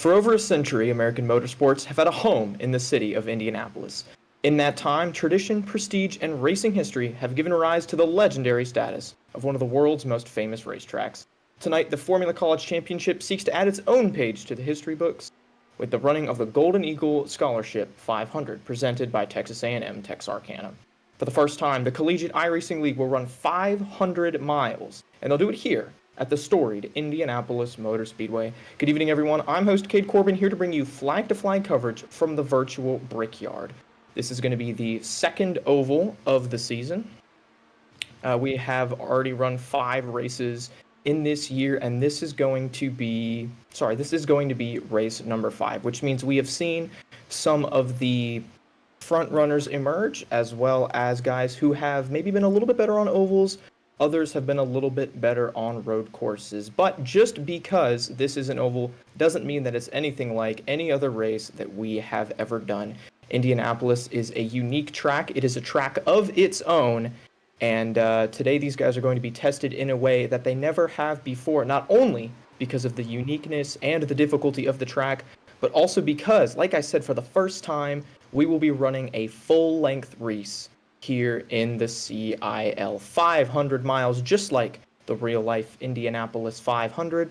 For over a century, American motorsports have had a home in the city of Indianapolis. In that time, tradition, prestige, and racing history have given rise to the legendary status of one of the world's most famous racetracks. Tonight, the Formula College Championship seeks to add its own page to the history books with the running of the Golden Eagle Scholarship 500 presented by Texas A&M Texarkana. For the first time, the Collegiate iRacing League will run 500 miles, and they'll do it here at the storied Indianapolis Motor Speedway. Good evening, everyone. I'm host Cade Corbin, here to bring you flag-to-flag coverage from the virtual Brickyard. This is going to be the second oval of the season. We have already run 5 races in this year, and this is going to be race number 5, which means we have seen some of the front runners emerge, as well as guys who have maybe been a little bit better on ovals. Others have been a little bit better on road courses. But just because this is an oval doesn't mean that it's anything like any other race that we have ever done. Indianapolis is a unique track. It is a track of its own. And today these guys are going to be tested in a way that they never have before, not only because of the uniqueness and the difficulty of the track, but also because, like I said, for the first time, we will be running a full-length race here in the CIL. 500 miles, just like the real-life Indianapolis 500.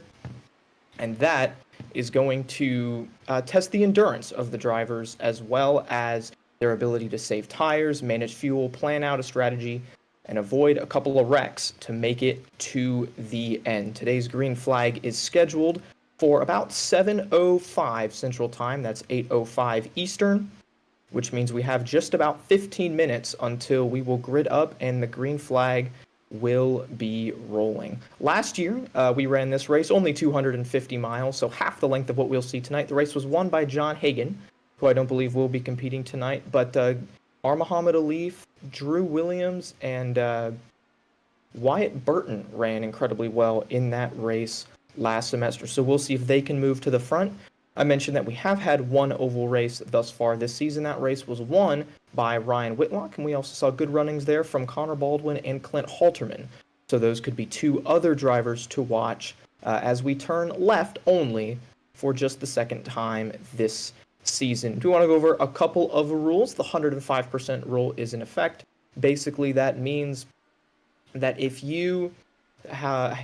And that is going to test the endurance of the drivers, as well as their ability to save tires, manage fuel, plan out a strategy, and avoid a couple of wrecks to make it to the end. Today's green flag is scheduled for about 7:05 Central Time. That's 8:05 Eastern, which means we have just about 15 minutes until we will grid up and the green flag will be rolling. Last year, we ran this race only 250 miles, so half the length of what we'll see tonight. The race was won by John Hagan, who I don't believe will be competing tonight, but Muhammad Ali, Drew Williams, and Wyatt Burton ran incredibly well in that race last semester, so we'll see if they can move to the front. I mentioned that we have had one oval race thus far this season. That race was won by Ryan Whitlock, and we also saw good runnings there from Connor Baldwin and Clint Halterman. So those could be 2 other drivers to watch as we turn left only for just the second time this season. Do we want to go over a couple of rules? The 105% rule is in effect. Basically, that means that if you have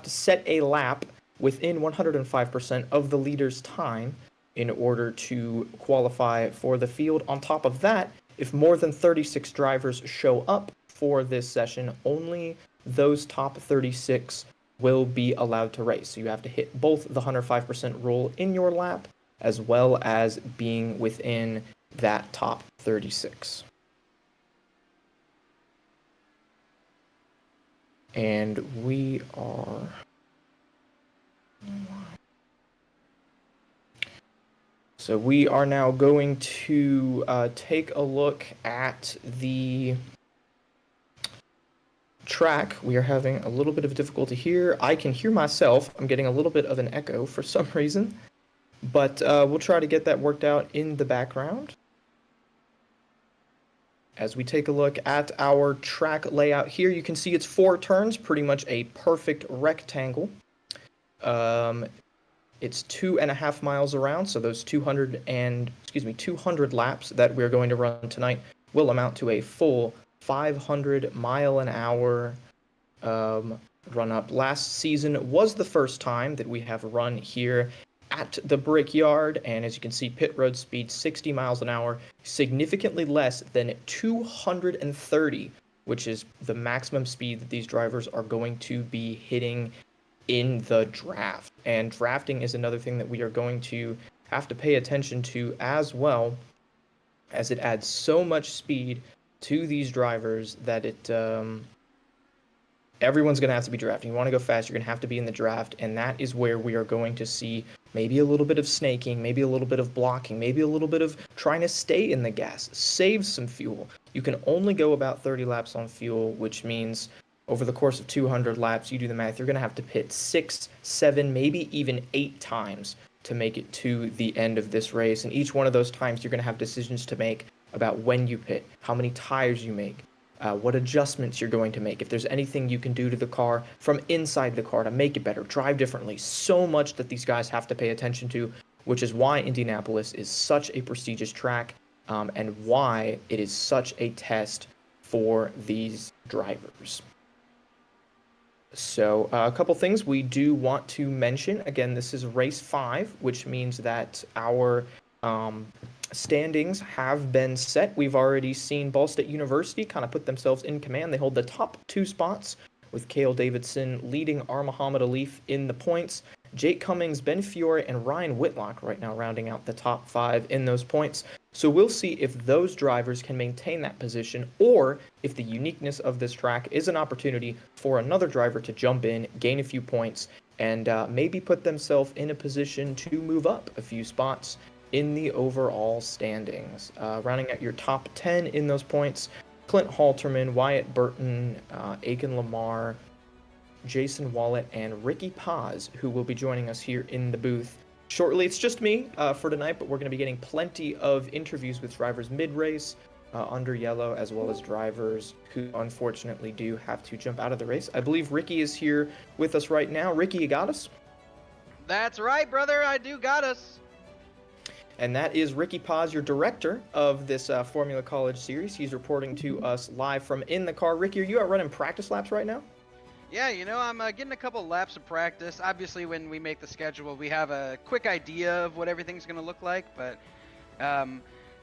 to set a lap within 105% of the leader's time in order to qualify for the field. On top of that, if more than 36 drivers show up for this session, only those top 36 will be allowed to race. So you have to hit both the 105% rule in your lap, as well as being within that top 36. And we are So we are now going to take a look at the track. We are having a little bit of difficulty here. I can hear myself. I'm getting a little bit of an echo for some reason, but we'll try to get that worked out in the background. As we take a look at our track layout here, you can see it's 4 turns, pretty much a perfect rectangle. It's 2.5 miles around, so those 200 laps that we're going to run tonight will amount to a full 500 mile an hour run up. Last season was the first time that we have run here at the Brickyard, and as you can see, pit road speed 60 miles an hour, significantly less than 230, which is the maximum speed that these drivers are going to be hitting in the draft. And drafting is another thing that we are going to have to pay attention to as well, as it adds so much speed to these drivers that everyone's going to have to be drafting. You want to go fast, you're going to have to be in the draft, and that is where we are going to see maybe a little bit of snaking, maybe a little bit of blocking, maybe a little bit of trying to stay in the gas, save some fuel. You can only go about 30 laps on fuel, which means over the course of 200 laps, you do the math, you're going to have to pit 6, 7, maybe even 8 times to make it to the end of this race. And each one of those times, you're going to have decisions to make about when you pit, how many tires you make, what adjustments you're going to make, if there's anything you can do to the car from inside the car to make it better, drive differently. So much that these guys have to pay attention to, which is why Indianapolis is such a prestigious track, and why it is such a test for these drivers. So a couple things we do want to mention. Again, this is race 5, which means that our standings have been set. We've already seen Ball State University kind of put themselves in command. They hold the top 2 spots, with Cale Davidson leading Muhammad Alif in the points. Jake Cummings, Ben Fiore, and Ryan Whitlock right now rounding out the top 5 in those points. So we'll see if those drivers can maintain that position, or if the uniqueness of this track is an opportunity for another driver to jump in, gain a few points, and maybe put themselves in a position to move up a few spots in the overall standings. Rounding out your top 10 in those points, Clint Halterman, Wyatt Burton, Aiken Lamar, Jason Wallet, and Ricky Paz, who will be joining us here in the booth shortly. It's just me for tonight, but we're going to be getting plenty of interviews with drivers mid-race, under yellow, as well as drivers who unfortunately do have to jump out of the race. I believe Ricky is here with us right now. Ricky, you got us? That's right, brother. I do got us. And that is Ricky Paz, your director of this Formula College series. He's reporting to us live from in the car. Ricky, are you out running practice laps right now? Yeah, you know, I'm getting a couple laps of practice. Obviously, when we make the schedule, we have a quick idea of what everything's going to look like, but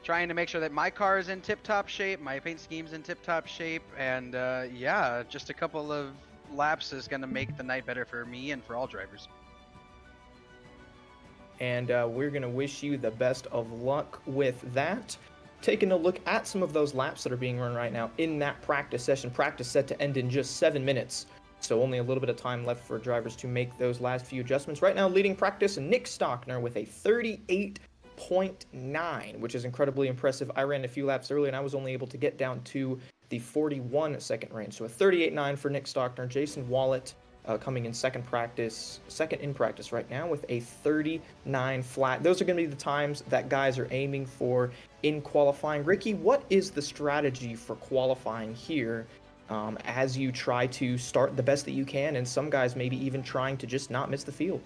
trying to make sure that my car is in tip-top shape, my paint scheme's in tip-top shape, and yeah, just a couple of laps is going to make the night better for me and for all drivers. And we're going to wish you the best of luck with that. Taking a look at some of those laps that are being run right now in that practice session. Practice set to end in just 7 minutes, so only a little bit of time left for drivers to make those last few adjustments. Right now, leading practice, Nick Stockner with a 38.9, which is incredibly impressive. I ran a few laps early, and I was only able to get down to the 41-second range. So a 38.9 for Nick Stockner. Jason Wallet coming in second in practice right now with a 39 flat. Those are going to be the times that guys are aiming for in qualifying. Ricky, what is the strategy for qualifying here as you try to start the best that you can, and some guys maybe even trying to just not miss the field?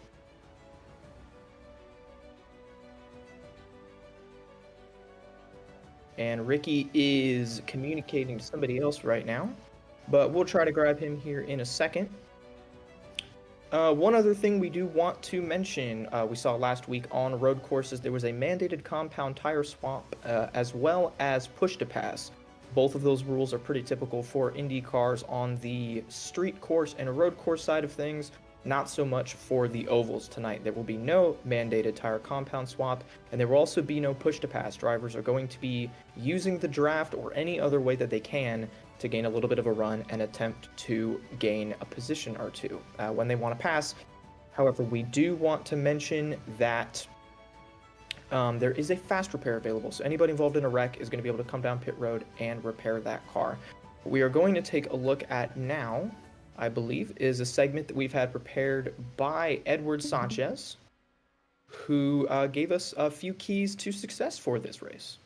And Ricky is communicating to somebody else right now, but we'll try to grab him here in a second. One other thing we do want to mention, we saw last week on road courses, there was a mandated compound tire swap as well as push to pass. Both of those rules are pretty typical for Indy cars on the street course and road course side of things, not so much for the ovals tonight. There will be no mandated tire compound swap, and there will also be no push to pass. Drivers are going to be using the draft or any other way that they can to gain a little bit of a run and attempt to gain a position or two when they want to pass. However, we do want to mention that there is a fast repair available. So anybody involved in a wreck is going to be able to come down pit road and repair that car. What we are going to take a look at now, I believe, is a segment that we've had prepared by Edward Sanchez, who gave us a few keys to success for this race.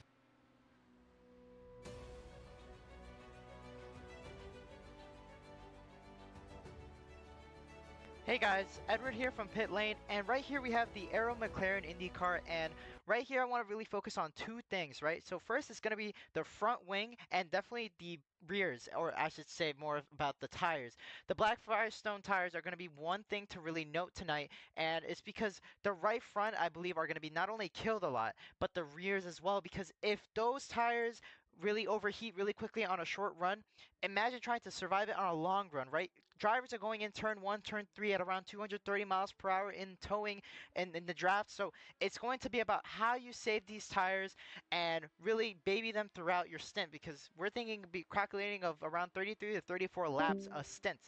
Hey guys, Edward here from Pit Lane, and right here we have the Aero McLaren IndyCar, and right here I want to really focus on two things, right? So first it's going to be the front wing and definitely the rears, or I should say more about the tires. The Black Firestone tires are going to be one thing to really note tonight, and it's because the right front, I believe, are going to be not only killed a lot, but the rears as well, because if those tires really overheat really quickly on a short run, imagine trying to survive it on a long run, right? Drivers are going in turn 1, turn 3 at around 230 miles per hour in towing and in the draft. So it's going to be about how you save these tires and really baby them throughout your stint, because we're thinking be calculating of around 33 to 34 laps a stint.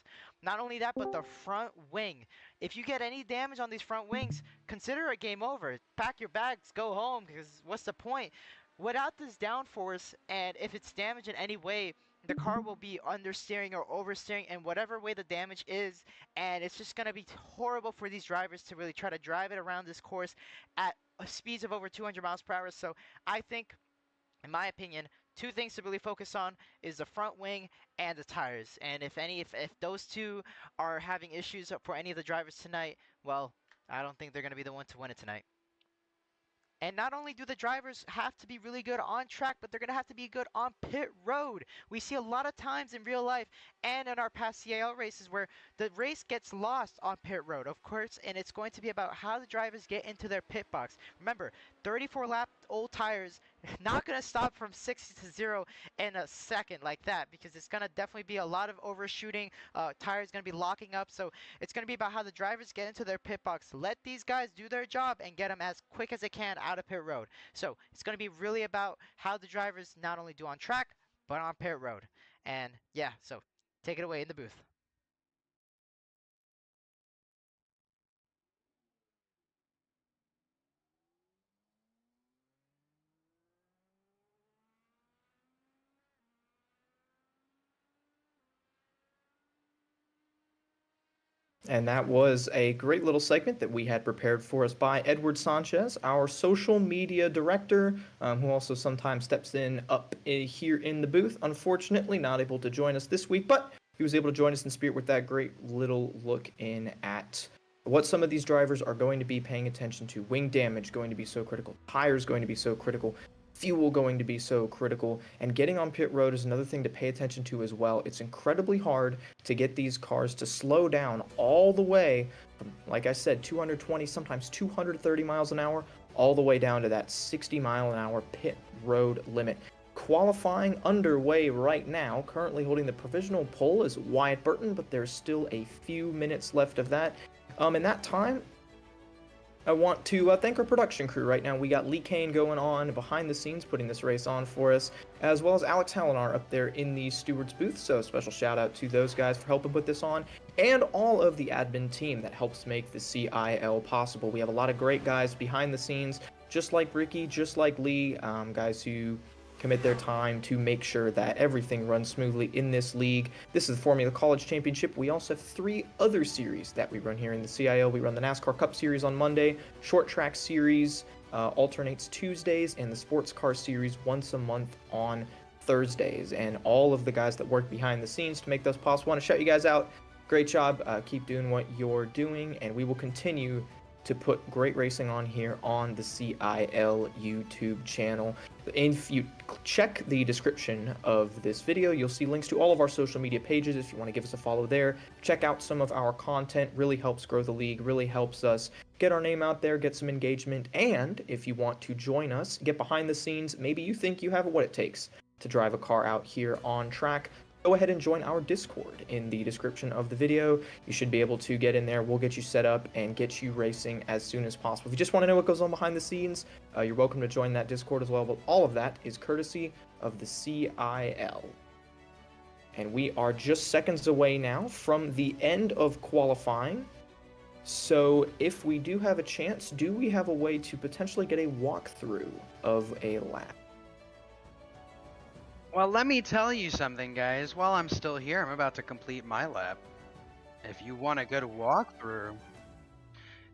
Not only that, but the front wing. If you get any damage on these front wings, consider it game over. Pack your bags, go home, because what's the point? Without this downforce, and if it's damaged in any way, the car will be understeering or oversteering in whatever way the damage is, and it's just going to be horrible for these drivers to really try to drive it around this course at speeds of over 200 miles per hour. So I think, in my opinion, two things to really focus on is the front wing and the tires. And if those two are having issues for any of the drivers tonight, well, I don't think they're going to be the one to win it tonight. And not only do the drivers have to be really good on track, but they're going to have to be good on pit road. We see a lot of times in real life and in our past CAL races where the race gets lost on pit road, of course, and it's going to be about how the drivers get into their pit box. Remember, 34 lap old tires, not going to stop from 60 to 0 in a second like that, because it's going to definitely be a lot of overshooting. Tires going to be locking up, so it's going to be about how the drivers get into their pit box. Let these guys do their job and get them as quick as they can out of pit road. So it's going to be really about how the drivers not only do on track, but on pit road. And yeah, so take it away in the booth. And that was a great little segment that we had prepared for us by Edward Sanchez, our social media director, who also sometimes steps in here in the booth. Unfortunately, not able to join us this week, but he was able to join us in spirit with that great little look in at what some of these drivers are going to be paying attention to. Wing damage going to be so critical, tires going to be so critical, fuel going to be so critical, and getting on pit road is another thing to pay attention to as well. It's incredibly hard to get these cars to slow down all the way from, like I said, 220, sometimes 230 miles an hour, all the way down to that 60 mile an hour pit road limit. Qualifying underway right now. Currently holding the provisional pole is Wyatt Burton, but there's still a few minutes left of that. In that time, I want to thank our production crew right now. We got Lee Kane going on behind the scenes, putting this race on for us, as well as Alex Hallinar up there in the stewards booth. So special shout out to those guys for helping put this on, and all of the admin team that helps make the CIL possible. We have a lot of great guys behind the scenes, just like Ricky, just like Lee, guys who commit their time to make sure that everything runs smoothly in this league. This is the Formula College Championship. We also have 3 other series that we run here in the CIL. We run the NASCAR Cup Series on Monday, Short Track Series alternates Tuesdays, and the Sports Car Series once a month on Thursdays. And all of the guys that work behind the scenes to make those possible, I want to shout you guys out. Great job. Keep doing what you're doing, and we will continue to put great racing on here on the CIL YouTube channel. If you check the description of this video, you'll see links to all of our social media pages if you want to give us a follow there. Check out some of our content. Really helps grow the league, really helps us get our name out there, get some engagement. And if you want to join us, get behind the scenes, maybe you think you have what it takes to drive a car out here on track, go ahead and join our Discord in the description of the video. You should be able to get in there. We'll get you set up and get you racing as soon as possible. If you just want to know what goes on behind the scenes, you're welcome to join that Discord as well. But all of that is courtesy of the CIL. And we are just seconds away now from the end of qualifying. So, if we do have a chance, do we have a way to potentially get a walkthrough of a lap? Well, let me tell you something, guys. While I'm still here, I'm about to complete my lap. If you want a good walkthrough.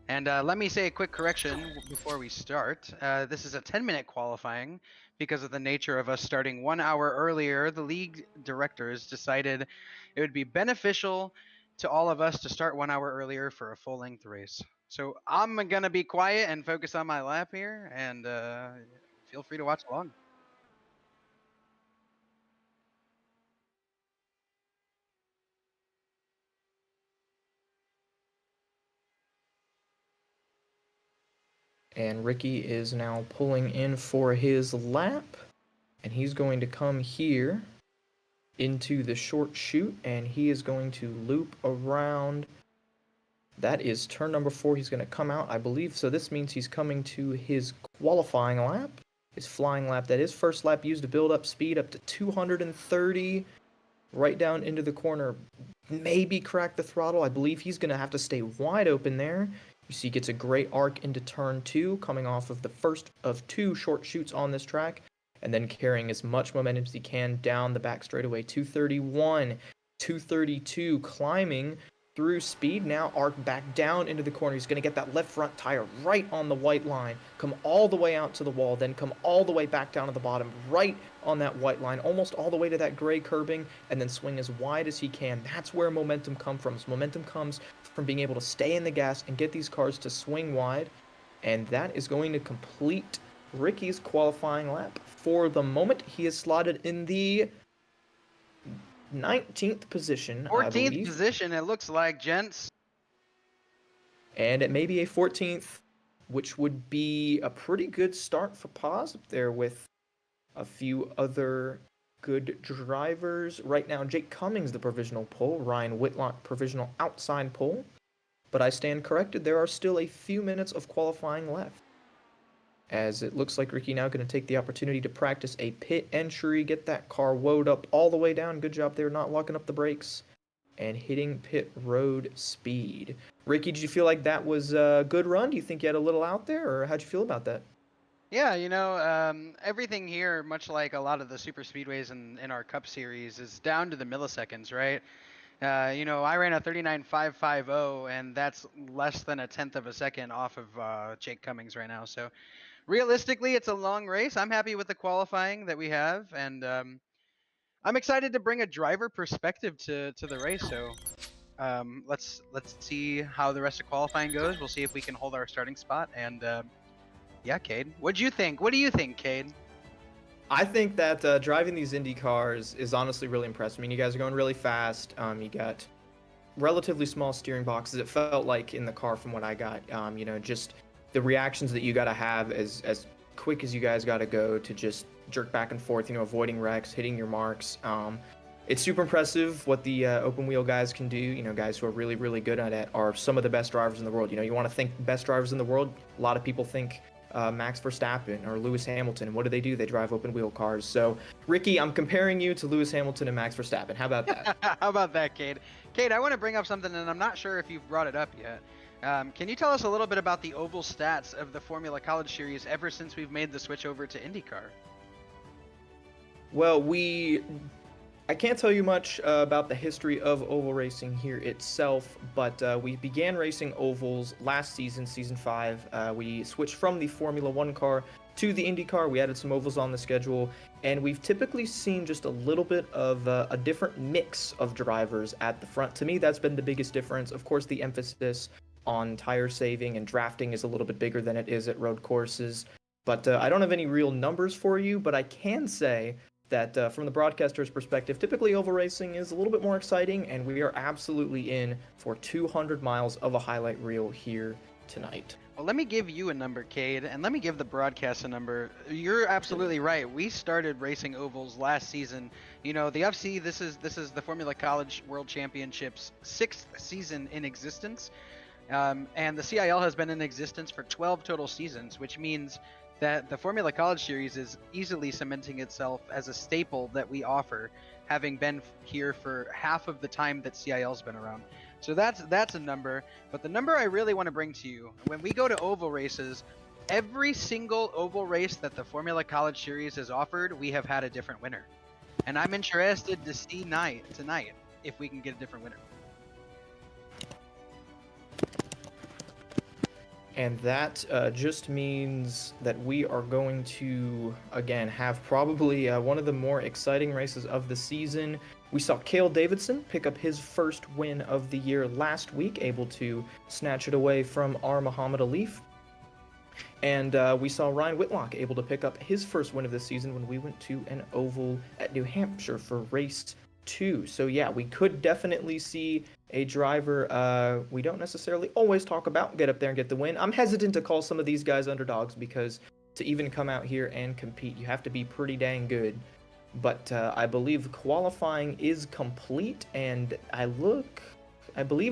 And let me say a quick correction before we start. This is a 10-minute qualifying because of the nature of us starting 1 hour earlier. The league directors decided it would be beneficial to all of us to start 1 hour earlier for a full-length race. So I'm gonna be quiet and focus on my lap here, and feel free to watch along. And Ricky is now pulling in for his lap, and he's going to come here into the short chute, and he is going to loop around. That is turn number 4. He's going to come out, I believe. So this means he's coming to his qualifying lap, his flying lap. That is first lap used to build up speed up to 230, right down into the corner. Maybe crack the throttle. I believe he's going to have to stay wide open there. You see, he gets a great arc into turn 2, coming off of the first of 2 short chutes on this track, and then carrying as much momentum as he can down the back straightaway. 231, 232, climbing through speed, now arc back down into the corner. He's going to get that left front tire right on the white line, come all the way out to the wall, then come all the way back down to the bottom, right on that white line, almost all the way to that gray curbing, and then swing as wide as he can. That's where momentum comes from. Momentum comes from being able to stay in the gas and get these cars to swing wide, and that is going to complete Ricky's qualifying lap. For the moment, he is slotted in the 19th position, 14th position, it looks like, gents. And it may be a 14th, which would be a pretty good start for Paz up there with a few other good drivers. Right now, Jake Cummings, the provisional pole, Ryan Whitlock, provisional outside pole. But I stand corrected, there are still a few minutes of qualifying left, as it looks like Ricky now going to take the opportunity to practice a pit entry, get that car woed up all the way down. Good job there, not locking up the brakes and hitting pit road speed. Ricky, did you feel like that was a good run? Do you think you had a little out there, or how'd you feel about that? Yeah, everything here, much like a lot of the super speedways in our Cup series, is down to the milliseconds, right? I ran a 39.550, and that's less than a tenth of a second off of Jake Cummings right now. So realistically, it's a long race. I'm happy with the qualifying that we have, and I'm excited to bring a driver perspective to the race. So let's see how the rest of qualifying goes. We'll see if we can hold our starting spot. And yeah, Cade, what'd you think? What do you think, Cade? I think that driving these Indy cars is honestly really impressive. I mean, you guys are going really fast. You got relatively small steering boxes. It felt like in the car from what I got. Just the reactions that you got to have as quick as you guys got to go to just jerk back and forth, avoiding wrecks, hitting your marks. It's super impressive what the open wheel guys can do. Guys who are really, really good at it are some of the best drivers in the world. You want to think best drivers in the world. A lot of people think Max Verstappen or Lewis Hamilton. And what do? They drive open wheel cars. So, Ricky, I'm comparing you to Lewis Hamilton and Max Verstappen. How about that? How about that, Cade? Cade, I want to bring up something, and I'm not sure if you've brought it up yet. Can you tell us a little bit about the oval stats of the Formula College Series ever since we've made the switch over to IndyCar? Well, I can't tell you much about the history of oval racing here itself, but we began racing ovals last season, season 5. We switched from the Formula 1 car to the Indy car. We added some ovals on the schedule, and we've typically seen just a little bit of a different mix of drivers at the front. To me, that's been the biggest difference. Of course, the emphasis on tire saving and drafting is a little bit bigger than it is at road courses. But I don't have any real numbers for you, but I can say that from the broadcaster's perspective, typically oval racing is a little bit more exciting, and we are absolutely in for 200 miles of a highlight reel here tonight. Well, let me give you a number, Cade, and let me give the broadcast a number. You're absolutely right. We started racing ovals last season. The FC, this is the Formula College World Championships 6th season in existence. And the CIL has been in existence for 12 total seasons, which means that the Formula College Series is easily cementing itself as a staple that we offer, having been here for half of the time that CIL's been around. So that's a number. But the number I really want to bring to you, when we go to oval races, every single oval race that the Formula College Series has offered, we have had a different winner. And I'm interested to see tonight if we can get a different winner. And that just means that we are going to, again, have probably one of the more exciting races of the season. We saw Cale Davidson pick up his first win of the year last week, able to snatch it away from our Muhammad Alif. And we saw Ryan Whitlock able to pick up his first win of the season when we went to an oval at New Hampshire for race 2. So yeah, we could definitely see a driver we don't necessarily always talk about get up there and get the win. I'm hesitant to call some of these guys underdogs because to even come out here and compete, you have to be pretty dang good. But I believe qualifying is complete, and I believe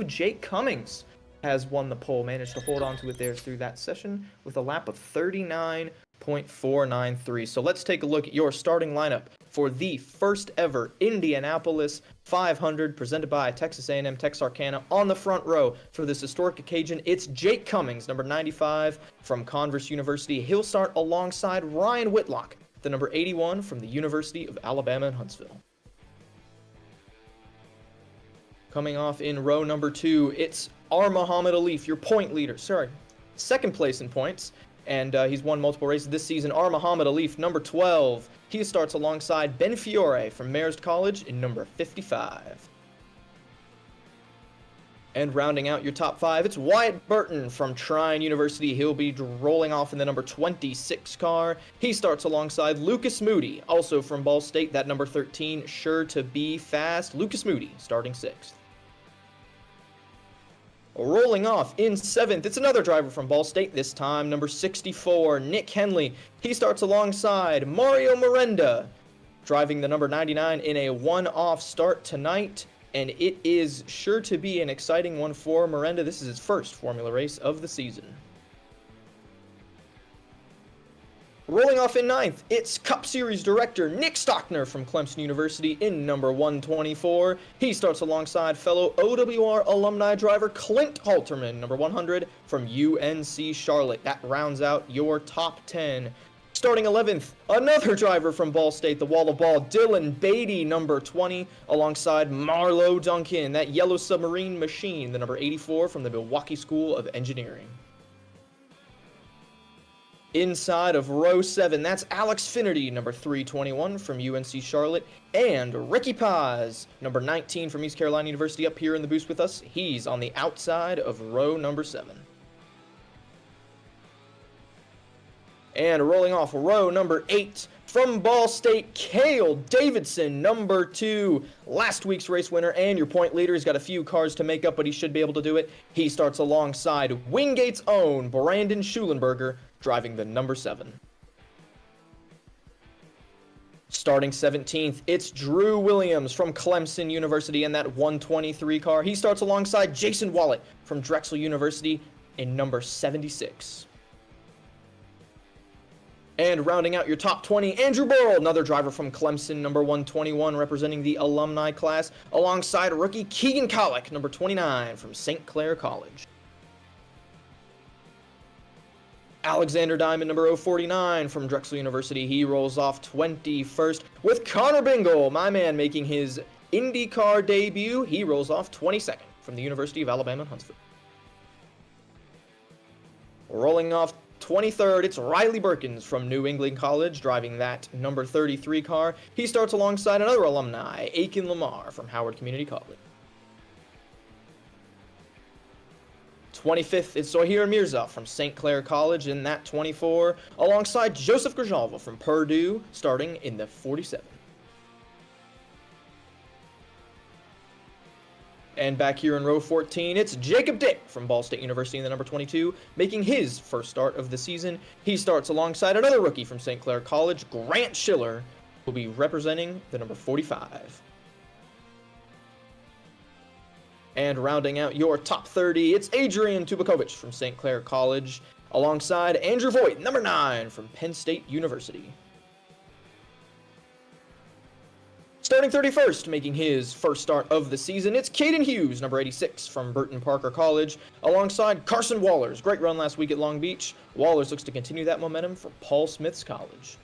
Jake Cummings has won the pole, managed to hold on to it there through that session with a lap of 39.493. So let's take a look at your starting lineup for the first ever Indianapolis 500 presented by Texas A&M Texarkana. On the front row for this historic occasion, it's Jake Cummings, number 95 from Converse University. He'll start alongside Ryan Whitlock, the number 81 from the University of Alabama in Huntsville. Coming off in row number 2, it's our Muhammad Alif, your point leader. Second place in points, and he's won multiple races this season. Our Muhammad Alif, number 12. He starts alongside Ben Fiore from Marist College in number 55. And rounding out your top 5, it's Wyatt Burton from Trine University. He'll be rolling off in the number 26 car. He starts alongside Lucas Moody, also from Ball State, that number 13, sure to be fast. Lucas Moody starting 6th. Rolling off in 7th, it's another driver from Ball State, this time number 64, Nick Henley. He starts alongside Mario Miranda, driving the number 99 in a one-off start tonight, and it is sure to be an exciting one for Miranda. This is his first Formula race of the season. Rolling off in 9th, it's Cup Series director Nick Stockner from Clemson University in number 124. He starts alongside fellow OWR alumni driver Clint Halterman, number 100 from UNC Charlotte. That rounds out your top 10. Starting 11th, another driver from Ball State, the Wall of Ball, Dylan Beatty, number 20, alongside Marlo Duncan, that yellow submarine machine, the number 84 from the Milwaukee School of Engineering. Inside of row 7, that's Alex Finnerty, number 321 from UNC Charlotte, and Ricky Paz, number 19 from East Carolina University, up here in the booth with us. He's on the outside of row number 7. And rolling off row number 8, from Ball State, Cale Davidson, number 2, last week's race winner and your point leader. He's got a few cars to make up, but he should be able to do it. He starts alongside Wingate's own Brandon Schulenberger, driving the number 7. Starting 17th, it's Drew Williams from Clemson University in that 123 car. He starts alongside Jason Wallet from Drexel University in number 76. And rounding out your top 20, Andrew Burrell, another driver from Clemson, number 121, representing the alumni class, alongside rookie Keegan Kollick, number 29, from St. Clair College. Alexander Diamond, number 049, from Drexel University. He rolls off 21st, with Connor Bingle, my man, making his IndyCar debut. He rolls off 22nd from the University of Alabama in Huntsville. Rolling off 23rd, it's Riley Berkins from New England College, driving that number 33 car. He starts alongside another alumni, Aiken Lamar from Howard Community College. 25th, it's Zohir Mirza from St. Clair College in that 24, alongside Joseph Grjalva from Purdue, starting in the 47. And back here in row 14, it's Jacob Dick from Ball State University in the number 22, making his first start of the season. He starts alongside another rookie from St. Clair College, Grant Schiller, who will be representing the number 45. And rounding out your top 30, it's Adrian Tubakovic from St. Clair College, alongside Andrew Voigt, number 9 from Penn State University. Starting 31st, making his first start of the season, it's Caden Hughes, number 86 from Burton Parker College, alongside Carson Wallers. Great run last week at Long Beach. Wallers looks to continue that momentum for Paul Smith's college.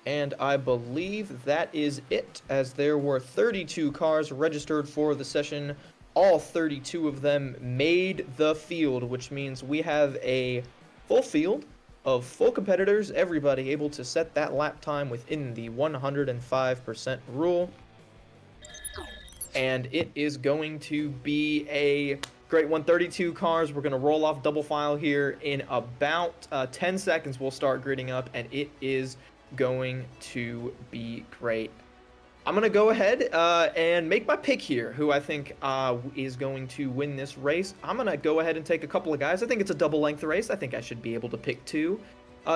And I believe that is it, as there were 32 cars registered for the session. All 32 of them made the field, which means we have a full field of full competitors, everybody able to set that lap time within the 105% rule. And it is going to be a great one. 32 cars. We're going to roll off double file here in about 10 seconds. We'll start gridding up, and it is going to be great. I'm going to go ahead and make my pick here, who I think is going to win this race. I'm going to go ahead and take a couple of guys. I think it's a double-length race. I think I should be able to pick two.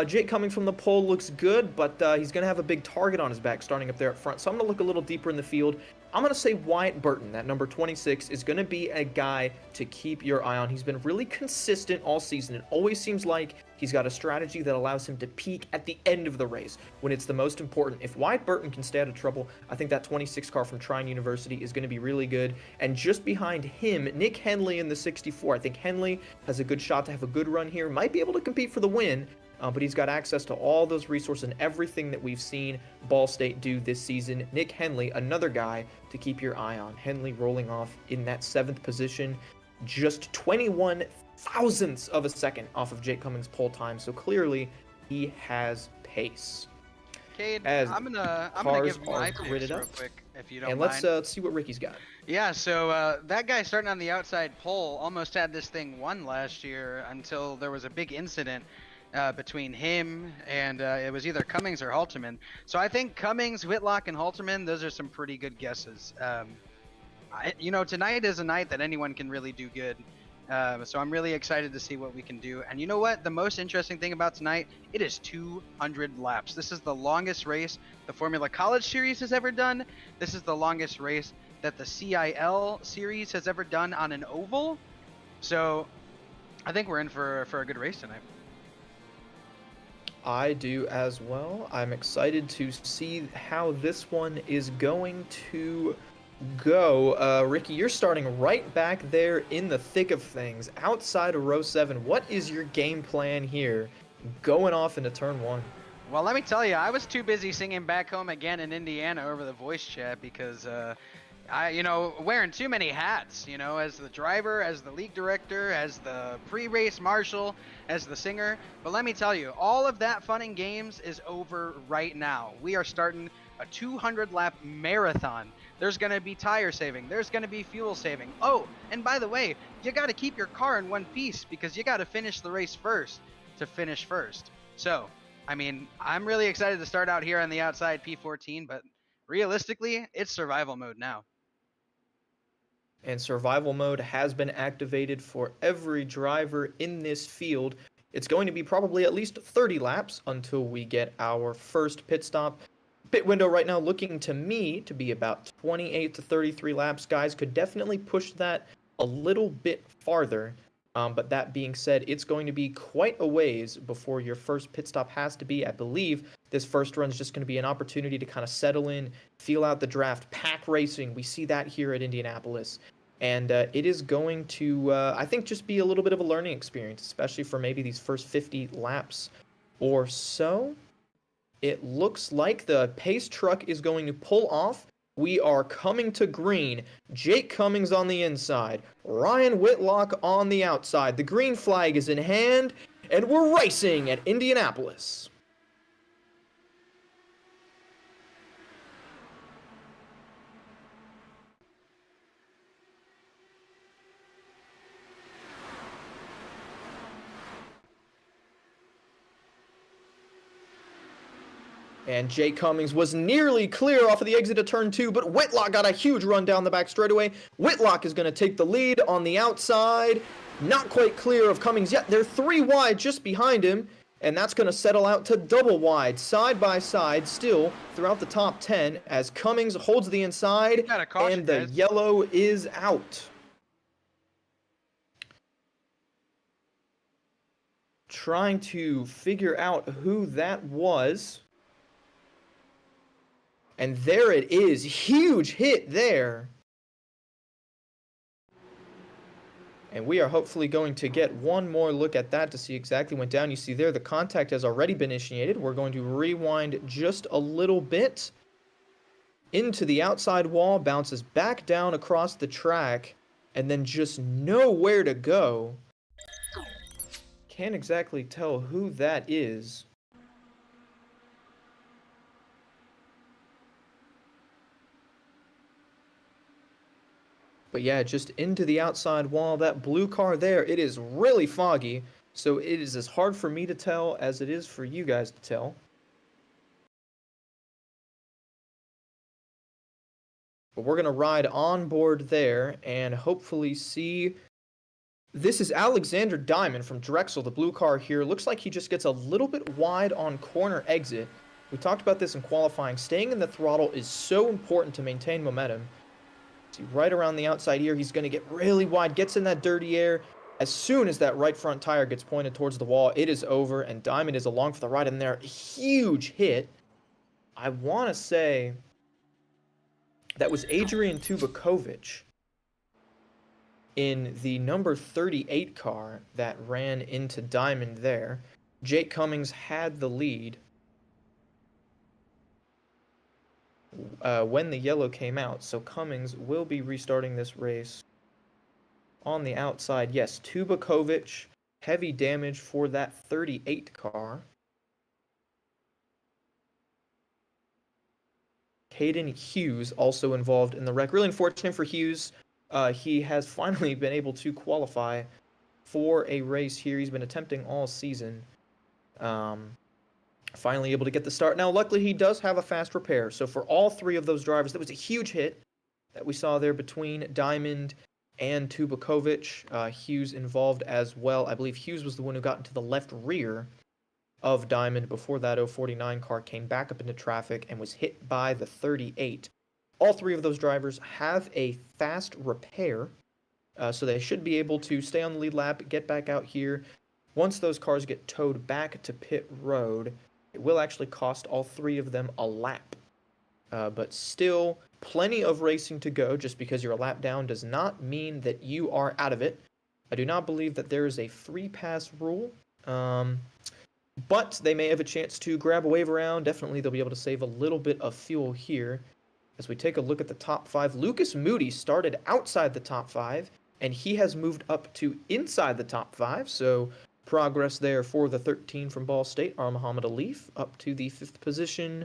Jake Cummings from the pole looks good, but he's going to have a big target on his back starting up there up front. So I'm going to look a little deeper in the field. I'm going to say Wyatt Burton, that number 26, is going to be a guy to keep your eye on. He's been really consistent all season. It always seems like he's got a strategy that allows him to peak at the end of the race when it's the most important. If Wyatt Burton can stay out of trouble, I think that 26 car from Trine University is going to be really good. And just behind him, Nick Henley in the 64. I think Henley has a good shot to have a good run here. Might be able to compete for the win. But he's got access to all those resources and everything that we've seen Ball State do this season. Nick Henley, another guy to keep your eye on. Henley rolling off in that 7th position, just 21 thousandths of a second off of Jake Cummings' pole time. So clearly, he has pace. Cade, I'm gonna give my picks real quick, if you don't mind. And let's see what Ricky's got. Yeah, so that guy starting on the outside pole almost had this thing won last year until there was a big incident between him and it was either Cummings or Halterman. So I think Cummings, Whitlock, and Halterman, those are some pretty good guesses. Tonight is a night that anyone can really do good. So I'm really excited to see what we can do. And you know what? The most interesting thing about tonight, it is 200 laps. This is the longest race the Formula College Series has ever done. This is the longest race that the CIL Series has ever done on an oval. So I think we're in for a good race tonight. I do as well. I'm excited to see how this one is going to go. Ricky, you're starting right back there in the thick of things, outside of row 7. What is your game plan here, going off into turn 1? Well, let me tell you, I was too busy singing Back Home Again in Indiana over the voice chat because wearing too many hats, as the driver, as the league director, as the pre-race marshal, as the singer. But let me tell you, all of that fun and games is over right now. We are starting a 200-lap marathon. There's going to be tire saving. There's going to be fuel saving. Oh, and by the way, you got to keep your car in one piece because you got to finish the race first to finish first. So, I'm really excited to start out here on the outside P14, but realistically, it's survival mode now. And survival mode has been activated for every driver in this field. It's going to be probably at least 30 laps until we get our first pit stop. Pit window right now looking to me to be about 28 to 33 laps. Guys could definitely push that a little bit farther. But that being said, it's going to be quite a ways before your first pit stop has to be. I believe this first run is just going to be an opportunity to kind of settle in, feel out the draft, pack racing. We see that here at Indianapolis. And it is going to, I think, just be a little bit of a learning experience, especially for maybe these first 50 laps or so. It looks like the pace truck is going to pull off. We are coming to green. Jake Cummings on the inside. Ryan Whitlock on the outside. The green flag is in hand, and we're racing at Indianapolis. And Jake Cummings was nearly clear off of the exit of turn 2, but Whitlock got a huge run down the back straightaway. Whitlock is going to take the lead on the outside. Not quite clear of Cummings yet. They're 3 wide just behind him, and that's going to settle out to double wide, side by side, still throughout the top 10 as Cummings holds the inside, and the yellow is out. trying to figure out who that was. And there it is. Huge hit there. And we are hopefully going to get one more look at that to see exactly what went down. You see there, the contact has already been initiated. We're going to rewind just a little bit into the outside wall, bounces back down across the track, and then just nowhere to go. Can't exactly tell who that is. But yeah, just into the outside wall, that blue car there, it is really foggy, so it is as hard for me to tell as it is for you guys to tell. But we're going to ride on board there and hopefully see. This is Alexander Diamond from Drexel, the blue car here. Looks like he just gets a little bit wide on corner exit. We talked about this in qualifying. Staying in the throttle is so important to maintain momentum. See, right around the outside here, he's going to get really wide, gets in that dirty air. As soon as that right front tire gets pointed towards the wall, it is over, and Diamond is along for the ride in there. Huge hit. I want to say that was Adrian Tubakovic in the number 38 car that ran into Diamond there. Jake Cummings had the lead when the yellow came out, so Cummings will be restarting this race on the outside. Yes, Tubakovic, heavy damage for that 38 car. Caden Hughes also involved in the wreck. Really unfortunate for Hughes. He has finally been able to qualify for a race here. He's been attempting all season. Finally able to get the start. Now, luckily, he does have a fast repair. So for all three of those drivers, that was a huge hit that we saw there between Diamond and Tubakovic. Hughes involved as well. I believe Hughes was the one who got into the left rear of Diamond before that 049 car came back up into traffic and was hit by the 38. All three of those drivers have a fast repair, so they should be able to stay on the lead lap, get back out here. Once those cars get towed back to pit road, it will actually cost all three of them a lap. But still, plenty of racing to go. Just because you're a lap down does not mean that you are out of it. I do not believe that there is a free pass rule. But they may have a chance to grab a wave around. Definitely they'll be able to save a little bit of fuel here. As we take a look at the top five, Lucas Moody started outside the top five, and he has moved up to inside the top five. So progress there for the 13 from Ball State, Muhammad Alif, up to the 5th position.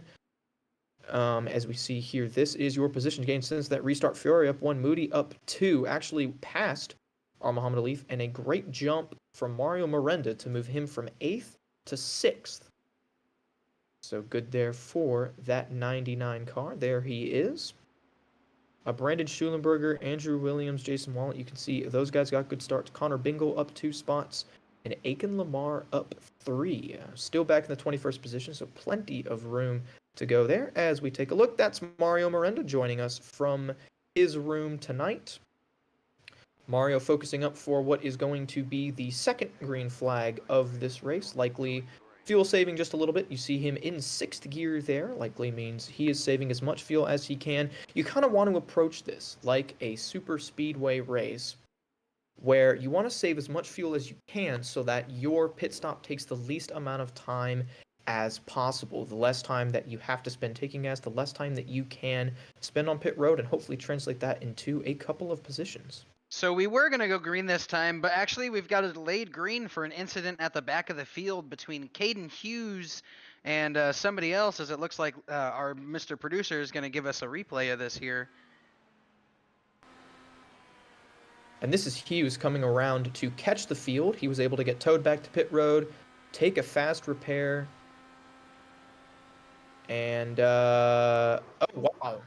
As we see here, this is your position gain since that restart. Fiore up 1, Moody up 2, actually passed Muhammad Alif, and a great jump from Mario Miranda to move him from 8th to 6th. So good there for that 99 car. There he is. Brandon Schulenberger, Andrew Williams, Jason Wallet. You can see those guys got good starts. Connor Bingle up 2 spots. And Aiken Lamar up 3. Still back in the 21st position, so plenty of room to go there. As we take a look, that's Mario Miranda joining us from his room tonight. Mario focusing up for what is going to be the second green flag of this race. Likely fuel saving just a little bit. You see him in 6th gear there. Likely means he is saving as much fuel as he can. You kind of want to approach this like a super speedway race, where you want to save as much fuel as you can so that your pit stop takes the least amount of time as possible. The less time that you have to spend taking gas, the less time that you can spend on pit road, and hopefully translate that into a couple of positions. So we were going to go green this time, but actually we've got a delayed green for an incident at the back of the field between Caden Hughes and somebody else, as it looks like our Mr. Producer is going to give us a replay of this here. And this is Hughes coming around to catch the field. He was able to get towed back to pit road, take a fast repair, and oh wow.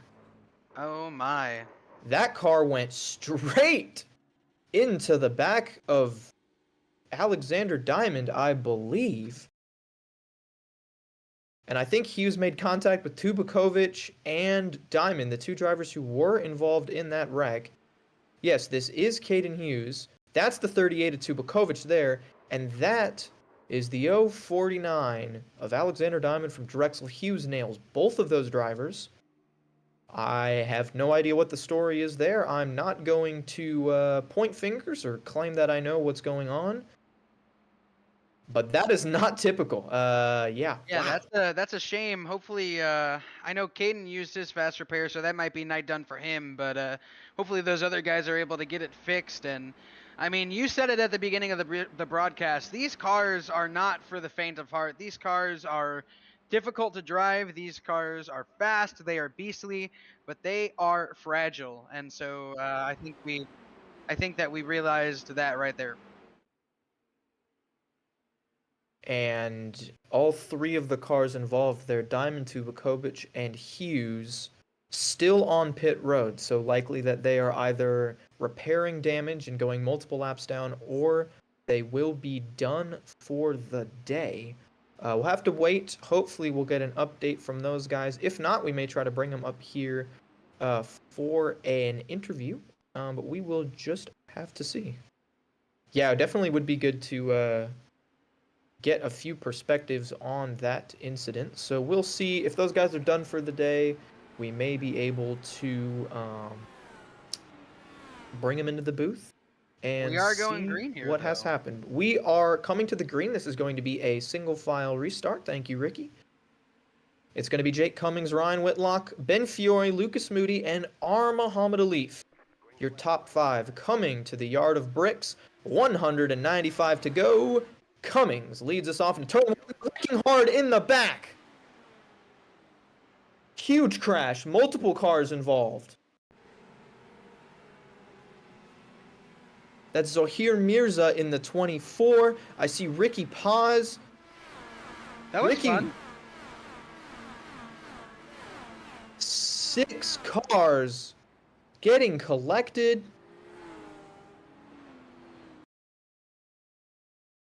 Oh my. That car went straight into the back of Alexander Diamond, I believe. And I think Hughes made contact with Tubakovic and Diamond, the two drivers who were involved in that wreck. Yes, this is Caden Hughes. That's the 38 of Tubakovic there. And that is the 049 of Alexander Diamond from Drexel. Hughes nails both of those drivers. I have no idea what the story is there. I'm not going to point fingers or claim that I know what's going on. But that is not typical. Yeah. Yeah, Wow. that's a shame. Hopefully, I know Caden used his fast repair, so that might be night done for him. But hopefully, those other guys are able to get it fixed. And I mean, you said it at the beginning of the broadcast. These cars are not for the faint of heart. These cars are difficult to drive. These cars are fast. They are beastly, but they are fragile. And so I think that we realized that right there. And all three of the cars involved there, Diamond, Tubakovic, and Hughes, still on pit road. So likely that they are either repairing damage and going multiple laps down, or they will be done for the day. We'll have to wait. Hopefully, we'll get an update from those guys. If not, we may try to bring them up here for an interview. But we will just have to see. Yeah, it definitely would be good to get a few perspectives on that incident. So we'll see if those guys are done for the day. We may be able to bring them into the booth We and are going see green here, what has though. happened. We are coming to the green. This is going to be a single file restart. Thank you, Ricky. It's going to be Jake Cummings, Ryan Whitlock, Ben Fiore, Lucas Moody, and R. Muhammad Alif. Your top five coming to the yard of bricks. 195 to go. Cummings leads us off in turn one, braking hard in the back. Huge crash, multiple cars involved. That's Zohir Mirza in the 24. I see Ricky Paz. That was Ricky, fun. 6 cars getting collected.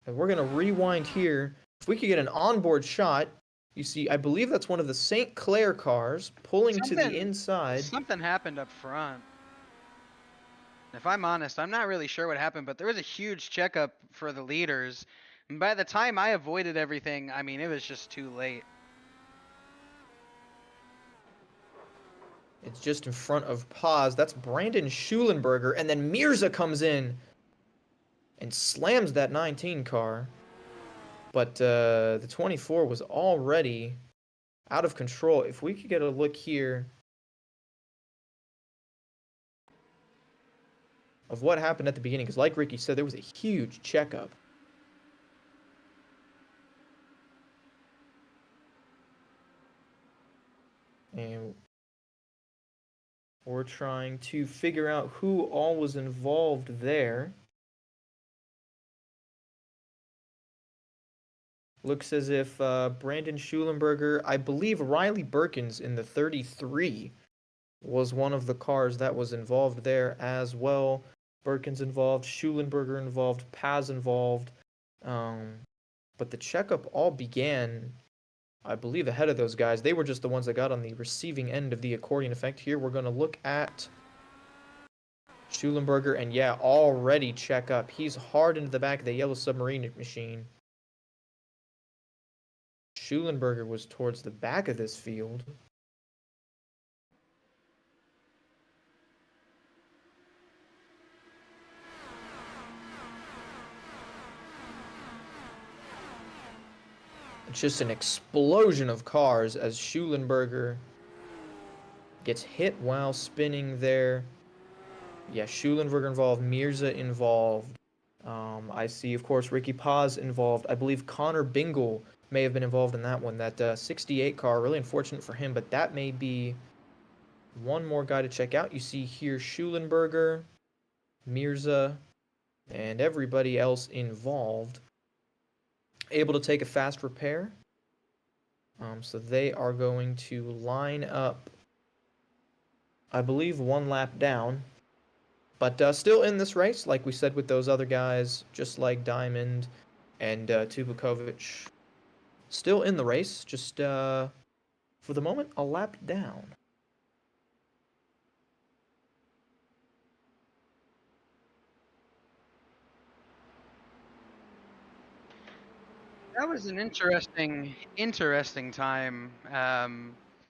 And we're going to rewind here. If we could get an onboard shot, you see, I believe that's one of the St. Clair cars pulling to the inside. Something happened up front. If I'm honest, I'm not really sure what happened, but there was a huge checkup for the leaders. And by the time I avoided everything, I mean, it was just too late. It's just in front of Paz. That's Brandon Schulenberger. And then Mirza comes in and slams that 19 car. But the 24 was already out of control. If we could get a look here of what happened at the beginning, because like Ricky said, there was a huge checkup. And we're trying to figure out who all was involved there. Looks as if Brandon Schulenberger, I believe Riley Birkins in the 33 was one of the cars that was involved there as well. Birkins involved, Schulenberger involved, Paz involved. But the checkup all began, I believe, ahead of those guys. They were just the ones that got on the receiving end of the accordion effect. Here we're going to look at Schulenberger, and yeah, already check up. He's hard into the back of the yellow submarine machine. Schulenberger was towards the back of this field. It's just an explosion of cars as Schulenberger gets hit while spinning there. Yeah, Schulenberger involved, Mirza involved. I see, of course, Ricky Paz involved. I believe Connor Bingle may have been involved in that one. That 68 car, really unfortunate for him, but that may be one more guy to check out. You see here Schulenberger, Mirza, and everybody else involved able to take a fast repair. So they are going to line up, I believe, one lap down. But still in this race, like we said with those other guys, just like Diamond and Tubakovic. Still in the race, just for the moment, a lap down. That was an interesting time.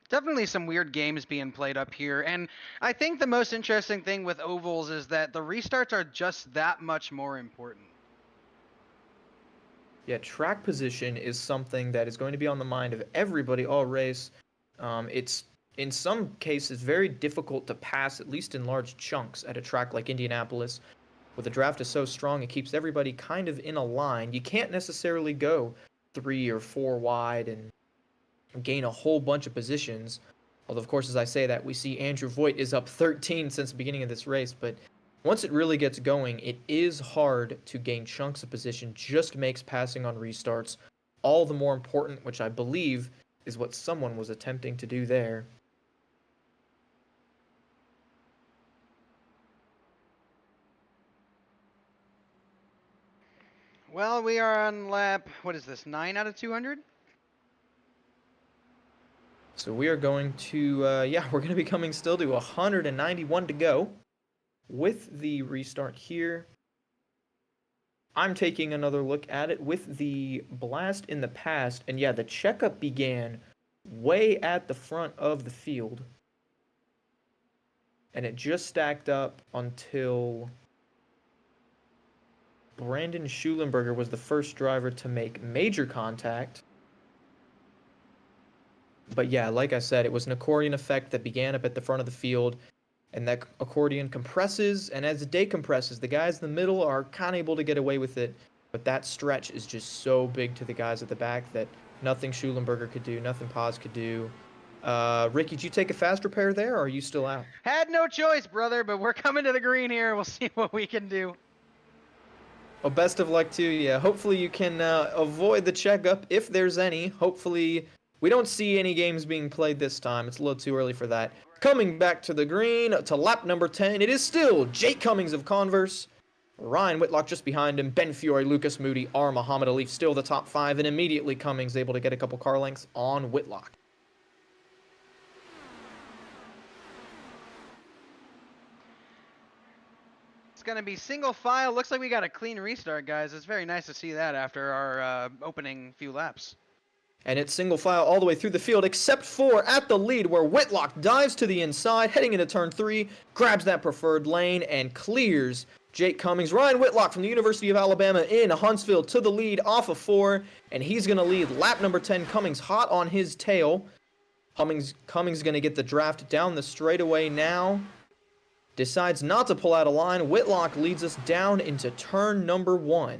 Definitely some weird games being played up here, and I think the most interesting thing with ovals is that the restarts are just that much more important. Yeah, track position is something that is going to be on the mind of everybody all race. It's in some cases very difficult to pass, at least in large chunks, at a track like Indianapolis, where the draft is so strong it keeps everybody kind of in a line. You can't necessarily go 3 or 4 wide and gain a whole bunch of positions. Although, of course, as I say that, we see Andrew Voigt is up 13 since the beginning of this race. But once it really gets going, it is hard to gain chunks of position. Just makes passing on restarts all the more important, which I believe is what someone was attempting to do there. Well, we are on lap, what is this, 9 out of 200? So we are going to, we're going to be coming still to 191 to go with the restart here. I'm taking another look at it with the blast in the past, and yeah, the checkup began way at the front of the field, and it just stacked up until Brandon Schulenberger was the first driver to make major contact. But yeah, like I said, it was an accordion effect that began up at the front of the field, and that accordion compresses, and as the day compresses, the guys in the middle are kind of able to get away with it, but that stretch is just so big to the guys at the back that nothing Schulenberger could do, nothing Paz could do. Ricky, did you take a fast repair there, or are you still out? Had no choice, brother, but we're coming to the green here. We'll see what we can do. Well, best of luck to you. Yeah, hopefully you can avoid the checkup if there's any. Hopefully we don't see any games being played this time. It's a little too early for that. Coming back to the green, to lap number 10, it is still Jake Cummings of Converse. Ryan Whitlock just behind him. Ben Fiore, Lucas Moody, R. Muhammad Alif still the top 5, and immediately Cummings able to get a couple car lengths on Whitlock. It's going to be single file. Looks like we got a clean restart, guys. It's very nice to see that after our opening few laps. And it's single file all the way through the field, except for at the lead, where Whitlock dives to the inside, heading into turn 3, grabs that preferred lane, and clears Jake Cummings. Ryan Whitlock from the University of Alabama in Huntsville to the lead off of 4, and he's going to lead lap number 10. Cummings hot on his tail. Cummings going to get the draft down the straightaway now. Decides not to pull out a line. Whitlock leads us down into turn number 1.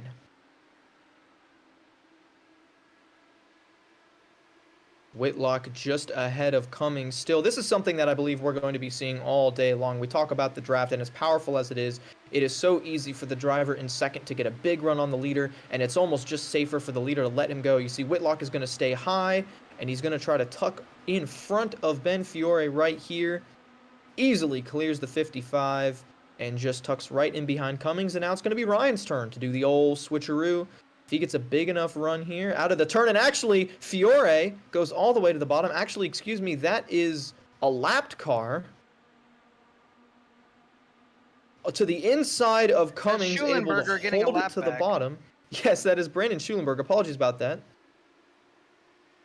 Whitlock just ahead of Cummings still. This is something that I believe we're going to be seeing all day long. We talk about the draft, and as powerful as it is so easy for the driver in second to get a big run on the leader, and it's almost just safer for the leader to let him go. You see Whitlock is going to stay high, and he's going to try to tuck in front of Ben Fiore right here. Easily clears the 55 and just tucks right in behind Cummings, and now it's going to be Ryan's turn to do the old switcheroo. If he gets a big enough run here out of the turn, and actually Fiore goes all the way to the bottom. Actually, excuse me, that is a lapped car to the inside of Cummings, able to getting hold a it lap to the back. bottom. Yes, that is Brandon Schulenberger. Apologies about that.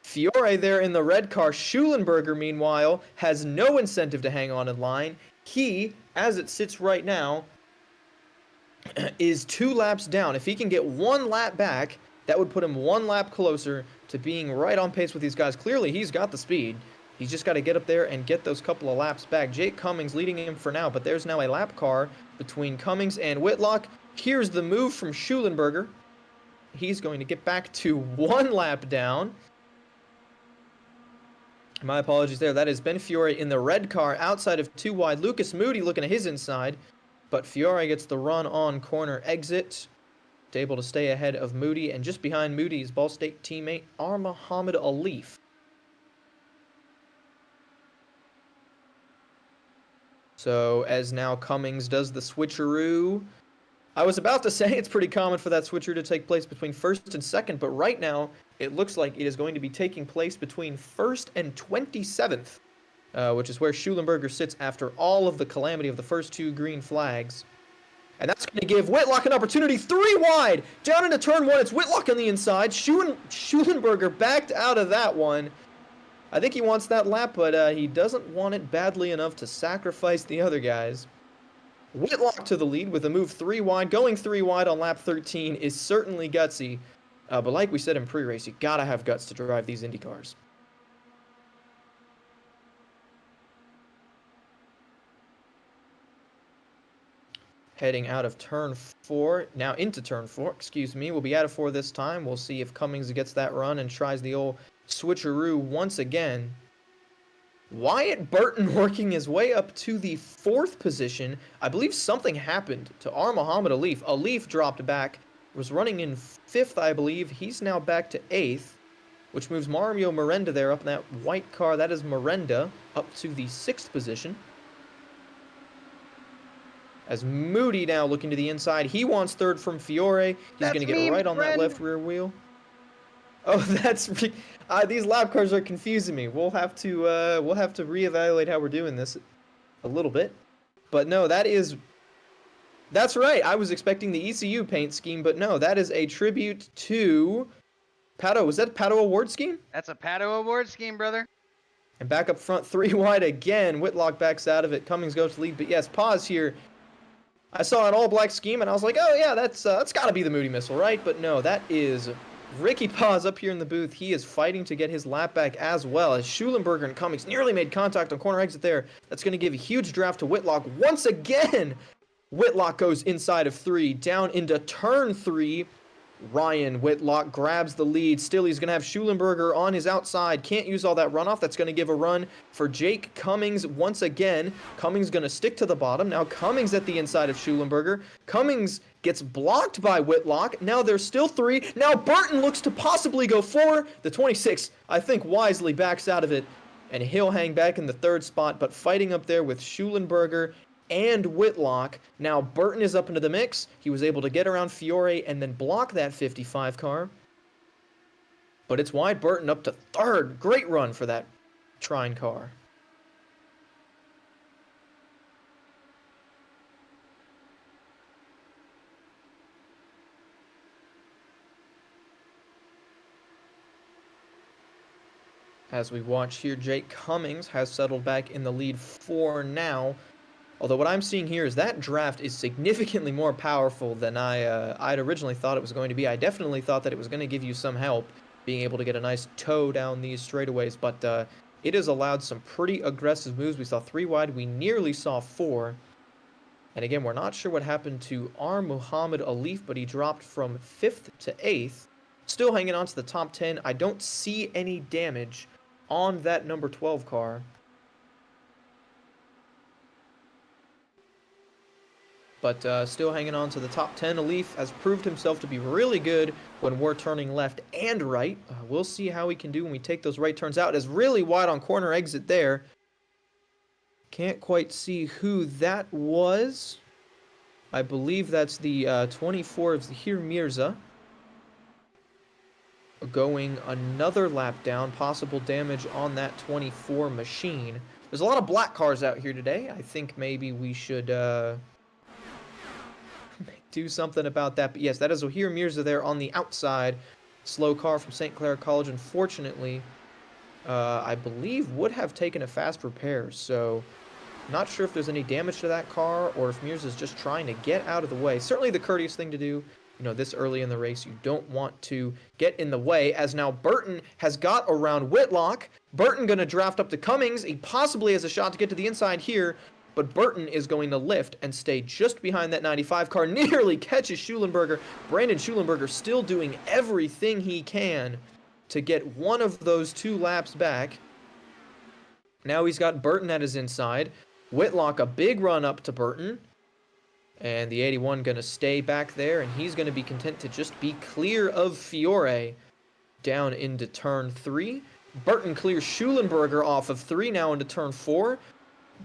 Fiore there in the red car. Schulenberger, meanwhile, has no incentive to hang on in line. He, as it sits right now, is 2 laps down. If he can get 1 lap back, that would put him 1 lap closer to being right on pace with these guys. Clearly, he's got the speed. He's just got to get up there and get those couple of laps back. Jake Cummings leading him for now, but there's now a lap car between Cummings and Whitlock. Here's the move from Schulenberger. He's going to get back to 1 lap down. My apologies there. That is Ben Fiore in the red car outside of 2 wide. Lucas Moody looking at his inside. But Fiore gets the run on corner exit. Able to stay ahead of Moody. And just behind Moody is Ball State teammate R. Muhammad Alif. So as now Cummings does the switcheroo. I was about to say it's pretty common for that switcheroo to take place between first and second. But right now it looks like it is going to be taking place between first and 27th. Which is where Schulenberger sits after all of the calamity of the first 2 green flags. And that's going to give Whitlock an opportunity. 3 wide. Down into turn 1. It's Whitlock on the inside. Schulenberger backed out of that one. I think he wants that lap, but he doesn't want it badly enough to sacrifice the other guys. Whitlock to the lead with a move 3 wide. Going 3 wide on lap 13 is certainly gutsy. But like we said in pre-race, you gotta have guts to drive these Indy cars. Heading out of turn 4, now into turn 4, excuse me. We'll be out of 4 this time. We'll see if Cummings gets that run and tries the old switcheroo once again. Wyatt Burton working his way up to the 4th position. I believe something happened to R. Muhammad Alif. Alif dropped back, was running in 5th, I believe. He's now back to 8th, which moves Mario Miranda there up in that white car. That is Miranda up to the 6th position. As Moody now looking to the inside. He wants 3rd from Fiore. He's going to get right on that left rear wheel. Oh, that's these lap cars are confusing me. We'll have to reevaluate how we're doing this a little bit. But no, that's right. I was expecting the ECU paint scheme, but no, that is a tribute to Pato. Was that a Pato award scheme? That's a Pato award scheme, brother. And back up front, 3 wide again. Whitlock backs out of it. Cummings goes to lead, but yes, pause here. I saw an all-black scheme, and I was like, oh yeah, that's got to be the Moody Missile, right? But no, that is Ricky Paz up here in the booth. He is fighting to get his lap back as well, as Schulenberger and Cummings nearly made contact on corner exit there. That's going to give a huge draft to Whitlock once again. Whitlock goes inside of 3, down into turn 3. Ryan Whitlock grabs the lead. Still, he's going to have Schulenberger on his outside. Can't use all that runoff. That's going to give a run for Jake Cummings once again. Cummings going to stick to the bottom. Now Cummings at the inside of Schulenberger. Cummings gets blocked by Whitlock. Now there's still 3. Now Burton looks to possibly go 4. The 26, I think, wisely backs out of it. And he'll hang back in the 3rd spot, but fighting up there with Schulenberger and Whitlock. Now Burton is up into the mix. He was able to get around Fiore and then block that 55 car. But it's wide. Burton up to 3rd. Great run for that Trine car. As we watch here, Jake Cummings has settled back in the lead for now. Although what I'm seeing here is that draft is significantly more powerful than I'd originally thought it was going to be. I definitely thought that it was going to give you some help being able to get a nice toe down these straightaways, but it has allowed some pretty aggressive moves. We saw 3 wide. We nearly saw 4. And again, we're not sure what happened to R. Muhammad Alif, but he dropped from 5th to 8th. Still hanging on to the top 10. I don't see any damage on that number 12 car. But still hanging on to the top 10. Alif has proved himself to be really good when we're turning left and right. We'll see how he can do when we take those right turns out. It's really wide on corner exit there. Can't quite see who that was. I believe that's the 24 of Zahir Mirza. Going another lap down. Possible damage on that 24 machine. There's a lot of black cars out here today. I think maybe we should do something about that. But yes, that is Zahir Mirza there on the outside. Slow car from St. Clair College. Unfortunately, I believe would have taken a fast repair. So not sure if there's any damage to that car or if Mirza is just trying to get out of the way. Certainly the courteous thing to do. You know, this early in the race, you don't want to get in the way, as now Burton has got around Whitlock. Burton going to draft up to Cummings. He possibly has a shot to get to the inside here, but Burton is going to lift and stay just behind that 95 car. Nearly catches Schulenberger. Brandon Schulenberger still doing everything he can to get one of those 2 laps back. Now he's got Burton at his inside. Whitlock, a big run up to Burton. And the 81 going to stay back there, and he's going to be content to just be clear of Fiore down into turn 3. Burton clears Schulenberger off of 3 now into turn 4.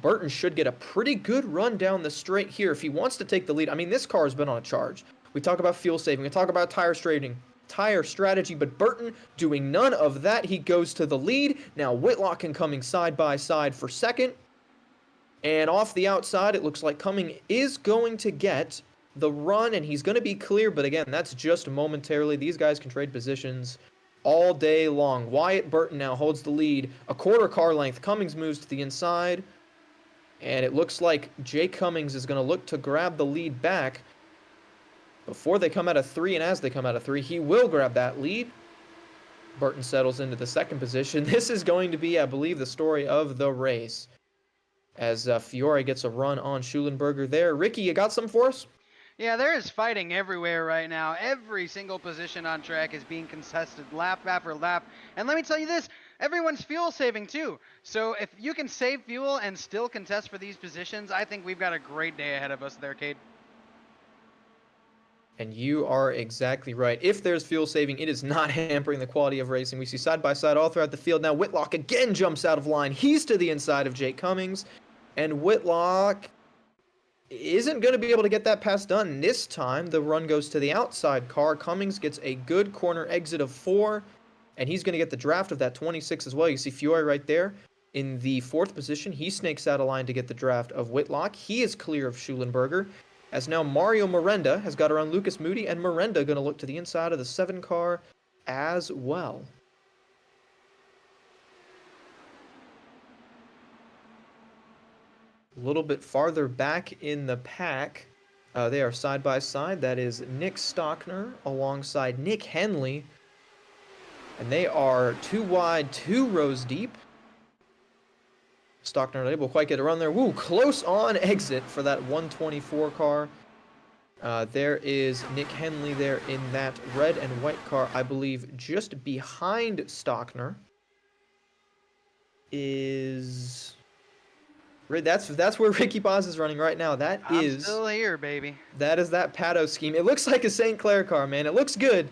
Burton should get a pretty good run down the straight here if he wants to take the lead. I mean, this car has been on a charge. We talk about fuel saving. We talk about tire strategy, but Burton doing none of that. He goes to the lead. Now Whitlock and Cummings side by side for 2nd. And off the outside, it looks like Cummings is going to get the run, and he's going to be clear, but again, that's just momentarily. These guys can trade positions all day long. Wyatt Burton now holds the lead. A quarter car length. Cummings moves to the inside, and it looks like Jake Cummings is going to look to grab the lead back before they come out of 3, and as they come out of 3, he will grab that lead. Burton settles into the second position. This is going to be, I believe, the story of the race, as Fiore gets a run on Schulenberger there. Ricky, you got something for us? Yeah, there is fighting everywhere right now. Every single position on track is being contested lap after lap. And let me tell you this, everyone's fuel saving too. So if you can save fuel and still contest for these positions, I think we've got a great day ahead of us there, Cade. And you are exactly right. If there's fuel saving, it is not hampering the quality of racing. We see side by side all throughout the field. Now Whitlock again jumps out of line. He's to the inside of Jake Cummings. And Whitlock isn't going to be able to get that pass done this time. The run goes to the outside car. Cummings gets a good corner exit of 4. And he's going to get the draft of that 26 as well. You see Fiore right there in the 4th position. He snakes out a line to get the draft of Whitlock. He is clear of Schulenberger. As now Mario Miranda has got around Lucas Moody, and Miranda going to look to the inside of the 7 car as well. A little bit farther back in the pack, they are side by side. That is Nick Stockner alongside Nick Henley. And they are 2 wide, 2 rows deep. Stockner not able to quite get a run there. Woo, close on exit for that 124 car. There is Nick Henley there in that red and white car, I believe, just behind Stockner. Is... That's where Ricky Paz is running right now. I'm still here, baby. That is that Pato scheme. It looks like a St. Clair car, man. It looks good,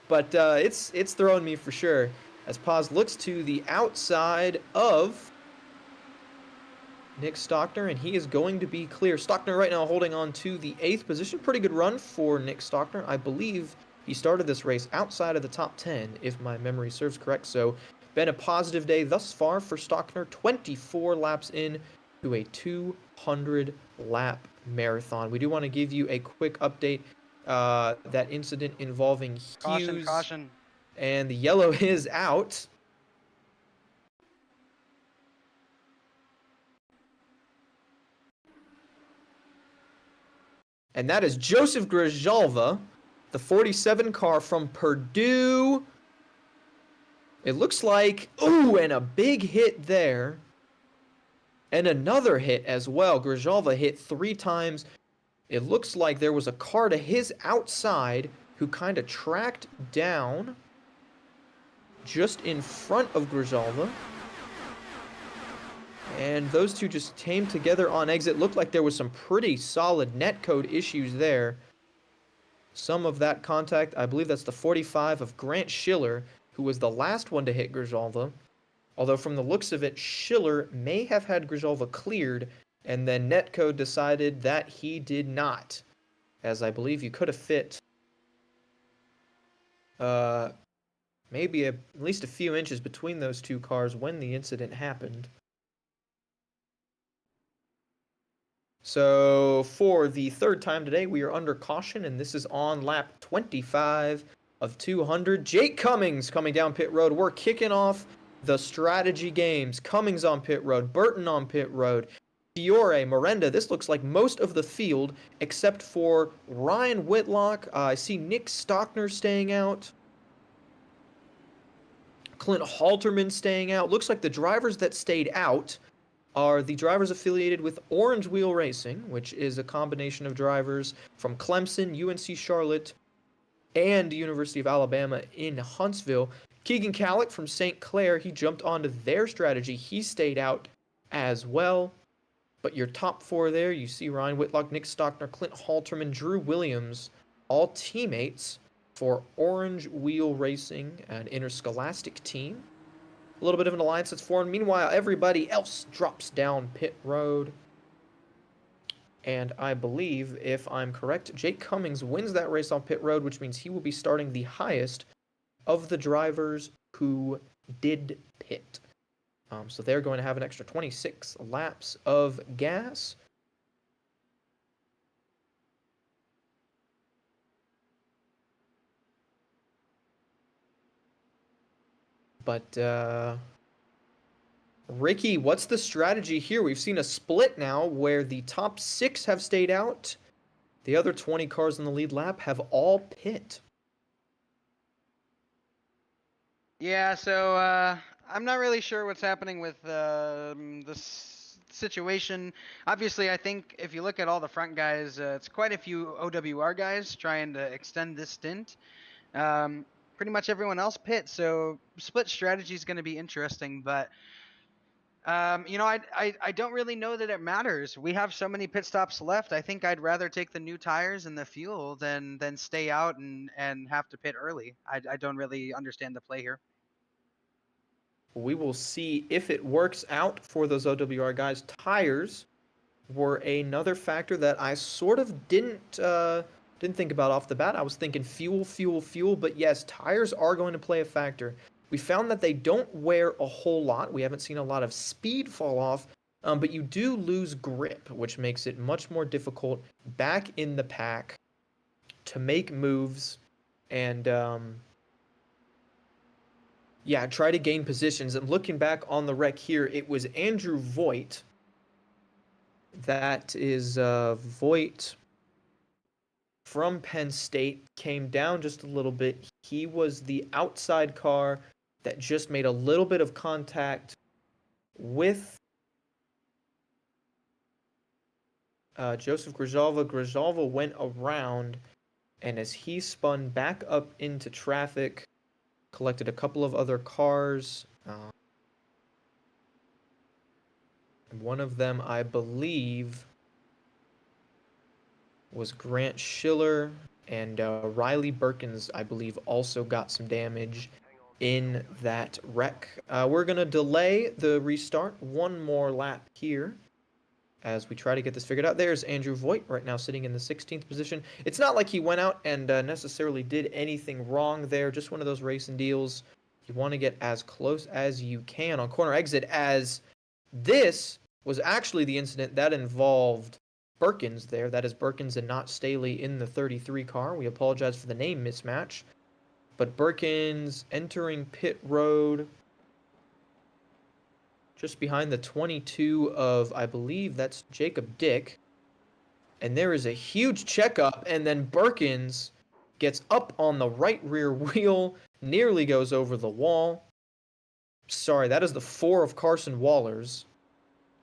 but it's throwing me for sure. As Paz looks to the outside of Nick Stockner, and he is going to be clear. Stockner right now holding on to the 8th position. Pretty good run for Nick Stockner. I believe he started this race outside of the top 10, if my memory serves correct. So, been a positive day thus far for Stockner. 24 laps in to a 200-lap marathon. We do want to give you a quick update. That incident involving Hughes. Caution. And the yellow is out. And that is Joseph Grijalva, the 47 car from Purdue. It looks like, ooh, and a big hit there. And another hit as well. Grijalva hit 3 times. It looks like there was a car to his outside who kind of tracked down just in front of Grijalva. And those two just came together on exit. Looked like there was some pretty solid netcode issues there. Some of that contact, I believe that's the 45 of Grant Schiller, who was the last one to hit Grijalva. Although from the looks of it, Schiller may have had Grijalva cleared, and then netcode decided that he did not. As I believe you could have fit maybe at least a few inches between those two cars when the incident happened. So for the 3rd time today, we are under caution, and this is on lap 25 of 200. Jake Cummings coming down pit road. We're kicking off the strategy games. Cummings on pit road, Burton on pit road, Fiore, Miranda. This looks like most of the field except for Ryan Whitlock. I see Nick Stockner staying out. Clint Halterman staying out. Looks like the drivers that stayed out are the drivers affiliated with Orange Wheel Racing, which is a combination of drivers from Clemson, UNC Charlotte, and the University of Alabama in Huntsville. Keegan Callick from St. Clair, he jumped onto their strategy. He stayed out as well. But your top 4 there, you see Ryan Whitlock, Nick Stockner, Clint Halterman, Drew Williams, all teammates for Orange Wheel Racing, an interscholastic team. A little bit of an alliance that's formed. Meanwhile, everybody else drops down pit road. And I believe, if I'm correct, Jake Cummings wins that race on pit road, which means he will be starting the highest of the drivers who did pit. So they're going to have an extra 26 laps of gas. But Ricky, what's the strategy here? We've seen a split now where the top 6 have stayed out. The other 20 cars in the lead lap have all pit. Yeah, so I'm not really sure what's happening with this situation. Obviously, I think if you look at all the front guys, it's quite a few OWR guys trying to extend this stint. Pretty much everyone else pit, so split strategy is going to be interesting, but you know, I don't really know that it matters. We have so many pit stops left. I think I'd rather take the new tires and the fuel than stay out and have to pit early. I don't really understand the play here. We will see if it works out for those OWR guys. Tires were another factor that I sort of didn't think about off the bat. I was thinking fuel, but yes, tires are going to play a factor. We found that they don't wear a whole lot. We haven't seen a lot of speed fall off, but you do lose grip, which makes it much more difficult back in the pack to make moves and yeah, try to gain positions. And looking back on the wreck here, it was Andrew Voigt. That is Voigt from Penn State, came down just a little bit. He was the outside car that just made a little bit of contact with Joseph Grijalva. Grijalva went around, and as he spun back up into traffic, collected a couple of other cars. One of them, I believe, was Grant Schiller, and Riley Birkins, I believe, also got some damage in that wreck. We're going to delay the restart one more lap here as we try to get this figured out. There's Andrew Voigt right now sitting in the 16th position. It's not like he went out and necessarily did anything wrong there, just one of those racing deals. You want to get as close as you can on corner exit, as this was actually the incident that involved Birkins there. That is Birkins and not Staley in the 33 car. We apologize for the name mismatch. But Birkins entering pit road just behind the 22 of, I believe that's Jacob Dick. And there is a huge checkup, and then Birkins gets up on the right rear wheel, nearly goes over the wall. Sorry, that is the 4 of Carson Waller's,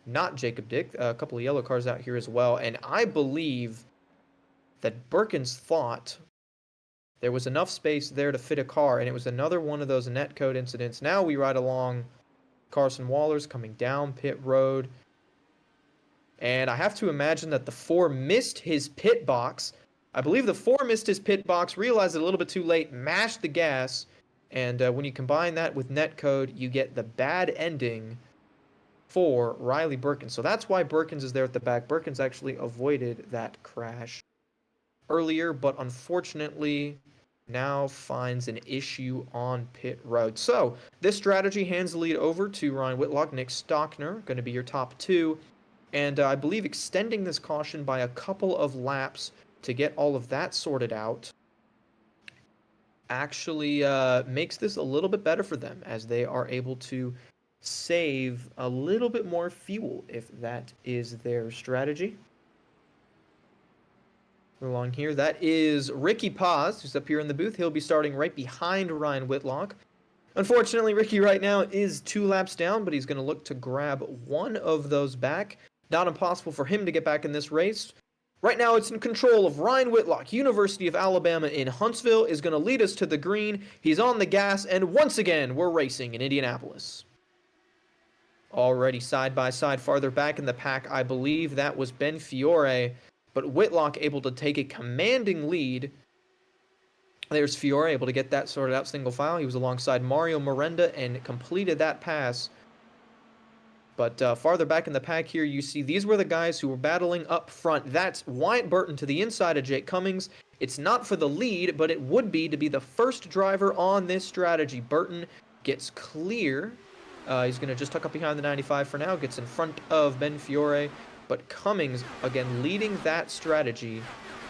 not Jacob Dick. A couple of yellow cars out here as well. And I believe that Birkins thought there was enough space there to fit a car, and it was another one of those netcode incidents. Now we ride along Carson Waller's coming down pit road. And I have to imagine that the 4 missed his pit box. I believe the 4 missed his pit box, realized it a little bit too late, mashed the gas, and when you combine that with netcode, you get the bad ending for Riley Birkins. So that's why Birkins is there at the back. Birkins actually avoided that crash earlier, but unfortunately now finds an issue on pit road. So this strategy hands the lead over to Ryan Whitlock. Nick Stockner going to be your top 2. And I believe extending this caution by a couple of laps to get all of that sorted out actually makes this a little bit better for them, as they are able to save a little bit more fuel if that is their strategy. Along here, that is Ricky Paz, who's up here in the booth. He'll be starting right behind Ryan Whitlock. Unfortunately, Ricky right now is 2 laps down, but he's going to look to grab one of those back. Not impossible for him to get back in this race. Right now, it's in control of Ryan Whitlock. University of Alabama in Huntsville is going to lead us to the green. He's on the gas, and once again, we're racing in Indianapolis. Already side by side, farther back in the pack, I believe that was Ben Fiore, but Whitlock able to take a commanding lead. There's Fiore able to get that sorted out single file. He was alongside Mario Miranda and completed that pass. But farther back in the pack here, you see these were the guys who were battling up front. That's Wyatt Burton to the inside of Jake Cummings. It's not for the lead, but it would be to be the first driver on this strategy. Burton gets clear. He's going to just tuck up behind the 95 for now. Gets in front of Ben Fiore. But Cummings, again, leading that strategy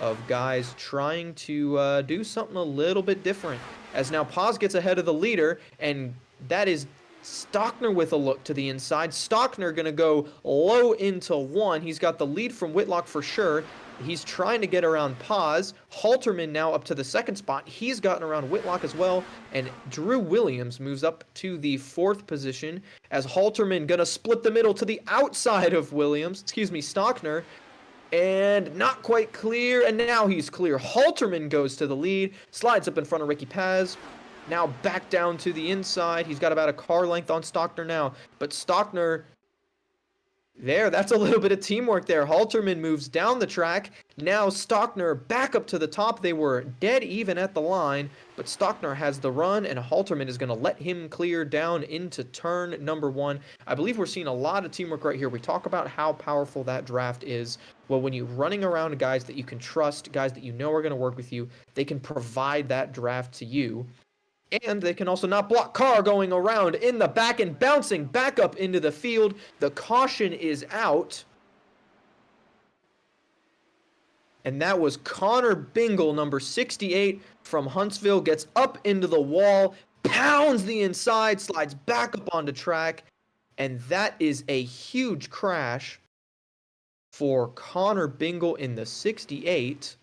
of guys trying to do something a little bit different. As now Paz gets ahead of the leader, and That is Stockner with a look to the inside. Stockner going to go low into 1. He's got the lead from Whitlock for sure. He's trying to get around Paz. Halterman now up to the 2nd spot. He's gotten around Whitlock as well. And Drew Williams moves up to the 4th position as Halterman going to split the middle to the outside of Stockner. And not quite clear, and now he's clear. Halterman goes to the lead, slides up in front of Ricky Paz. Now back down to the inside. He's got about a car length on Stockner now. But Stockner, that's a little bit of teamwork there. Halterman moves down the track. Now Stockner back up to the top. They were dead even at the line. But Stockner has the run, and Halterman is going to let him clear down into turn number 1. I believe we're seeing a lot of teamwork right here. We talk about how powerful that draft is. Well, when you're running around guys that you can trust, guys that you know are going to work with you, they can provide that draft to you. And they can also not block car going around in the back and bouncing back up into the field. The caution is out. And that was Connor Bingle, number 68 from Huntsville, gets up into the wall, pounds the inside, slides back up onto track. And that is a huge crash for Connor Bingle in the 68.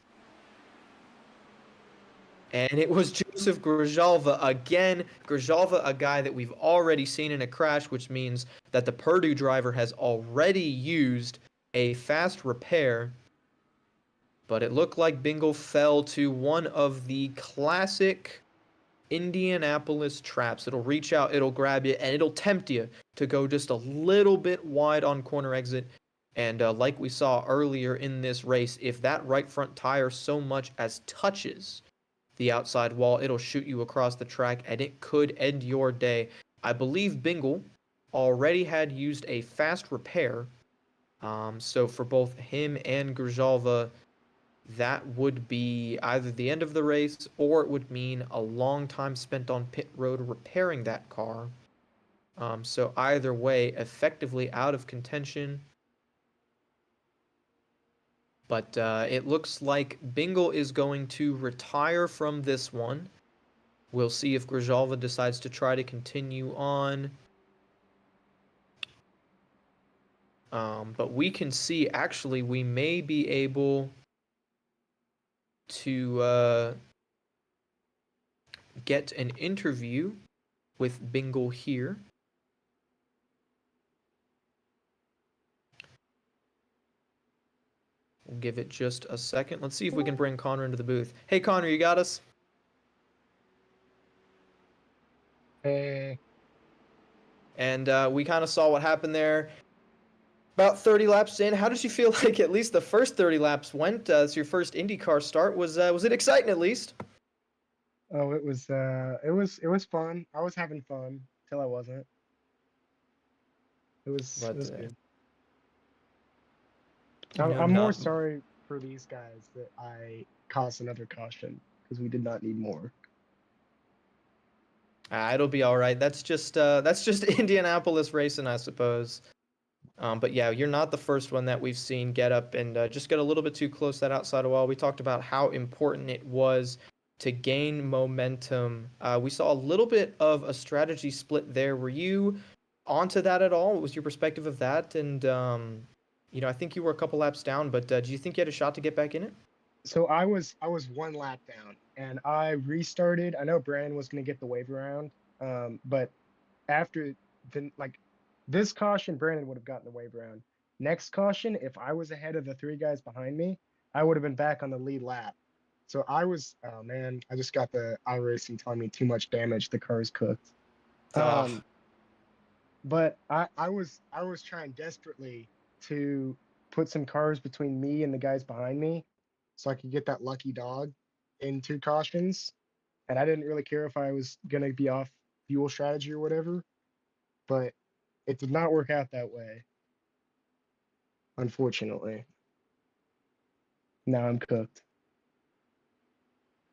And it was Joseph Grijalva again. Grijalva, a guy that we've already seen in a crash, which means that the Purdue driver has already used a fast repair. But it looked like Bingle fell to one of the classic Indianapolis traps. It'll reach out, it'll grab you, and it'll tempt you to go just a little bit wide on corner exit. And like we saw earlier in this race, if that right front tire so much as touches the outside wall, it'll shoot you across the track, and it could end your day. I believe Bingle already had used a fast repair. So for both him and Grijalva, that would be either the end of the race, or it would mean a long time spent on pit road repairing that car. So either way, effectively out of contention. But it looks like Bingle is going to retire from this one. We'll see if Grijalva decides to try to continue on. But we can see, actually, we may be able to get an interview with Bingle here. We'll give it just a second. Let's see if we can bring Connor into the booth. Hey, Connor, you got us? Hey. And we kind of saw what happened there. About 30 laps in, how did you feel like at least the first 30 laps went? It's your first IndyCar start. Was it exciting at least? Oh, it was fun. I was having fun till I wasn't. It was good. I'm more sorry for these guys that I caused another caution, because we did not need more. It'll be all right. That's just Indianapolis racing, I suppose. But yeah, you're not the first one that we've seen get up and just get a little bit too close to that outside wall. We talked about how important it was to gain momentum. We saw a little bit of a strategy split there. Were you onto that at all? What was your perspective of that? And I think you were a couple laps down, but do you think you had a shot to get back in it? So I was 1 lap down, and I restarted. I know Brandon was going to get the wave around, but after this caution, Brandon would have gotten the wave around. Next caution, if I was ahead of the 3 guys behind me, I would have been back on the lead lap. So I just got the iRacing telling me too much damage. The car's cooked. But I was trying desperately to put some cars between me and the guys behind me, so I could get that lucky dog in 2 cautions. And I didn't really care if I was gonna be off fuel strategy or whatever, but it did not work out that way, unfortunately. Now I'm cooked.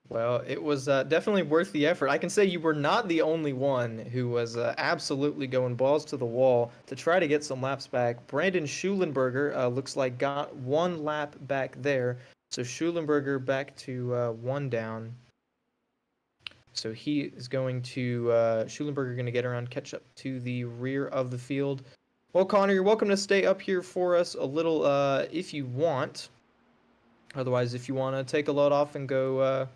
Well, it was definitely worth the effort. I can say you were not the only one who was absolutely going balls to the wall to try to get some laps back. Brandon Schulenberger looks like got 1 lap back there. So Schulenberger back to 1 down. So he is going to, Schulenberger going to get around, catch up to the rear of the field. Well, Connor, you're welcome to stay up here for us a little if you want. Otherwise, if you want to take a load off and go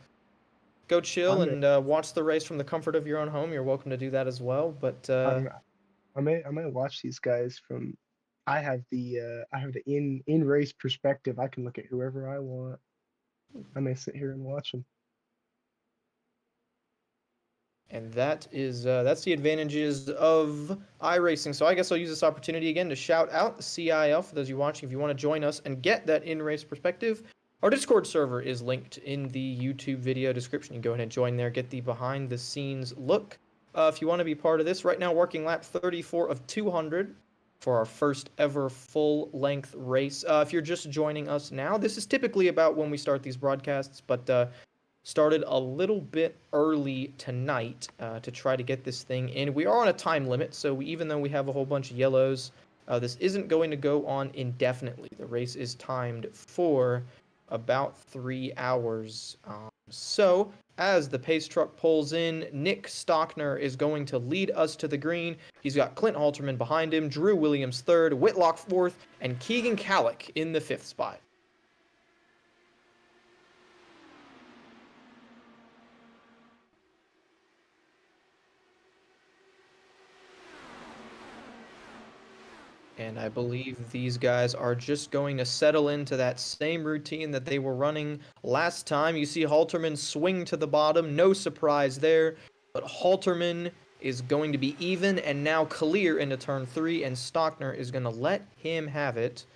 chill and watch the race from the comfort of your own home, you're welcome to do that as well. But I may watch these guys from. I have the in race perspective. I can look at whoever I want. I may sit here and watch them. And that's the advantages of iRacing. So I guess I'll use this opportunity again to shout out the CIL for those of you watching. If you want to join us and get that in-race perspective, our Discord server is linked in the YouTube video description. You can go ahead and join there, get the behind-the-scenes look. If you want to be part of this, right now working lap 34 of 200 for our first ever full-length race. If you're just joining us now, this is typically about when we start these broadcasts, but started a little bit early tonight to try to get this thing in. We are on a time limit, so even though we have a whole bunch of yellows, this isn't going to go on indefinitely. The race is timed for about 3 hours. So as the pace truck pulls in, Nick Stockner is going to lead us to the green. He's got Clint Halterman behind him, Drew Williams third, Whitlock fourth, and Keegan Kallick in the fifth spot. And I believe these guys are just going to settle into that same routine that they were running last time. You see Halterman swing to the bottom. No surprise there. But Halterman is going to be even and now clear into turn 3. And Stockner is going to let him have it.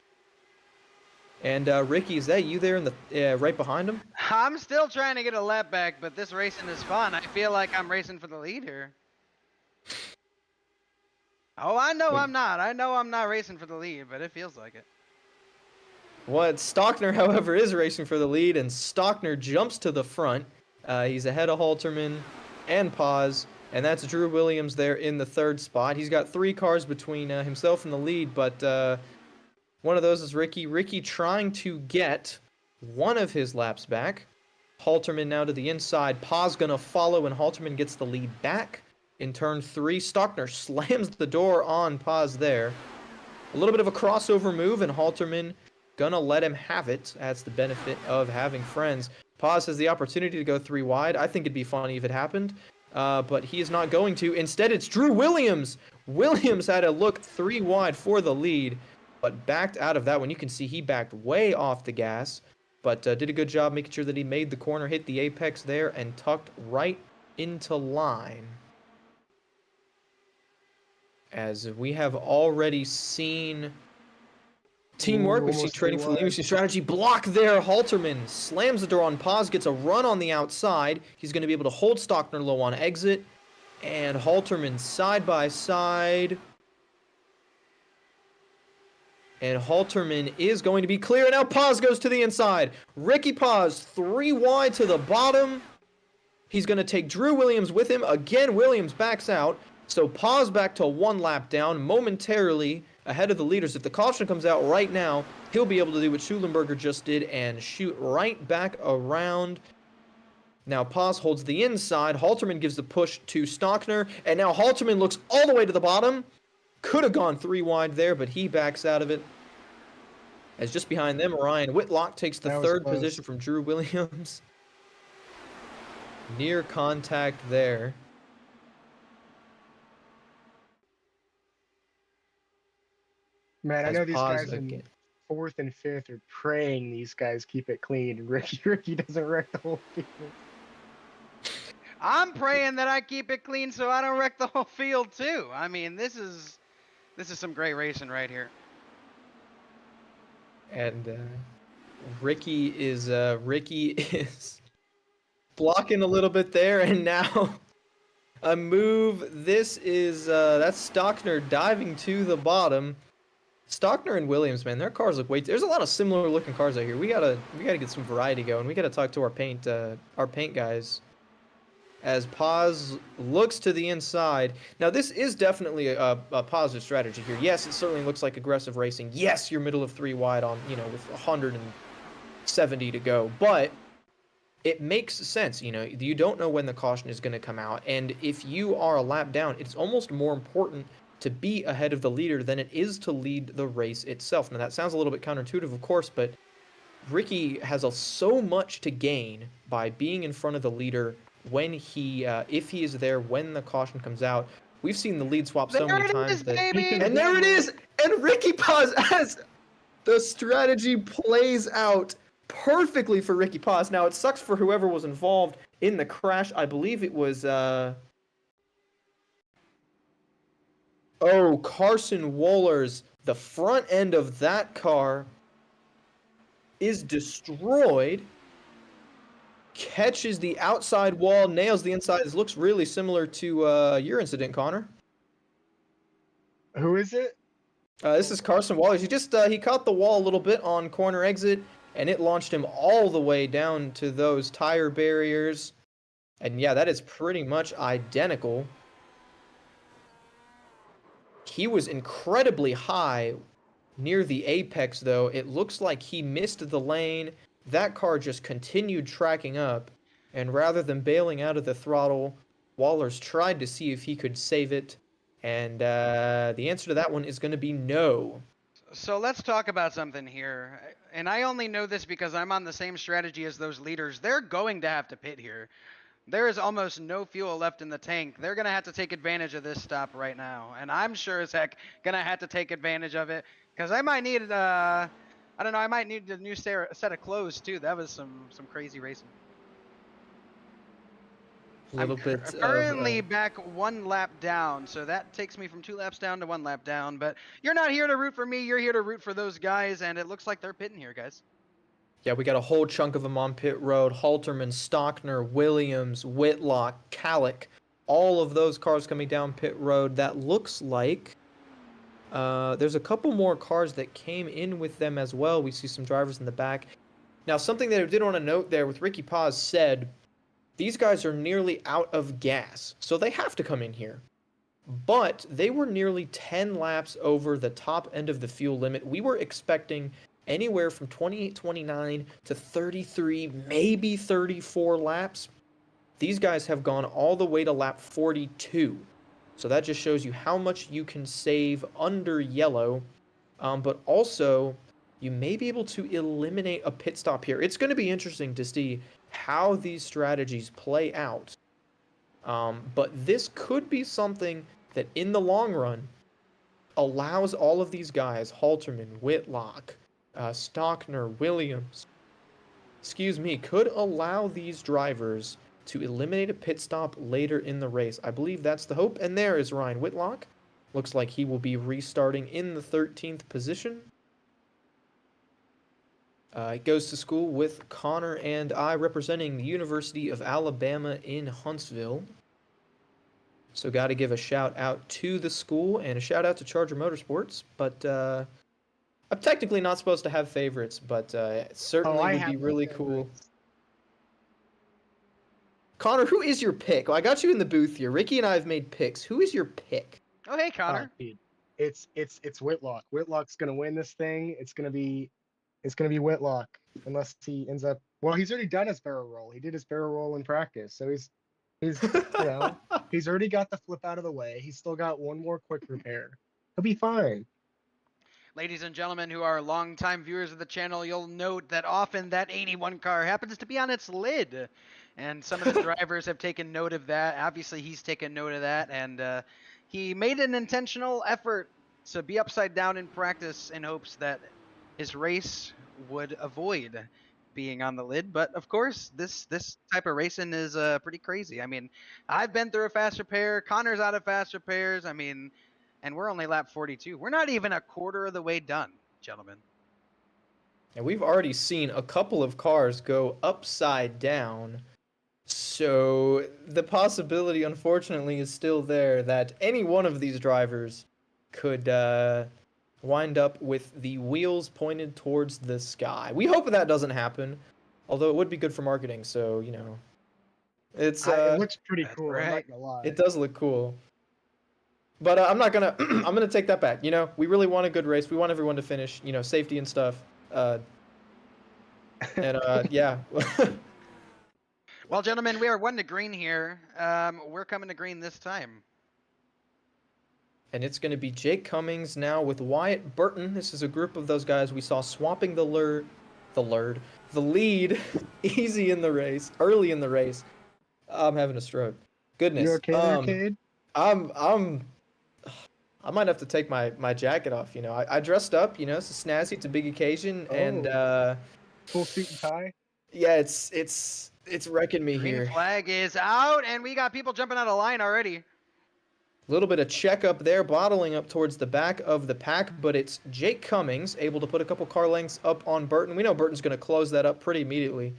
And Ricky, is that you there in the right behind him? I'm still trying to get a lap back, but this racing is fun. I feel like I'm racing for the lead here. Oh, I know I'm not. I know I'm not racing for the lead, but it feels like it. What Stockner, however, is racing for the lead, and Stockner jumps to the front. He's ahead of Halterman and Paz, and that's Drew Williams there in the third spot. He's got 3 cars between himself and the lead, but one of those is Ricky. Ricky trying to get one of his laps back. Halterman now to the inside. Paz gonna follow, and Halterman gets the lead back. In turn 3, Stockner slams the door on Paz there. A little bit of a crossover move, and Halterman gonna let him have it. That's the benefit of having friends. Paz has the opportunity to go 3 wide. I think it'd be funny if it happened, but he is not going to. Instead, it's Drew Williams. Williams had to look 3 wide for the lead, but backed out of that one. You can see he backed way off the gas, but did a good job making sure that he made the corner, hit the apex there, and tucked right into line. As we have already seen teamwork, we've seen trading for the lead, we've seen strategy. Block there, Halterman slams the door on Paz, gets a run on the outside. He's going to be able to hold Stockner low on exit. And Halterman side by side. And Halterman is going to be clear. And now Paz goes to the inside. Ricky Paz 3 wide to the bottom. He's going to take Drew Williams with him. Again, Williams backs out. So Paz back to 1 lap down, momentarily ahead of the leaders. If the caution comes out right now, he'll be able to do what Schulenberger just did and shoot right back around. Now Paz holds the inside. Halterman gives the push to Stockner, and now Halterman looks all the way to the bottom. Could have gone 3 wide there, but he backs out of it. As just behind them, Ryan Whitlock takes the third position from Drew Williams. Near contact there. Man, I know these guys in 4th and 5th are praying these guys keep it clean. Ricky doesn't wreck the whole field. I'm praying that I keep it clean so I don't wreck the whole field too. I mean, this is some great racing right here. And Ricky is blocking a little bit there, and now a move. This is that's Stockner diving to the bottom. Stockner and Williams, man, their cars look there's a lot of similar looking cars out here. We gotta get some variety going. We gotta talk to our paint guys. As Paz looks to the inside. Now this is definitely a positive strategy here. Yes, it certainly looks like aggressive racing. Yes, you're middle of 3 wide on, with 170 to go. But it makes sense. You don't know when the caution is going to come out, and if you are a lap down, it's almost more important to be ahead of the leader than it is to lead the race itself. Now that sounds a little bit counterintuitive, of course, but Ricky has so much to gain by being in front of the leader when if he is there when the caution comes out. We've seen the lead swap so There many it times is, that, baby! and there it is, and Ricky Paz, as the strategy plays out perfectly for Ricky Paz. Now it sucks for whoever was involved in the crash. I believe it was Carson Wohlers. The front end of that car is destroyed. Catches the outside wall, nails the inside. This looks really similar to your incident, Connor. Who is it? This is Carson Wohlers. He caught the wall a little bit on corner exit, and it launched him all the way down to those tire barriers. And yeah, that is pretty much identical. He was incredibly high near the apex, though. It looks like he missed the lane. That car just continued tracking up, and rather than bailing out of the throttle, Wohlers tried to see if he could save it, and the answer to that one is going to be no. So let's talk about something here. And I only know this because I'm on the same strategy as those leaders. They're going to have to pit here. There is almost no fuel left in the tank. They're going to have to take advantage of this stop right now. And I'm sure as heck going to have to take advantage of it because I might need, I don't know, I might need a new set of clothes too. That was some crazy racing. A little bit currently back 1 lap down, so that takes me from 2 laps down to 1 lap down. But you're not here to root for me. You're here to root for those guys, and it looks like they're pitting here, guys. Yeah, we got a whole chunk of them on pit road. Halterman, Stockner, Williams, Whitlock, Calick, all of those cars coming down pit road. That looks like there's a couple more cars that came in with them as well. We see some drivers in the back. Now, something that I did want to note there with Ricky Paz said, these guys are nearly out of gas, so they have to come in here. But they were nearly 10 laps over the top end of the fuel limit. We were expecting anywhere from 28, 29 to 33, maybe 34 laps. These guys have gone all the way to lap 42. So that just shows you how much you can save under yellow. But also, you may be able to eliminate a pit stop here. It's going to be interesting to see how these strategies play out. But this could be something that in the long run allows all of these guys, Halterman, Whitlock, Stockner, Williams, could allow these drivers to eliminate a pit stop later in the race. I believe that's the hope. And there is Ryan Whitlock. Looks like he will be restarting in the 13th position. He goes to school with Connor and I, representing the University of Alabama in Huntsville. So got to give a shout out to the school and a shout out to Charger Motorsports. But I'm technically not supposed to have favorites, but it certainly would be really cool. Connor, who is your pick? Well, I got you in the booth here. Ricky and I have made picks. Who is your pick? Oh, hey, Connor. It's Whitlock. Whitlock's gonna win this thing. It's gonna be Whitlock, unless he ends up. Well, he's already done his barrel roll. He did his barrel roll in practice, so he's he's already got the flip out of the way. He's still got one more quick repair. He'll be fine. Ladies and gentlemen who are longtime viewers of the channel, you'll note that often that 81 car happens to be on its lid. And some of the drivers have taken note of that. Obviously, he's taken note of that. And he made an intentional effort to be upside down in practice in hopes that his race would avoid being on the lid. But, of course, this type of racing is pretty crazy. I mean, I've been through a fast repair. Connor's out of fast repairs. I mean, and we're only lap 42. We're not even a quarter of the way done, gentlemen. And we've already seen a couple of cars go upside down. So the possibility, unfortunately, is still there that any one of these drivers could wind up with the wheels pointed towards the sky. We hope that doesn't happen, although it would be good for marketing. So, it looks pretty cool. Right. I'm not gonna lie. It does look cool. But I'm not gonna. I'm gonna take that back. We really want a good race. We want everyone to finish. Safety and stuff. Yeah. Well, gentlemen, we are 1 to green here. We're coming to green this time. And it's going to be Jake Cummings now with Wyatt Burton. This is a group of those guys we saw swapping the lead easy in the race, early in the race. I'm having a stroke. Goodness. You okay there, Cade? I might have to take my jacket off. You know, I dressed up. You know, it's a snazzy. It's a big occasion, and Full suit and tie. yeah, it's wrecking me Green here. flag is out, and we got people jumping out of line already. A little bit of checkup there, bottling up towards the back of the pack, but it's Jake Cummings able to put a couple car lengths up on Burton. We know Burton's going to close that up pretty immediately.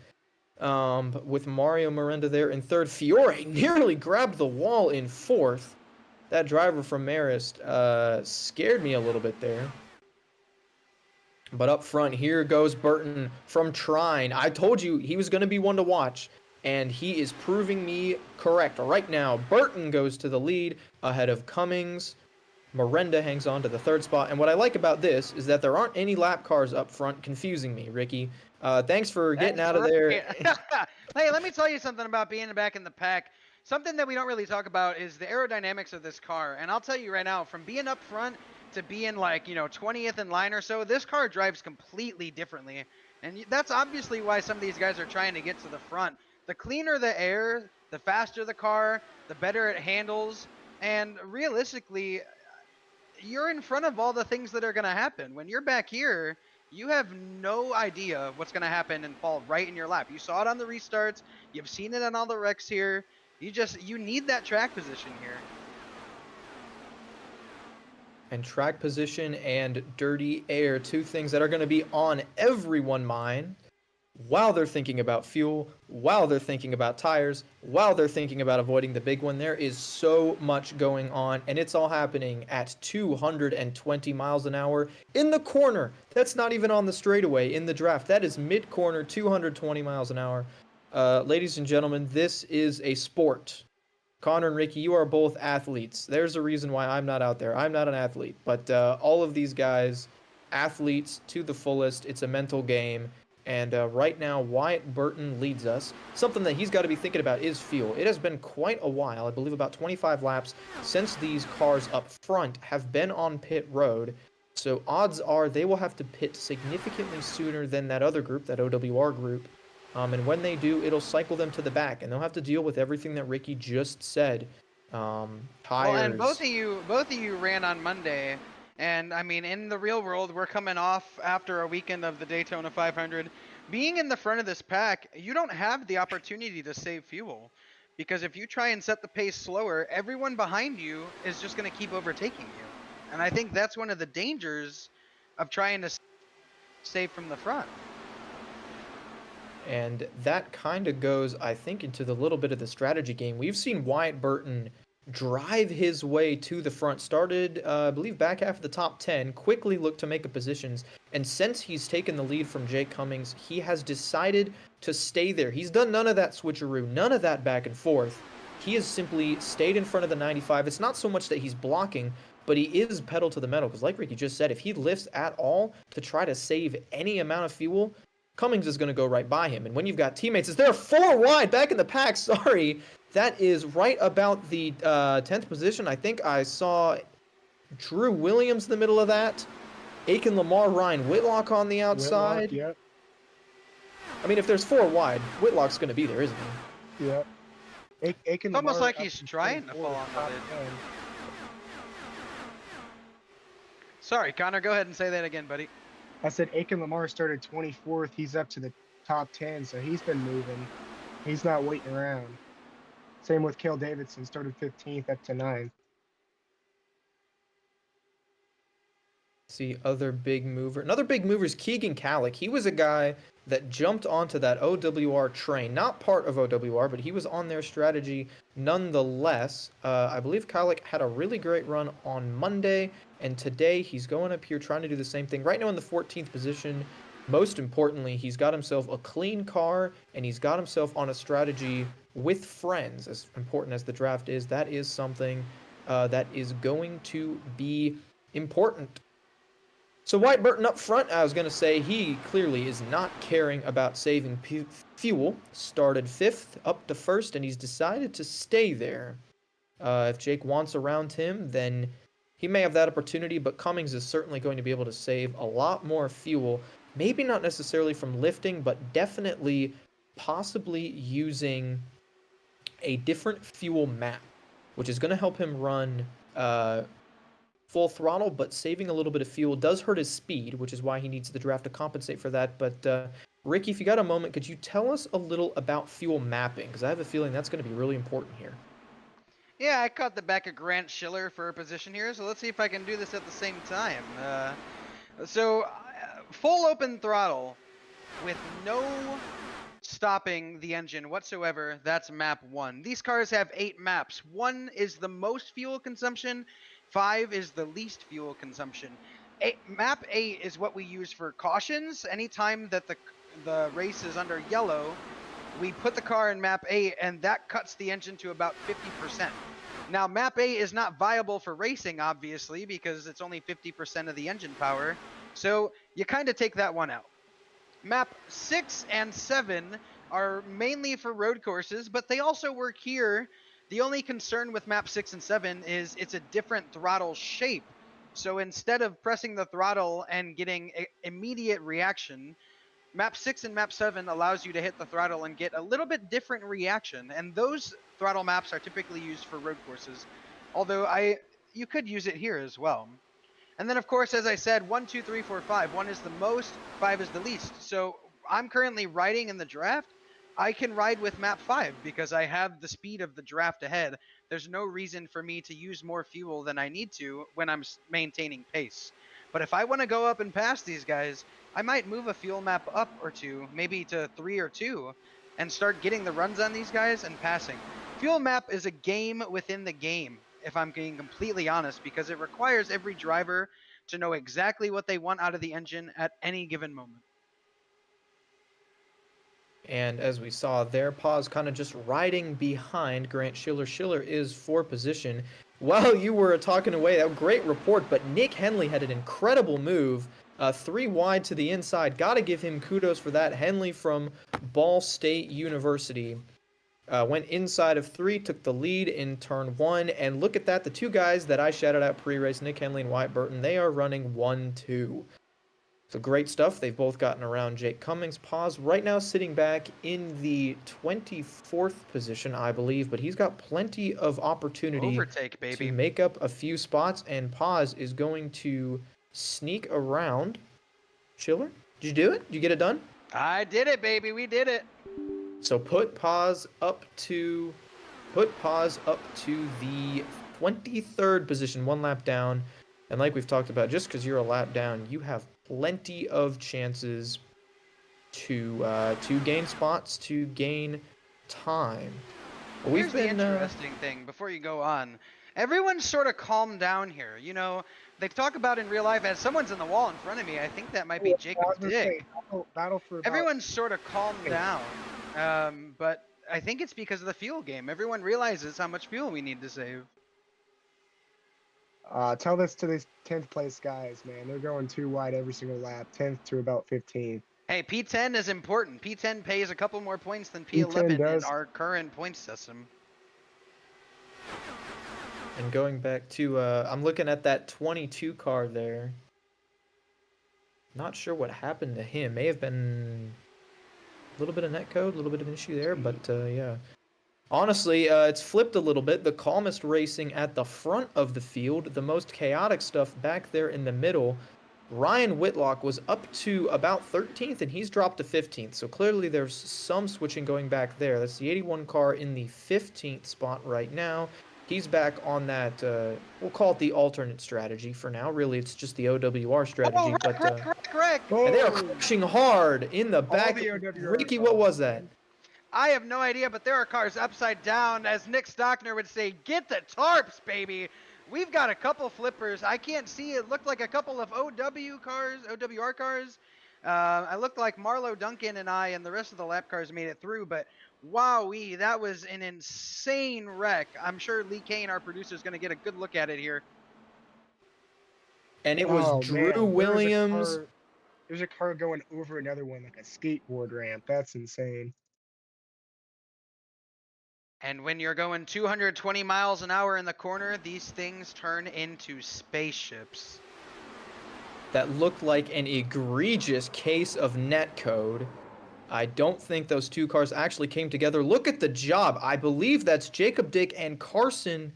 With Mario Miranda there in third. Fiore nearly grabbed the wall in fourth. That driver from Marist scared me a little bit there. But up front, here goes Burton from Trine. I told you he was going to be one to watch, and he is proving me correct right now. Burton goes to the lead ahead of Cummings. Miranda hangs on to the third spot. And what I like about this is that there aren't any lap cars up front confusing me, Ricky. Thanks for getting out of there. Hey, let me tell you something about being back in the pack. Something that we don't really talk about is the aerodynamics of this car. And I'll tell you right now, from being up front to being like, 20th in line or so, this car drives completely differently. And that's obviously why some of these guys are trying to get to the front. The cleaner the air, the faster the car, the better it handles. And realistically, you're in front of all the things that are going to happen. When you're back here, you have no idea what's going to happen and fall right in your lap. You saw it on the restarts. You've seen it on all the wrecks here. You need that track position here. And track position and dirty air, two things that are going to be on everyone's mind while they're thinking about fuel, while they're thinking about tires, while they're thinking about avoiding the big one. There is so much going on, and it's all happening at 220 miles an hour in the corner. That's not even on the straightaway in the draft. That is mid-corner, 220 miles an hour. Ladies and gentlemen, this is a sport. Connor and Ricky, you are both athletes. There's a reason why I'm not out there. I'm not an athlete, but all of these guys, athletes to the fullest. It's a mental game. And right now, Wyatt Burton leads us. Something that he's got to be thinking about is fuel. It has been quite a while, I believe about 25 laps, since these cars up front have been on pit road. So odds are they will have to pit significantly sooner than that other group, that OWR group. And when they do, it'll cycle them to the back, and they'll have to deal with everything that Ricky just said. Tires. Well, and both of you ran on Monday. And I mean, in the real world, we're coming off after a weekend of the Daytona 500. Being in the front of this pack, you don't have the opportunity to save fuel. Because if you try and set the pace slower, everyone behind you is just going to keep overtaking you. And I think that's one of the dangers of trying to save from the front. And that kind of goes, I think, into the little bit of the strategy game. We've seen Wyatt Burton drive his way to the front. Started, I believe, back half of the top 10. Quickly looked to make up positions. And since he's taken the lead from Jake Cummings, he has decided to stay there. He's done none of that switcheroo, none of that back and forth. He has simply stayed in front of the 95. It's not so much that he's blocking, but he is pedal to the metal. Because like Ricky just said, if he lifts at all to try to save any amount of fuel, Cummings is going to go right by him. And when you've got teammates, is there 4 wide back in the pack? Sorry. That is right about the 10th position. I think I saw Drew Williams in the middle of that. Aiken Lamar, Ryan Whitlock on the outside. Whitlock, yep. I mean, if there's 4 wide, Whitlock's going to be there, isn't he? Yep. Aiken It's almost Lamar like up he's to trying to 24, fall on the top lid. 10. Sorry, Connor, go ahead and say that again, buddy. I said Aiken Lamar started 24th. He's up to the top 10, so he's been moving. He's not waiting around. Same with Cale Davidson, started 15th up to 9th. See, other big mover. Another big mover is Keegan Kallick. He was a guy that jumped onto that OWR train. Not part of OWR, but he was on their strategy nonetheless. I believe Kallick had a really great run on Monday, and today he's going up here trying to do the same thing. Right now in the 14th position. Most importantly, he's got himself a clean car, and he's got himself on a strategy with friends. As important as the draft is, that is something that is going to be important. So White Burton up front, I was going to say he clearly is not caring about saving fuel. Started 5th, up to 1st, and he's decided to stay there. If Jake wants around him, then he may have that opportunity, but Cummings is certainly going to be able to save a lot more fuel. Maybe not necessarily from lifting, but definitely possibly using a different fuel map, which is going to help him run full throttle, but saving a little bit of fuel does hurt his speed, which is why he needs the draft to compensate for that. But Ricky, if you got a moment, could you tell us a little about fuel mapping? Because I have a feeling that's going to be really important here. Yeah, I caught the back of Grant Schiller for a position here, so let's see if I can do this at the same time. Full open throttle with no stopping the engine whatsoever, that's map 1. These cars have 8 maps. 1 is the most fuel consumption, 5 is the least fuel consumption. Map 8 is what we use for cautions. Anytime that the race is under yellow, we put the car in map 8 and that cuts the engine to about 50%. Now map 8 is not viable for racing, obviously, because it's only 50% of the engine power. So you kind of take that one out. Map 6 and 7 are mainly for road courses, but they also work here. The only concern with map 6 and 7 is it's a different throttle shape. So instead of pressing the throttle and getting immediate reaction, map 6 and map 7 allows you to hit the throttle and get a little bit different reaction. And those throttle maps are typically used for road courses, although you could use it here as well. And then, of course, as I said, 1, 2, 3, 4, 5. 1 is the most, 5 is the least. So I'm currently riding in the draft. I can ride with map 5 because I have the speed of the draft ahead. There's no reason for me to use more fuel than I need to when I'm maintaining pace. But if I want to go up and pass these guys, I might move a fuel map up or 2, maybe to 3 or 2, and start getting the runs on these guys and passing. Fuel map is a game within the game, if I'm being completely honest, because it requires every driver to know exactly what they want out of the engine at any given moment. And as we saw there, Paz kind of just riding behind Grant Schiller. Schiller is for position. While you were talking away, that great report, but Nick Henley had an incredible move. 3 wide to the inside. Got to give him kudos for that. Henley from Ball State University. Went inside of 3, took the lead in turn 1, and look at that, the 2 guys that I shouted out pre-race, Nick Henley and Wyatt Burton, they are running 1-2. So great stuff. They've both gotten around Jake Cummings. Paz right now sitting back in the 24th position, I believe, but he's got plenty of opportunity Overtake, baby. to make up a few spots, and Paz is going to sneak around. Schiller, did you do it? Did you get it done? I did it, baby. We did it. So put Paz up to the 23rd position, 1 lap down. And like we've talked about, just because you're a lap down, you have plenty of chances to gain spots, to gain time. Here's the interesting thing before you go on. Everyone's sort of calmed down here. You know, they talk about in real life as someone's in the wall in front of me. I think that might be Jacob Dick. Battle for Everyone's sort of calmed down. But I think it's because of the fuel game. Everyone realizes how much fuel we need to save. Tell this to these 10th place guys, man. They're going 2 wide every single lap, 10th to about 15th. Hey, P10 is important. P10 pays a couple more points than P11 in our current point system. And going back to, I'm looking at that 22 car there. Not sure what happened to him. May have been a little bit of netcode, a little bit of an issue there, but yeah. Honestly, it's flipped a little bit. The calmest racing at the front of the field, the most chaotic stuff back there in the middle. Ryan Whitlock was up to about 13th, and he's dropped to 15th. So clearly there's some switching going back there. That's the 81 car in the 15th spot right now. He's back on that, we'll call it the alternate strategy for now. Really, it's just the OWR strategy. Correct. And they are crushing hard in the back. Ricky, what was that? I have no idea, but there are cars upside down. As Nick Stockner would say, get the tarps, baby. We've got a couple flippers. I can't see. It looked like a couple of OWR cars. I looked like Marlo Duncan and I and the rest of the lap cars made it through, but wowee, that was an insane wreck. I'm sure Lee Kane, our producer, is going to get a good look at it here. And it was Oh Drew man, Williams. there's a car going over another one like a skateboard ramp. That's insane. And when you're going 220 miles an hour in the corner, these things turn into spaceships. That looked like an egregious case of netcode. I don't think those two cars actually came together. Look at the job. I believe that's Jacob Dick and Carson.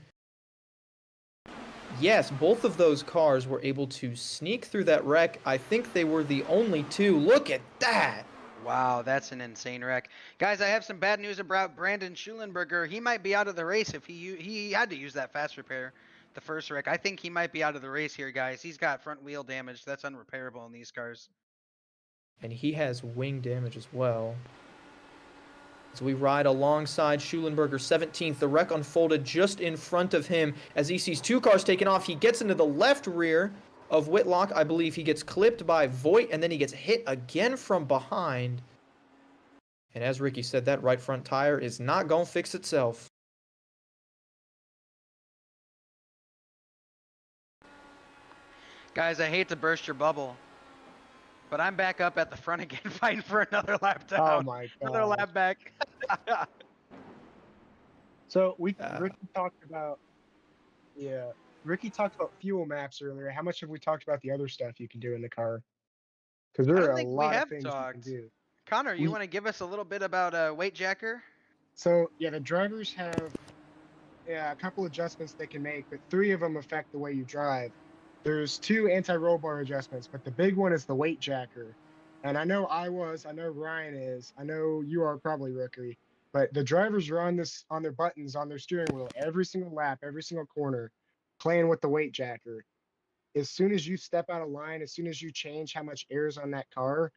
Yes, both of those cars were able to sneak through that wreck. I think they were the only two. Look at that. Wow, that's an insane wreck. Guys, I have some bad news about Brandon Schulenberger. He might be out of the race if he had to use that fast repair the first wreck. I think he might be out of the race here, guys. He's got front wheel damage. That's unrepairable in these cars. And he has wing damage as well. So we ride alongside Schulenberger 17th. The wreck unfolded just in front of him as he sees two cars taking off. He gets into the left rear of Whitlock. I believe he gets clipped by Voigt, and then he gets hit again from behind. And as Ricky said, that right front tire is not going to fix itself. Guys, I hate to burst your bubble, but I'm back up at the front again fighting for another lap down. Oh my god. Another lap back. So Ricky talked about Ricky talked about fuel maps earlier. How much have we talked about the other stuff you can do in the car? Because I there don't are a think we lot of have things you talked. can do. Connor, you We- want to give us a little bit about Weight Jacker? So yeah, the drivers have a couple adjustments they can make, but 3 of them affect the way you drive. There's 2 anti-roll bar adjustments, but the big one is the weight jacker. And I know Ryan is, I know you are probably Rookie, but the drivers are on their buttons on their steering wheel every single lap, every single corner, playing with the weight jacker. As soon as you step out of line, as soon as you change how much air is on that car,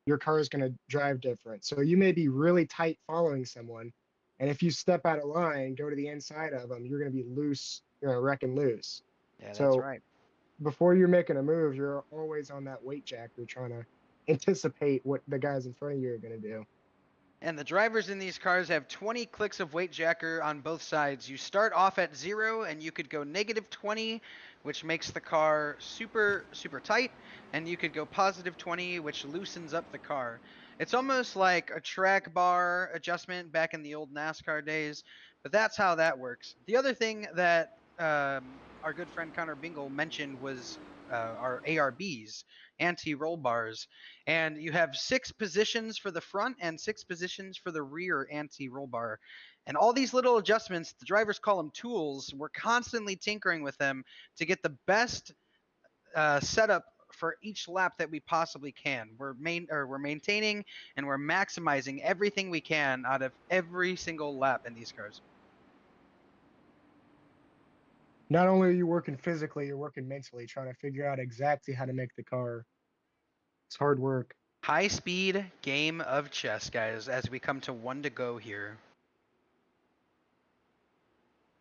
your car is going to drive different. So you may be really tight following someone, and if you step out of line, go to the inside of them, you're going to be loose, wrecking loose. Yeah, that's So right. before you're making a move, you're always on that weight jacker trying to anticipate what the guys in front of you are going to do. And the drivers in these cars have 20 clicks of weight jacker on both sides. You start off at 0 and you could go -20, which makes the car super, super tight. And you could go +20, which loosens up the car. It's almost like a track bar adjustment back in the old NASCAR days, but that's how that works. The other thing that our good friend Connor Bingle mentioned was our ARBs, anti-roll bars. And you have 6 positions for the front and 6 positions for the rear anti-roll bar. And all these little adjustments, the drivers call them tools. We're constantly tinkering with them to get the best setup for each lap that we possibly can. We're maintaining and we're maximizing everything we can out of every single lap in these cars. Not only are you working physically, you're working mentally, trying to figure out exactly how to make the car. It's hard work. High speed game of chess, guys, as we come to 1 to go here.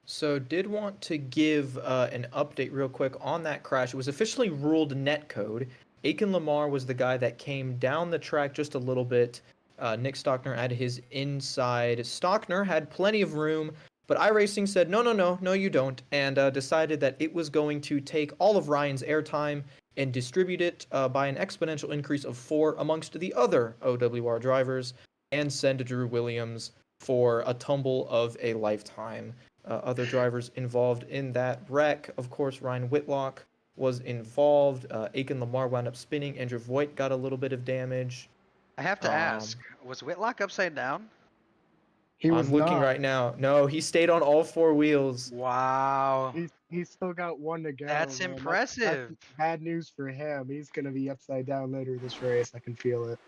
So did want to give an update real quick on that crash. It was officially ruled netcode. Aiken Lamar was the guy that came down the track just a little bit. Nick Stockner had his inside. Stockner had plenty of room, but iRacing said, no, you don't, and decided that it was going to take all of Ryan's airtime and distribute it by an exponential increase of 4 amongst the other OWR drivers, and send Drew Williams for a tumble of a lifetime. Other drivers involved in that wreck, of course, Ryan Whitlock was involved. Aiken Lamar wound up spinning. Andrew Voigt got a little bit of damage. I have to ask, was Whitlock upside down? He was I'm looking not. right now. No, he stayed on all 4 wheels. Wow. He's still got 1 to go. That's man. impressive. That's bad news for him. He's gonna be upside down later this race. I can feel it.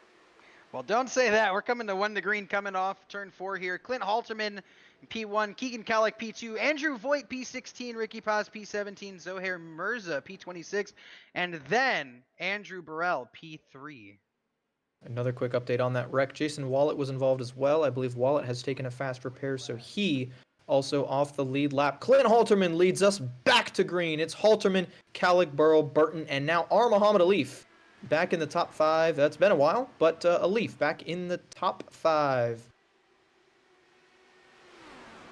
Well, don't say that. We're coming to 1 to green coming off turn 4 here. Clint Halterman, P1, Keegan Kalik, P2, Andrew Voigt, P16, Ricky Paz, P17, Zohair Mirza, P26, and then Andrew Burrell, P3. Another quick update on that wreck. Jason Wallet was involved as well. I believe Wallet has taken a fast repair, so he also off the lead lap. Clint Halterman leads us back to green. It's Halterman, Kalik, Burrow, Burton, and now Muhammad Alif back in the top 5. That's been a while, but Alif back in the top 5.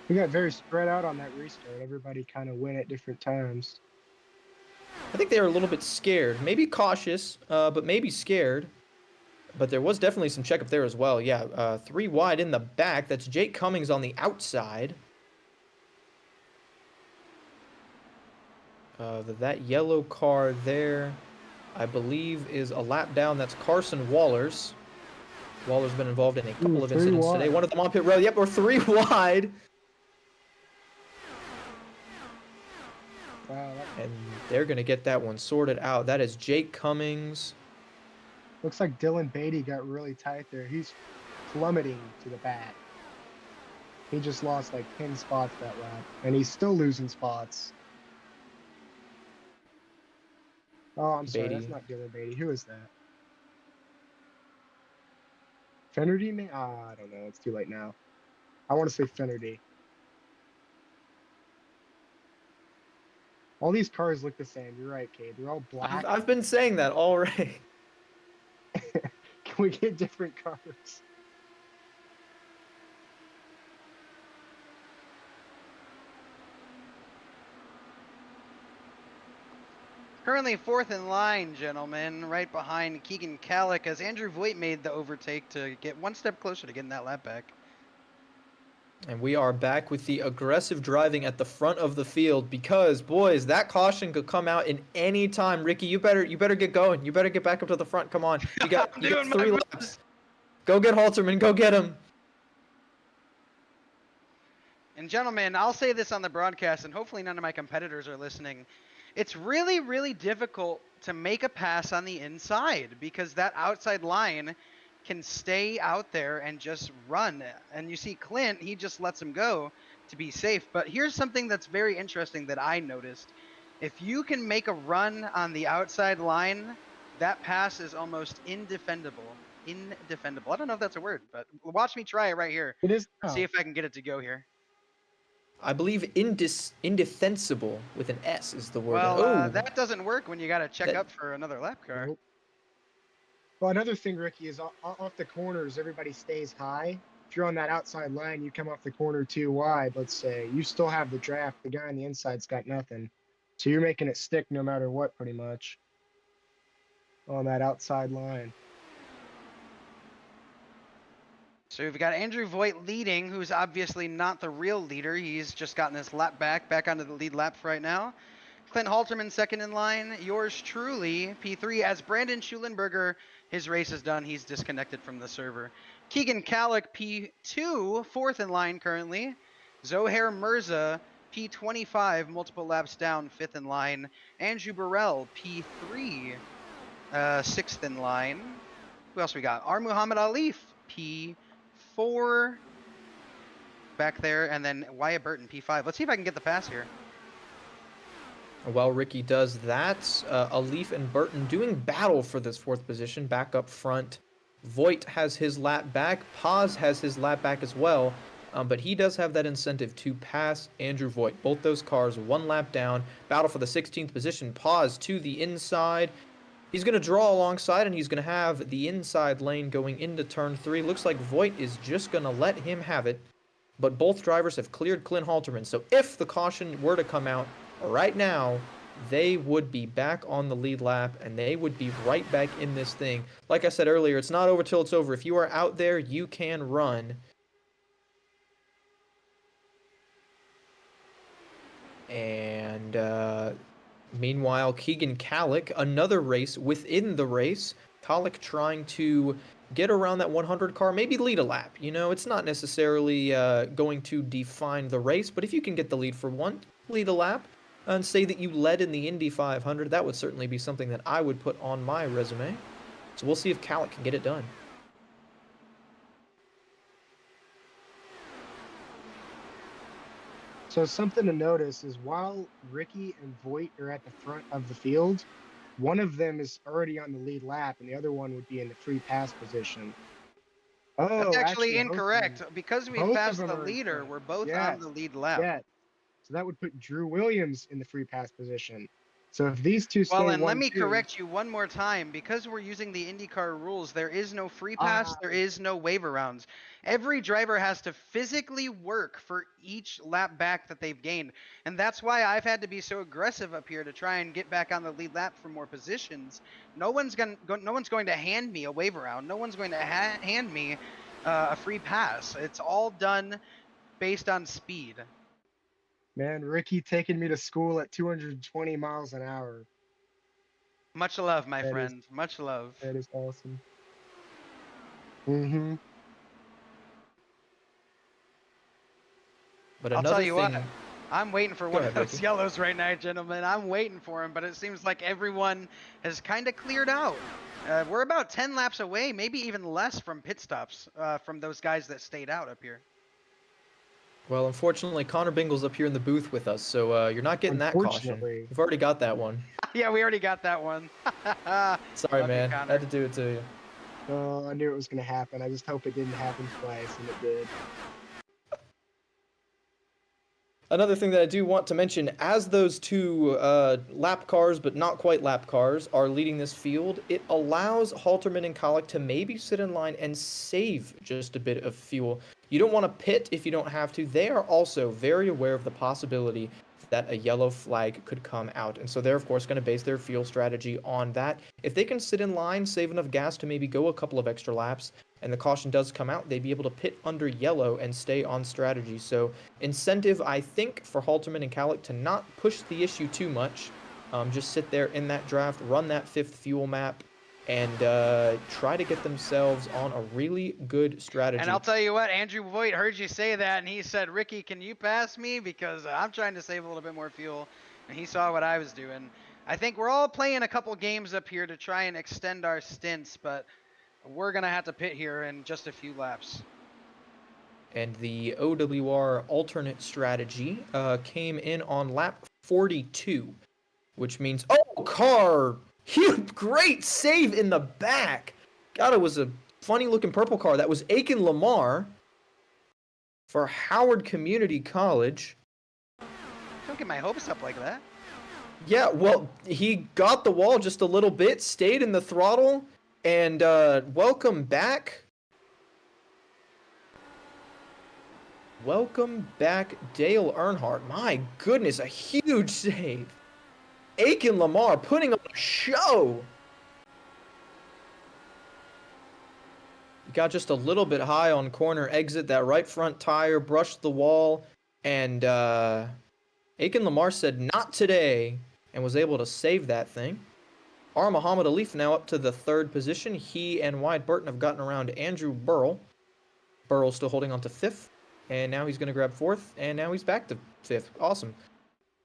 We got very spread out on that restart. Everybody kind of went at different times. I think they are a little bit scared. Maybe cautious, but maybe scared. But there was definitely some checkup there as well. Yeah, 3 wide in the back. That's Jake Cummings on the outside. That yellow car there, I believe, is a lap down. That's Carson Waller's. Waller's been involved in a couple of 3 incidents today. wide. One of them on pit road. Yep, we're 3 wide. Wow, And they're going to get that one sorted out. That is Jake Cummings. looks like Dylan Beatty got really tight there. He's plummeting to the back. He just lost like 10 spots that lap, and he's still losing spots. Oh, I'm sorry, that's Beatty. not Dylan Beatty. Who is that? Finnerty, man? Ah, I don't know. It's too late now. I want to say Finnerty. All these cars look the same. You're right, Cade. They're all black. I've been saying that already. Can we get different cars? Currently 4th in line, gentlemen, right behind Keegan Kallick, as Andrew Voigt made the overtake to get one step closer to getting that lap back. And we are back with the aggressive driving at the front of the field because, boys, that caution could come out in any time. Ricky, you better get going. You better get back up to the front. Come on. You got 3 laps. Go get Halterman. Go get him. And gentlemen, I'll say this on the broadcast, and hopefully none of my competitors are listening. It's really, really difficult to make a pass on the inside because that outside line can stay out there and just run. And you see Clint, he just lets him go to be safe. But here's something that's very interesting that I noticed. If you can make a run on the outside line, that pass is almost indefendable. Indefendable. I don't know if that's a word, but watch me try it right here. It is See now. if I can get it to go here. I believe indefensible with an S is the word. Well, that doesn't work when you got to check That- up for another lap car. Nope. Well, another thing, Ricky, is off the corners, everybody stays high. If you're on that outside line, you come off the corner too wide, let's say, you still have the draft. The guy on the inside's got nothing. So you're making it stick no matter what, pretty much, on that outside line. So we've got Andrew Voigt leading, who's obviously not the real leader. He's just gotten his lap back onto the lead lap right now. Clint Halterman second in line. Yours truly, P3, as Brandon Schulenberger, his race is done. He's disconnected from the server. Keegan Kallick, P2, fourth in line currently. Zohair Mirza, P25, multiple laps down, fifth in line. Andrew Burrell, P3, sixth in line. Who else we got? R. Muhammad Alif, P4 back there, and then Wyatt Burton, P5. Let's see if I can get the pass here. While Ricky does that, Alif and Burton doing battle for this 4th position back up front. Voigt has his lap back. Paz has his lap back as well, but he does have that incentive to pass Andrew Voigt. Both those cars 1 lap down. Battle for the 16th position. Paz to the inside. He's going to draw alongside, and he's going to have the inside lane going into turn 3. Looks like Voigt is just going to let him have it, but both drivers have cleared Clint Halterman. So if the caution were to come out right now, they would be back on the lead lap, and they would be right back in this thing. Like I said earlier, it's not over till it's over. If you are out there, you can run. And meanwhile, Keegan Kallick, another race within the race. Kallick trying to get around that 100 car, maybe lead a lap. You know, it's not necessarily going to define the race, but if you can get the lead for one, lead a lap, and say that you led in the Indy 500, that would certainly be something that I would put on my resume. So we'll see if Kallick can get it done. So something to notice is while Ricky and Voigt are at the front of the field, one of them is already on the lead lap, and the other one would be in the free pass position. Oh, That's actually both of incorrect. them- Because we both of passed them the are in leader, front. we're both Yes, on the lead lap. Yeah. So that would put Drew Williams in the free pass position. So if these two Well, stay and let me 1-2, correct you one more time. Because we're using the IndyCar rules, there is no free pass, ah, there is no waiver rounds. Every driver has to physically work for each lap back that they've gained. And that's why I've had to be so aggressive up here to try and get back on the lead lap for more positions. No one's going to hand me a waiver round. No one's going to hand me a free pass. It's all done based on speed. man, Ricky taking me to school at 220 miles an hour. Much love, my That is friend. Much love. that is awesome. Mm-hmm. But I'll tell another you thing. what. I'm waiting for Go one ahead, of those Ricky. yellows right now, gentlemen. I'm waiting for him, but it seems like everyone has kind of cleared out. We're about 10 laps away, maybe even less from pit stops from those guys that stayed out up here. Well, unfortunately, Connor Bingle's up here in the booth with us, so you're not getting that caution. Unfortunately. You've already got that one. Yeah, we already got that one. Sorry, Love you, man. Connor. Had to do it to you. Oh, I knew it was gonna happen. I just hope it didn't happen twice, and it did. Another thing that I do want to mention, as those two lap cars, but not quite lap cars, are leading this field, it allows Halterman and Kolek to maybe sit in line and save just a bit of fuel. You don't want to pit if you don't have to. They are also very aware of the possibility that a yellow flag could come out, and so they're of course going to base their fuel strategy on that. If they can sit in line, save enough gas to maybe go a couple of extra laps, and the caution does come out, they'd be able to pit under yellow and stay on strategy. So incentive, I think, for Halterman and Kolek to not push the issue too much. Just sit there in that draft, run that fifth fuel map, and try to get themselves on a really good strategy. And I'll tell you what, Andrew Voigt heard you say that, and he said, Ricky, can you pass me? Because I'm trying to save a little bit more fuel. And he saw what I was doing. I think we're all playing a couple games up here to try and extend our stints, but we're going to have to pit here in just a few laps. And the OWR alternate strategy came in on lap 42, which means, oh, car, great save in the back. God, it was a funny looking purple car. That was Aiken Lamar for Howard Community College. Don't get my hopes up like that. Yeah, well, he got the wall just a little bit, stayed in the throttle, and welcome back. Welcome back, Dale Earnhardt. My goodness, a huge save. Aiken Lamar putting on a show. Got just a little bit high on corner exit. That right front tire brushed the wall, and Aiken Lamar said, "Not today," and was able to save that thing. R. Muhammad Alif now up to the third position. He and Wyatt Burton have gotten around Andrew Burrell. Burrell's still holding on to fifth, and now he's going to grab fourth, and now he's back to fifth. Awesome.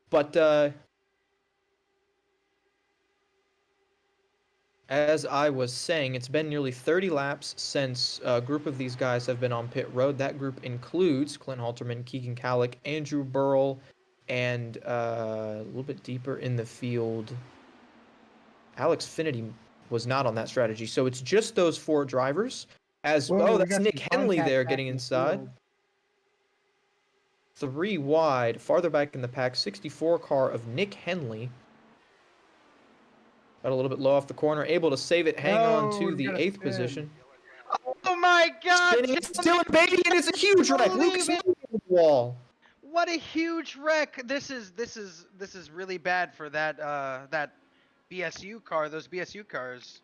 But as I was saying, it's been nearly 30 laps since a group of these guys have been on pit road. That group includes Clint Halterman, Keegan Kolek, Andrew Burrell, and a little bit deeper in the field, Alex Finity was not on that strategy. So it's just those four drivers. Whoa, That's got Nick some Henley contact there back getting in the inside. field. 3 wide, farther back in the pack, 64 car of Nick Henley. Got a little bit low off the corner, able to save it, hang on No, to you the gotta 8th spin. position. Oh my God! Spinning, it's still in Beatty, and it's a huge wreck. Lucas Believe it. Murray on the wall. What a huge wreck! This is really bad for that that BSU car. Those BSU cars.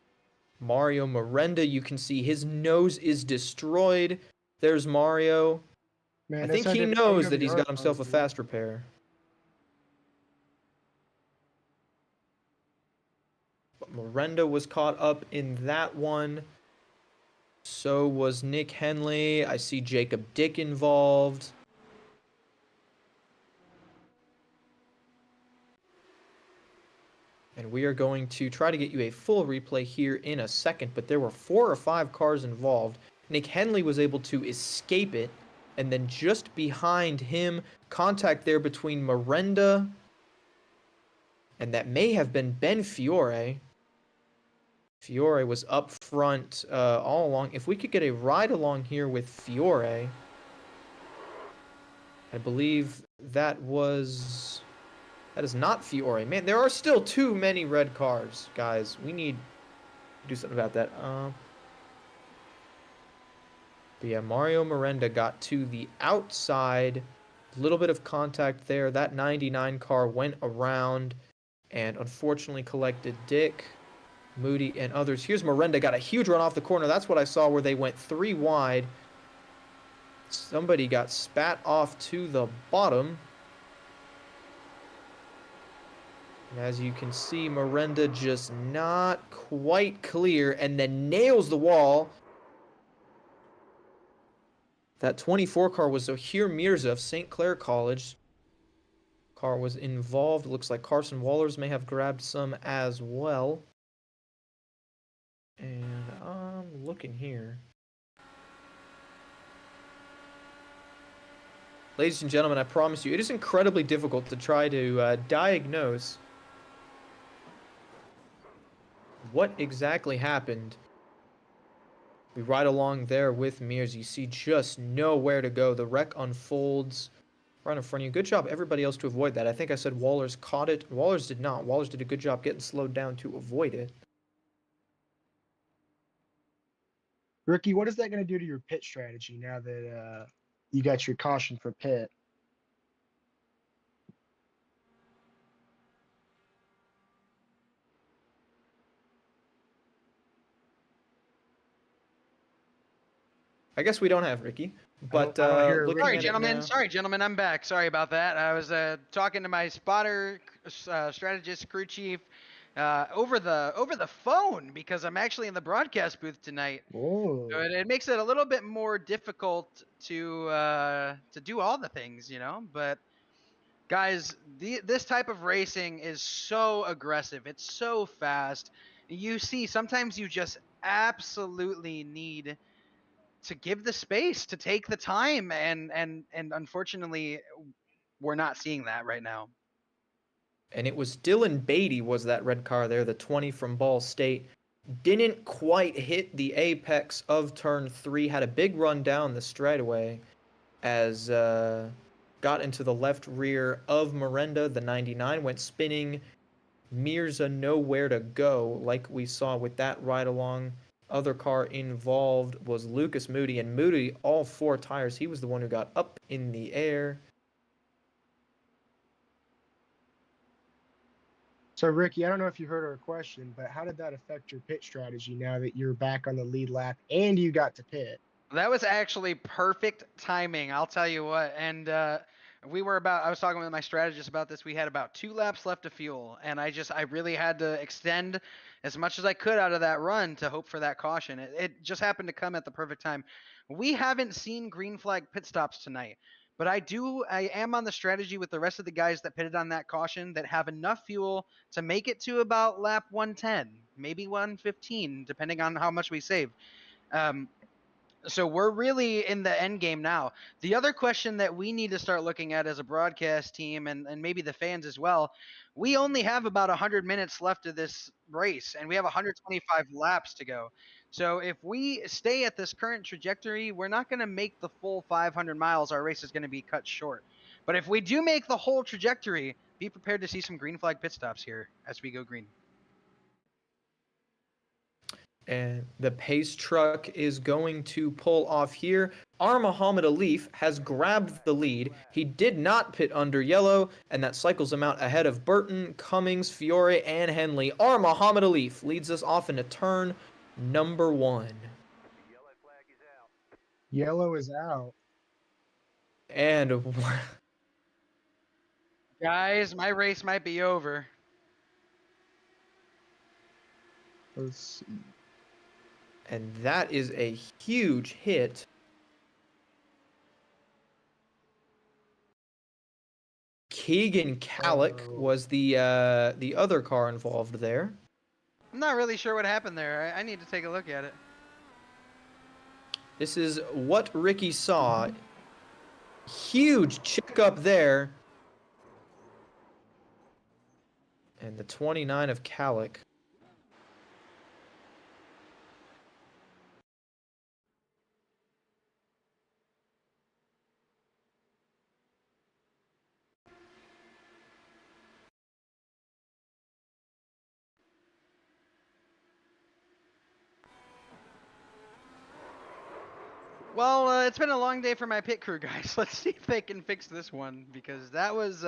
Mario Miranda, you can see his nose is destroyed. There's Mario. Man, I this think he OW knows that he's OWR got himself a cars, fast repair. But Miranda was caught up in that one. So was Nick Henley. I see Jacob Dick involved. And we are going to try to get you a full replay here in a second, but there were 4 or 5 cars involved. Nick Henley was able to escape it, and then just behind him, contact there between Miranda, and that may have been Ben Fiore. Fiore was up front all along. If we could get a ride along here with Fiore, I believe that was That is not Fiore. Man, there are still too many red cars, guys. We need to do something about that. But yeah, Mario Miranda got to the outside. A little bit of contact there. That 99 car went around and unfortunately collected Dick, Moody, and others. Here's Miranda, got a huge run off the corner. That's what I saw where they went 3 wide. Somebody got spat off to the bottom. And as you can see, Miranda just not quite clear and then nails the wall. That 24 car was Zohir Mirza of St. Clair College. Car was involved. Looks like Carson Wallers may have grabbed some as well. And I'm looking here. Ladies and gentlemen, I promise you, it is incredibly difficult to try to diagnose what exactly happened. We ride along there with Mears. You see just nowhere to go. The wreck unfolds right in front of you. Good job, everybody else, to avoid that. I think I said Wallers caught it. Wallers did not. Wallers did a good job getting slowed down to avoid it. Ricky, what is that going to do to your pit strategy now that you got your caution for pit? I guess we don't have Ricky, but I don't hear a looking Ricky. Sorry, at gentlemen. it now. Sorry, gentlemen. I'm back. Sorry about that. I was talking to my spotter, strategist, crew chief, over the phone because I'm actually in the broadcast booth tonight. Oh, So it makes it a little bit more difficult to do all the things, you know. But guys, this type of racing is so aggressive. It's so fast. You see, sometimes you just absolutely need to give the space, to take the time, and unfortunately we're not seeing that right now. And it was Dylan Beatty was that red car there, the 20 from Ball State. Didn't quite hit the apex of turn 3, had a big run down the straightaway as got into the left rear of Miranda. The 99 went spinning. Mirza nowhere to go, like we saw with that ride along. Other car involved was Lucas Moody, and Moody, all 4 tires, he was the one who got up in the air. so Ricky, I don't know if you heard our question, but how did that affect your pit strategy now that you're back on the lead lap and you got to pit? That was actually perfect timing, I'll tell you what. And I was talking with my strategist about this. We had about 2 laps left of fuel, and I really had to extend as much as I could out of that run to hope for that caution. It just happened to come at the perfect time. We haven't seen green flag pit stops tonight, but I am on the strategy with the rest of the guys that pitted on that caution that have enough fuel to make it to about lap 110, maybe 115, depending on how much we save. Um, so we're really in the end game now. The other question that we need to start looking at as a broadcast team, and maybe the fans as well, we only have about 100 minutes left of this race, and we have 125 laps to go. So if we stay at this current trajectory, we're not going to make the full 500 miles. Our race is going to be cut short. But if we do make the whole trajectory, be prepared to see some green flag pit stops here as we go green. And the pace truck is going to pull off here. R. Muhammad Alif has grabbed the lead. He did not pit under yellow, and that cycles him out ahead of Burton, Cummings, Fiore, and Henley. R. Muhammad Alif leads us off into turn number 1. Yellow is out. And Guys, my race might be over. Let's see. and that is a huge hit. Keegan Kallick was the other car involved there. I'm not really sure what happened there. I need to take a look at it. This is what Ricky saw. Huge chick up there. And the 29 of Kallick. Well, it's been a long day for my pit crew guys. Let's see if they can fix this one because that was.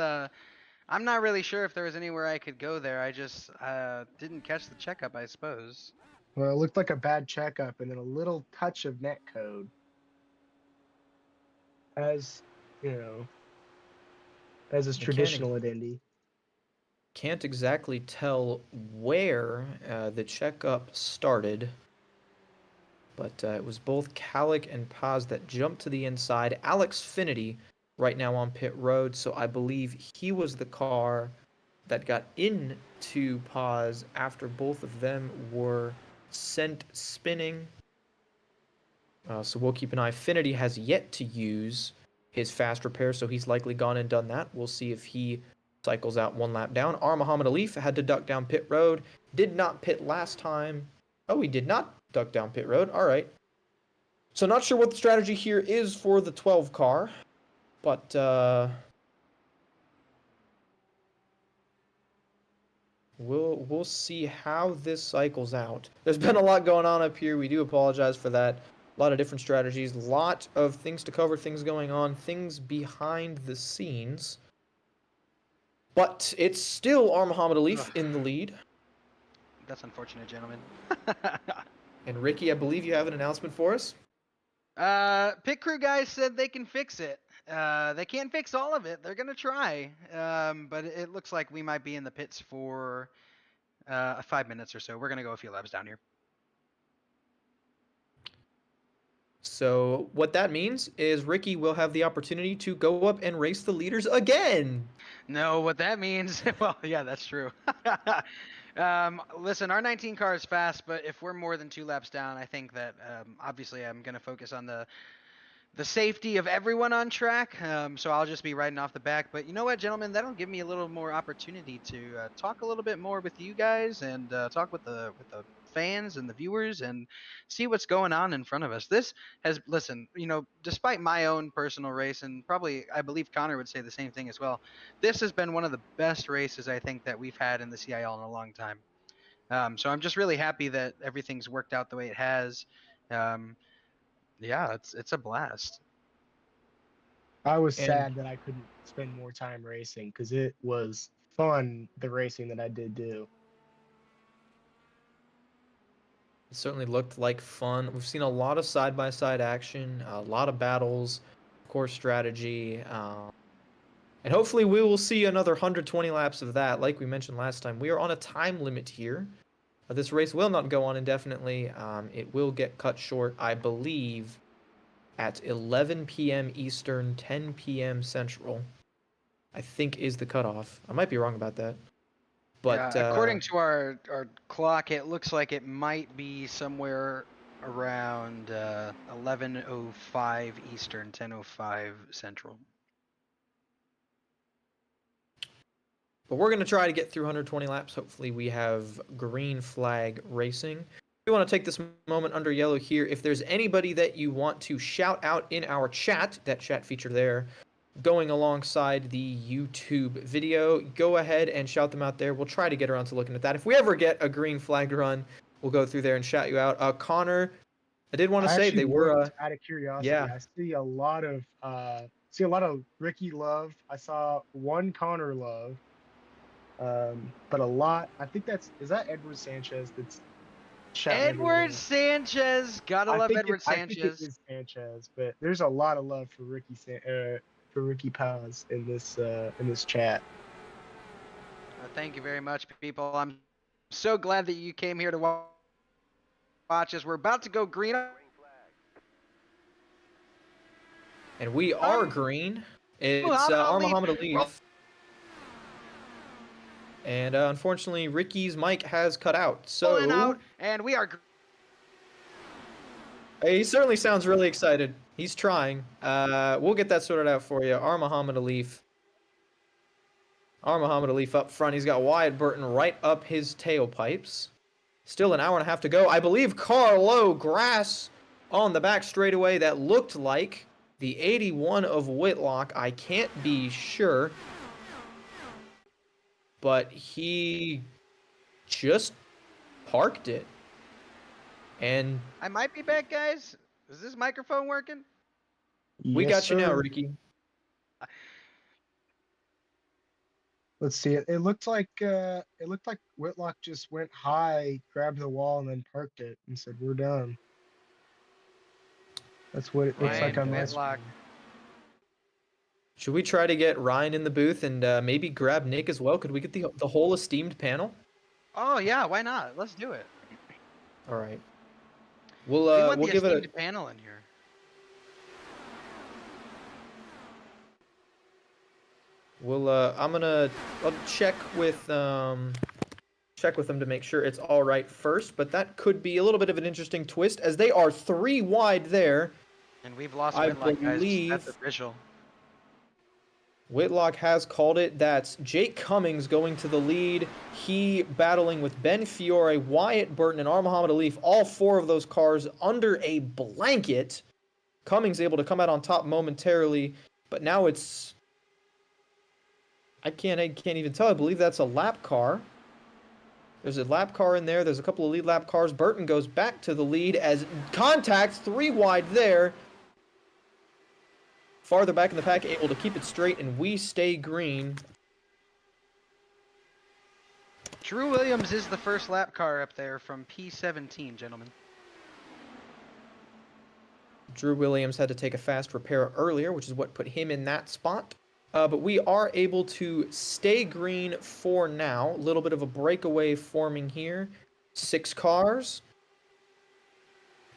I'm not really sure if there was anywhere I could go there. I just didn't catch the checkup, I suppose. Well, it looked like a bad checkup and then a little touch of net code, as you know, as is Mechanic traditional at Indy. can't exactly tell where the checkup started, but it was both Calic and Paz that jumped to the inside. Alex Finity right now on pit road, so I believe he was the car that got into Paz after both of them were sent spinning. So we'll keep an eye. Finity has yet to use his fast repair, so he's likely gone and done that. We'll see if he cycles out one lap down. R. Muhammad Alif had to duck down pit road. Did not pit last time. Oh, he did not duck down pit road. All right. So not sure what the strategy here is for the 12 car, but we'll see how this cycles out. There's been a lot going on up here. We do apologize for that. A lot of different strategies, a lot of things to cover, things going on, things behind the scenes. But it's still R. Muhammad Alif in the lead. That's unfortunate, gentlemen. And Ricky, I believe you have an announcement for us. Pit crew guys said they can fix it. They can't fix all of it. They're gonna try. But it looks like we might be in the pits for 5 minutes or so. We're gonna go a few laps down here. So what that means is Ricky will have the opportunity to go up and race the leaders again. No, what that means, well, yeah, that's true. Listen, our 19 car is fast, but if we're more than 2 laps down, I think that obviously I'm going to focus on the safety of everyone on track. So I'll just be riding off the back. But you know what, gentlemen, that'll give me a little more opportunity to talk a little bit more with you guys and talk with the fans and the viewers and see what's going on in front of us. This has, listen, despite my own personal race, and probably I believe Connor would say the same thing as well, this has been one of the best races I think that we've had in the CIL in a long time. So I'm just really happy that everything's worked out the way it has. Yeah, it's a blast. I was And sad that I couldn't spend more time racing because it was fun, the racing that I did do. it certainly looked like fun. We've seen a lot of side-by-side action, a lot of battles, course strategy, and hopefully we will see another 120 laps of that. Like we mentioned last time, we are on a time limit here. This race will not go on indefinitely. It will get cut short, I believe, at 11 p.m. Eastern, 10 p.m. Central, I think is the cutoff. I might be wrong about that. But Yeah, according to our clock, it looks like it might be somewhere around 11:05 Eastern, 10:05 Central. we're going to try to get through 120 laps. Hopefully we have green flag racing. We want to take this moment under yellow here. If there's anybody that you want to shout out in our chat, that chat feature there, going alongside the YouTube video, go ahead and shout them out there. We'll try to get around to looking at that. If we ever get a green flag run, we'll go through there and shout you out. Connor, I did want to say actually they were looked out of curiosity. yeah. I see a lot of Ricky love. I saw one Connor love. But a lot. I think is that Edward Sanchez that's shouting Edward everyone. Sanchez, gotta love Edward I think it Sanchez. is Sanchez, but there's a lot of love for Ricky Paz in this chat. Thank you very much, people. I'm so glad that you came here to watch us. We're about to go green. And we are green. It's Muhammad Muhammad Alif. Alif. And unfortunately, Ricky's mic has cut out. Pulling So out, and we are. he certainly sounds really excited. He's trying. We'll get that sorted out for you. R. Muhammad Alif. R. Muhammad Alif up front. He's got Wyatt Burton right up his tailpipes. Still an hour and a half to go. I believe Carlo Grass on the back straightaway. That looked like the 81 of Whitlock. I can't be sure. But he just parked it. And I might be back, guys. Is this microphone working? We Yes, got you now, sir. Ricky. Let's see it. It looked like Whitlock just went high, grabbed the wall, and then parked it and said, "We're done." That's what it looks like Ryan on my Whitlock. screen. Should we try to get Ryan in the booth and maybe grab Nick as well? Could we get the whole esteemed panel? Oh yeah, why not? Let's do it. All right. We want We'll the give it esteemed panel in here. I'll check with them to make sure it's all right first, but that could be a little bit of an interesting twist as they are 3 wide there. And we've lost I Whitlock, guys. believe- That's official. Whitlock has called it. That's Jake Cummings going to the lead. He battling with Ben Fiore, Wyatt Burton, and Muhammad Alif. All 4 of those cars under a blanket. Cummings able to come out on top momentarily, but now it's... I can't even tell. I believe that's a lap car. There's a lap car in there. There's a couple of lead lap cars. Burton goes back to the lead as contacts 3 wide there. Farther back in the pack, able to keep it straight, and we stay green. Drew Williams is the first lap car up there from P17, gentlemen. Drew Williams had to take a fast repair earlier, which is what put him in that spot. But we are able to stay green for now. A little bit of a breakaway forming here. 6 cars.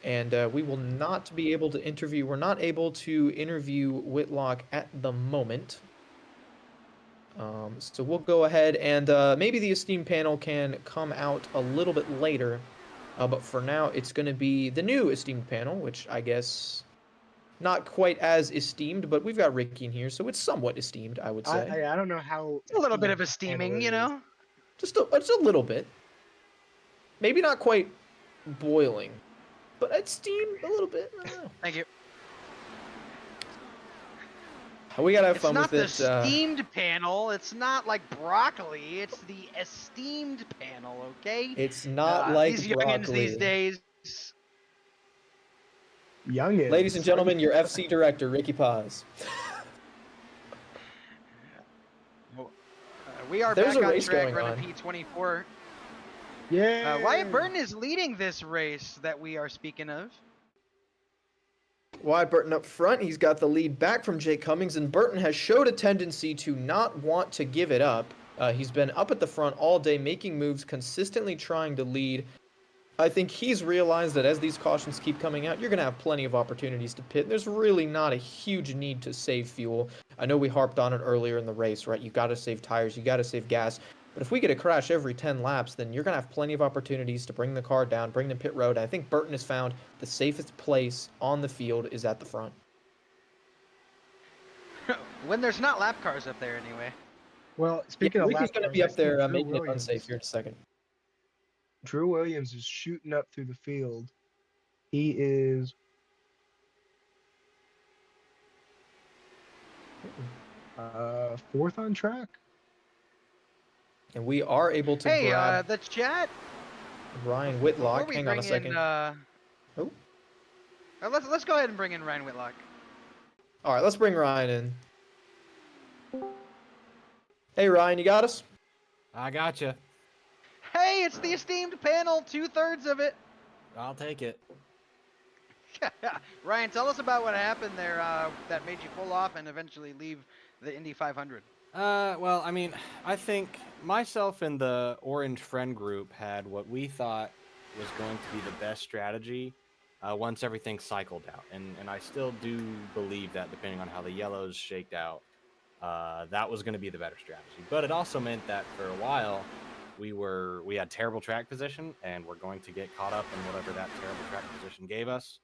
And we will not be able to interview. We're not able to interview Whitlock at the moment. So we'll go ahead and maybe the esteemed panel can come out a little bit later. But for now, it's going to be the new esteemed panel, which I guess not quite as esteemed, but we've got Ricky in here, so it's somewhat esteemed, I would say. I don't know how. A little bit of a esteemed steaming, panel you is. know? Just a little bit. Maybe not quite boiling, but it's steamed a little bit. I don't know. Thank you. We gotta have It's fun not with the it. steamed panel. It's not like broccoli. It's the esteemed panel, okay? It's not like these youngins broccoli. these days. Youngins. Ladies and gentlemen, your FC director, Ricky Paz. We are There's back a on race track going running P24. Yeah. Wyatt Burton is leading this race that we are speaking of. Wyatt Burton up front. He's got the lead back from Jake Cummings, and Burton has showed a tendency to not want to give it up. He's been up at the front all day, making moves, consistently trying to lead. I think he's realized that as these cautions keep coming out, you're going to have plenty of opportunities to pit. There's really not a huge need to save fuel. I know we harped on it earlier in the race, right? You got to save tires, you got to save gas. But if we get a crash every 10 laps, then you're going to have plenty of opportunities to bring the car down, bring the pit road. I think Burton has found the safest place on the field is at the front. When there's not lap cars up there anyway. Well, speaking of Ricky's lap going to cars, be I up there think Drew making it Williams- unsafe here in a second. Drew Williams is shooting up through the field. He is fourth on track. And we are able to Hey, grab the chat. Ryan Before Whitlock. we Hang on bring a second. in, let's go ahead and bring in Ryan Whitlock. All right, let's bring Ryan in. Hey, Ryan, you got us? I gotcha. Hey, it's the esteemed panel, 2/3 of it. I'll take it. Ryan, tell us about what happened there that made you pull off and eventually leave the Indy 500. Well, I mean, I think myself and the Orange Friend Group had what we thought was going to be the best strategy once everything cycled out. And I still do believe that depending on how the yellows shaked out, that was going to be the better strategy. But it also meant that for a while, we had terrible track position and we're going to get caught up in whatever that terrible track position gave us.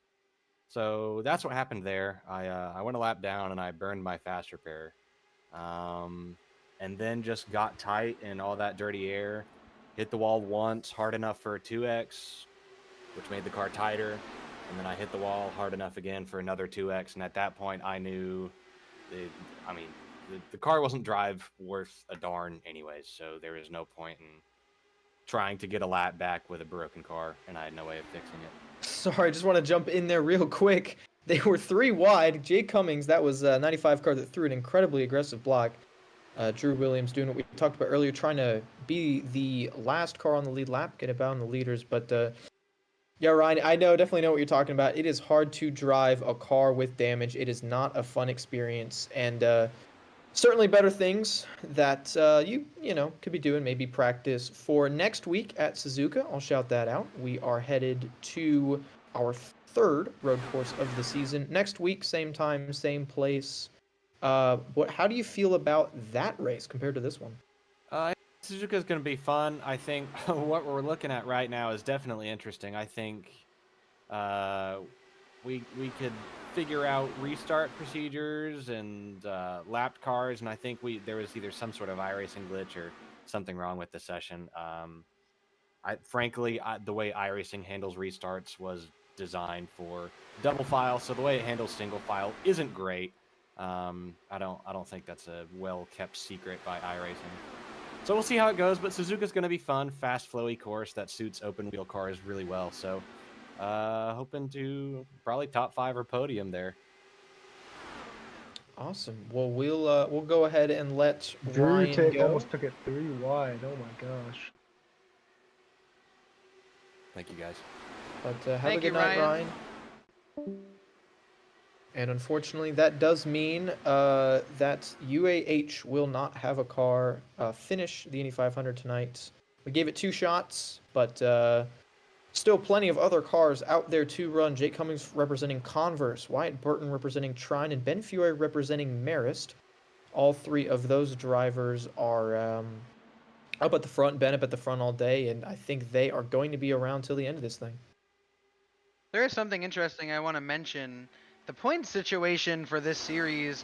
So that's what happened there. I went a lap down and I burned my fast repair. And then just got tight in all that dirty air, hit the wall once hard enough for a 2X, which made the car tighter. And then I hit the wall hard enough again for another 2X. And at that point I knew the car wasn't drive worth a darn anyways. So there was no point in trying to get a lap back with a broken car, and I had no way of fixing it. sorry, I just want to jump in there real quick. They were 3 wide. Jake Cummings, that was a 95 car that threw an incredibly aggressive block. Drew Williams doing what we talked about earlier, trying to be the last car on the lead lap, get about in the leaders. But yeah, Ryan, I definitely know what you're talking about. It is hard to drive a car with damage. It is not a fun experience, and certainly better things that you know could be doing. Maybe practice for next week at Suzuka. I'll shout that out. We are headed to our 3rd road course of the season next week, same time, same place. How do you feel about that race compared to this one? Suzuka is going to be fun. I think what we're looking at right now is definitely interesting. I think we could figure out restart procedures and lapped cars, and I think there was either some sort of iRacing glitch or something wrong with the session. Frankly, the way iRacing handles restarts was designed for double file, so the way it handles single file isn't great. I don't think that's a well-kept secret by iRacing. So we'll see how it goes, but Suzuka's going to be fun, fast, flowy course that suits open-wheel cars really well. So hoping to probably top 5 or podium there. Awesome. Well, we'll go ahead and let Drew Ryan go. almost took it 3 wide. Oh my gosh. Thank you, guys. But have Thank a good you, night, Ryan. Ryan. And unfortunately, that does mean that UAH will not have a car finish the Indy 500 tonight. We gave it 2 shots, but still plenty of other cars out there to run. Jake Cummings representing Converse, Wyatt Burton representing Trine, and Ben Fury representing Marist. All 3 of those drivers are up at the front, been up at the front all day, and I think they are going to be around till the end of this thing. There is something interesting I want to mention. The point situation for this series,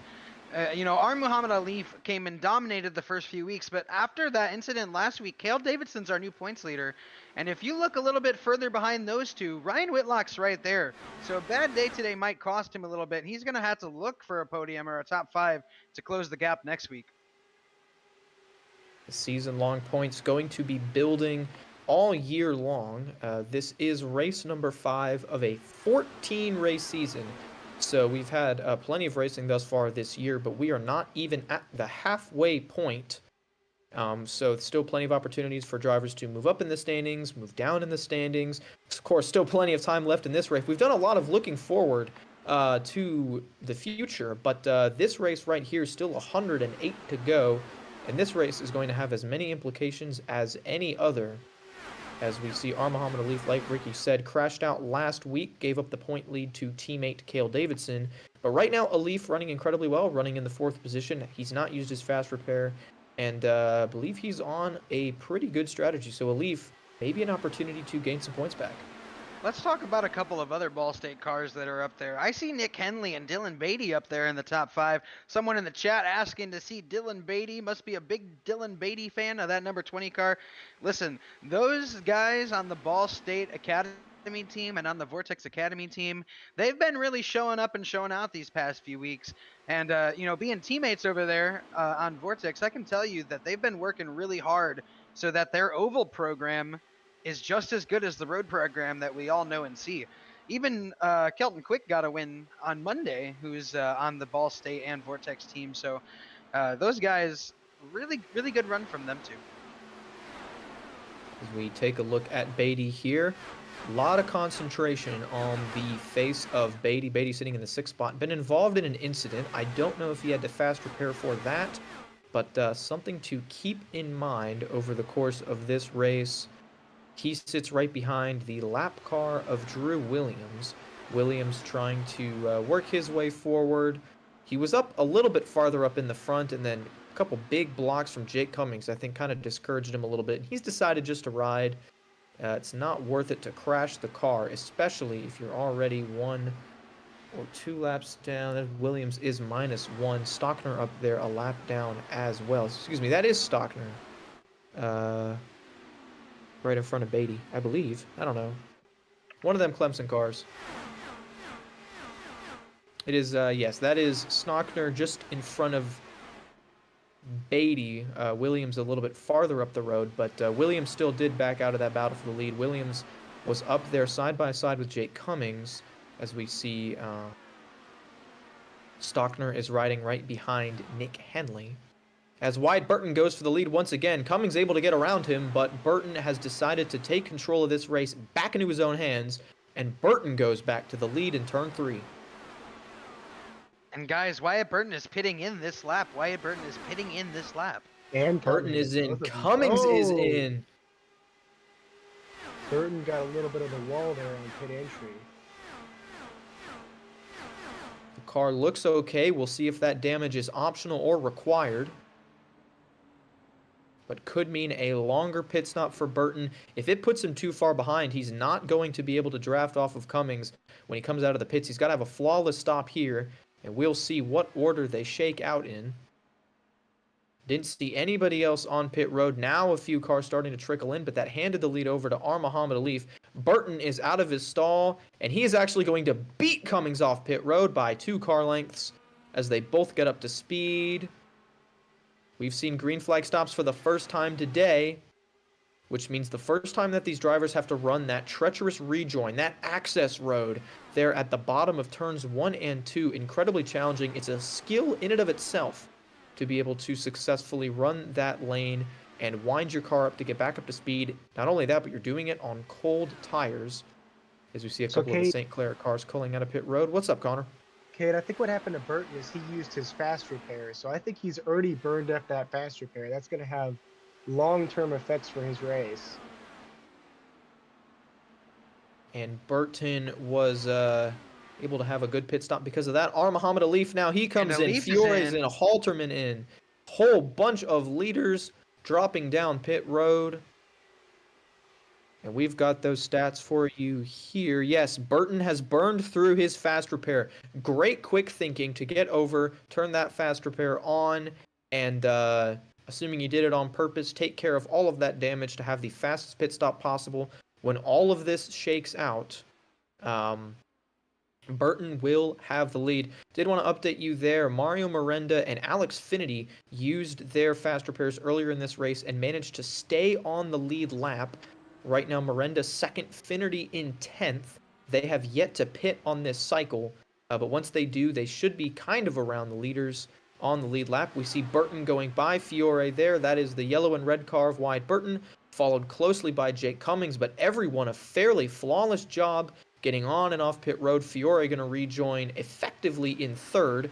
our Muhammad Ali came and dominated the first few weeks, but after that incident last week, Cale Davidson's our new points leader. And if you look a little bit further behind those 2, Ryan Whitlock's right there. So a bad day today might cost him a little bit, and he's going to have to look for a podium or a top 5 to close the gap next week. The season-long points going to be building all year long. This is race number 5 of a 14-race season. So we've had plenty of racing thus far this year, but we are not even at the halfway point. So still plenty of opportunities for drivers to move up in the standings, move down in the standings. Of course, still plenty of time left in this race. We've done a lot of looking forward to the future, but this race right here is still 108 to go, and this race is going to have as many implications as any other. As we see, Muhammad Ali, like Ricky said, crashed out last week, gave up the point lead to teammate Cale Davidson. But right now, Alif running incredibly well, running in the 4th position. He's not used his fast repair, and I believe he's on a pretty good strategy. So Alif, maybe an opportunity to gain some points back. Let's talk about a couple of other Ball State cars that are up there. I see Nick Henley and Dylan Beatty up there in the top 5. Someone in the chat asking to see Dylan Beatty. Must be a big Dylan Beatty fan of that number 20 car. Listen, those guys on the Ball State Academy team and on the Vortex Academy team, they've been really showing up and showing out these past few weeks. And, being teammates over there on Vortex, I can tell you that they've been working really hard so that their oval program is just as good as the road program that we all know and see. Even Kelton Quick got a win on Monday, who's on the Ball State and Vortex team. So those guys, really, really good run from them too. As we take a look at Beatty here, a lot of concentration on the face of Beatty. Beatty sitting in the 6th spot. Been involved in an incident. I don't know if he had to fast repair for that, but something to keep in mind over the course of this race. He sits right behind the lap car of Drew Williams. Williams trying to work his way forward. He was up a little bit farther up in the front, and then a couple big blocks from Jake Cummings, I think, kind of discouraged him a little bit. He's decided just to ride. It's not worth it to crash the car, especially if you're already 1 or 2 laps down. Williams is -1. Stockner up there a lap down as well. Excuse me, that is Stockner. Right in front of Beatty, I believe. I don't know. One of them Clemson cars. It is, yes, that is Stockner just in front of Beatty. Williams a little bit farther up the road, but Williams still did back out of that battle for the lead. Williams was up there side by side with Jake Cummings, as we see Stockner is riding right behind Nick Henley. As Wyatt Burton goes for the lead once again, Cummings able to get around him, but Burton has decided to take control of this race back into his own hands, and Burton goes back to the lead in turn 3. And guys, Wyatt Burton is pitting in this lap. And Burton Cummings, is in, both of them. Cummings is Oh! in. Burton got a little bit of a wall there on pit entry. The car looks okay. We'll see if that damage is optional or required. But could mean a longer pit stop for Burton. If it puts him too far behind, he's not going to be able to draft off of Cummings when he comes out of the pits. He's got to have a flawless stop here, and we'll see what order they shake out in. Didn't see anybody else on pit road. Now a few cars starting to trickle in, but that handed the lead over to Muhammad Alif. Burton is out of his stall, and he is actually going to beat Cummings off pit road by 2 car lengths as they both get up to speed. We've seen green flag stops for the first time today, which means the first time that these drivers have to run that treacherous rejoin, that access road there at the bottom of turns 1 and 2. Incredibly challenging. It's a skill in and of itself to be able to successfully run that lane and wind your car up to get back up to speed. Not only that, but you're doing it on cold tires, as we see a couple of the St. Clair cars culling out of pit road. What's up, Connor? Kate, I think what happened to Burton is he used his fast repair, so I think he's already burned up that fast repair. That's going to have long-term effects for his race. And Burton was able to have a good pit stop because of that. Muhammad Alif now, he comes in. Fiore's in, Halterman in. Whole bunch of leaders dropping down pit road. And we've got those stats for you here. Yes, Burton has burned through his fast repair. Great quick thinking to get over, turn that fast repair on, and assuming you did it on purpose, take care of all of that damage to have the fastest pit stop possible. When all of this shakes out, Burton will have the lead. Did want to update you there. Mario Miranda and Alex Finity used their fast repairs earlier in this race and managed to stay on the lead lap. Right now, Miranda second, Finity in 10th. They have yet to pit on this cycle, but once they do, they should be kind of around the leaders on the lead lap. We see Burton going by Fiore there. That is the yellow and red car of Wyatt Burton, followed closely by Jake Cummings, but everyone a fairly flawless job getting on and off pit road. Fiore going to rejoin effectively in 3rd.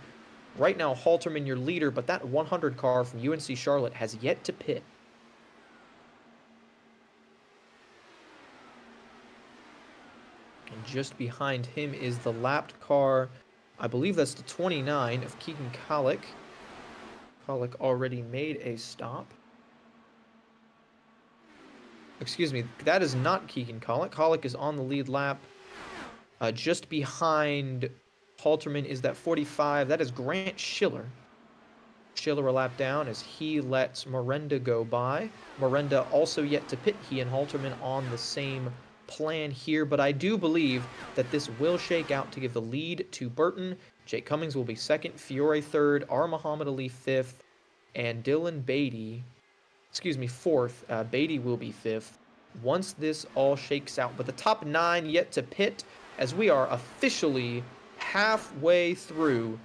Right now, Halterman your leader, but that 100 car from UNC Charlotte has yet to pit. And just behind him is the lapped car. I believe that's the 29 of Keegan Kalick. Kalick already made a stop. Excuse me, that is not Keegan Kalick. Kalick is on the lead lap. Just behind Halterman is that 45. That is Grant Schiller. Schiller a lap down as he lets Miranda go by. Miranda also yet to pit. He and Halterman on the same plan here, but I do believe that this will shake out to give the lead to Burton. Jake Cummings will be 2nd, Fiore 3rd, Muhammad Ali 5th, and Dylan Beatty, 4th. Beatty will be 5th once this all shakes out. But the top 9 yet to pit as we are officially halfway through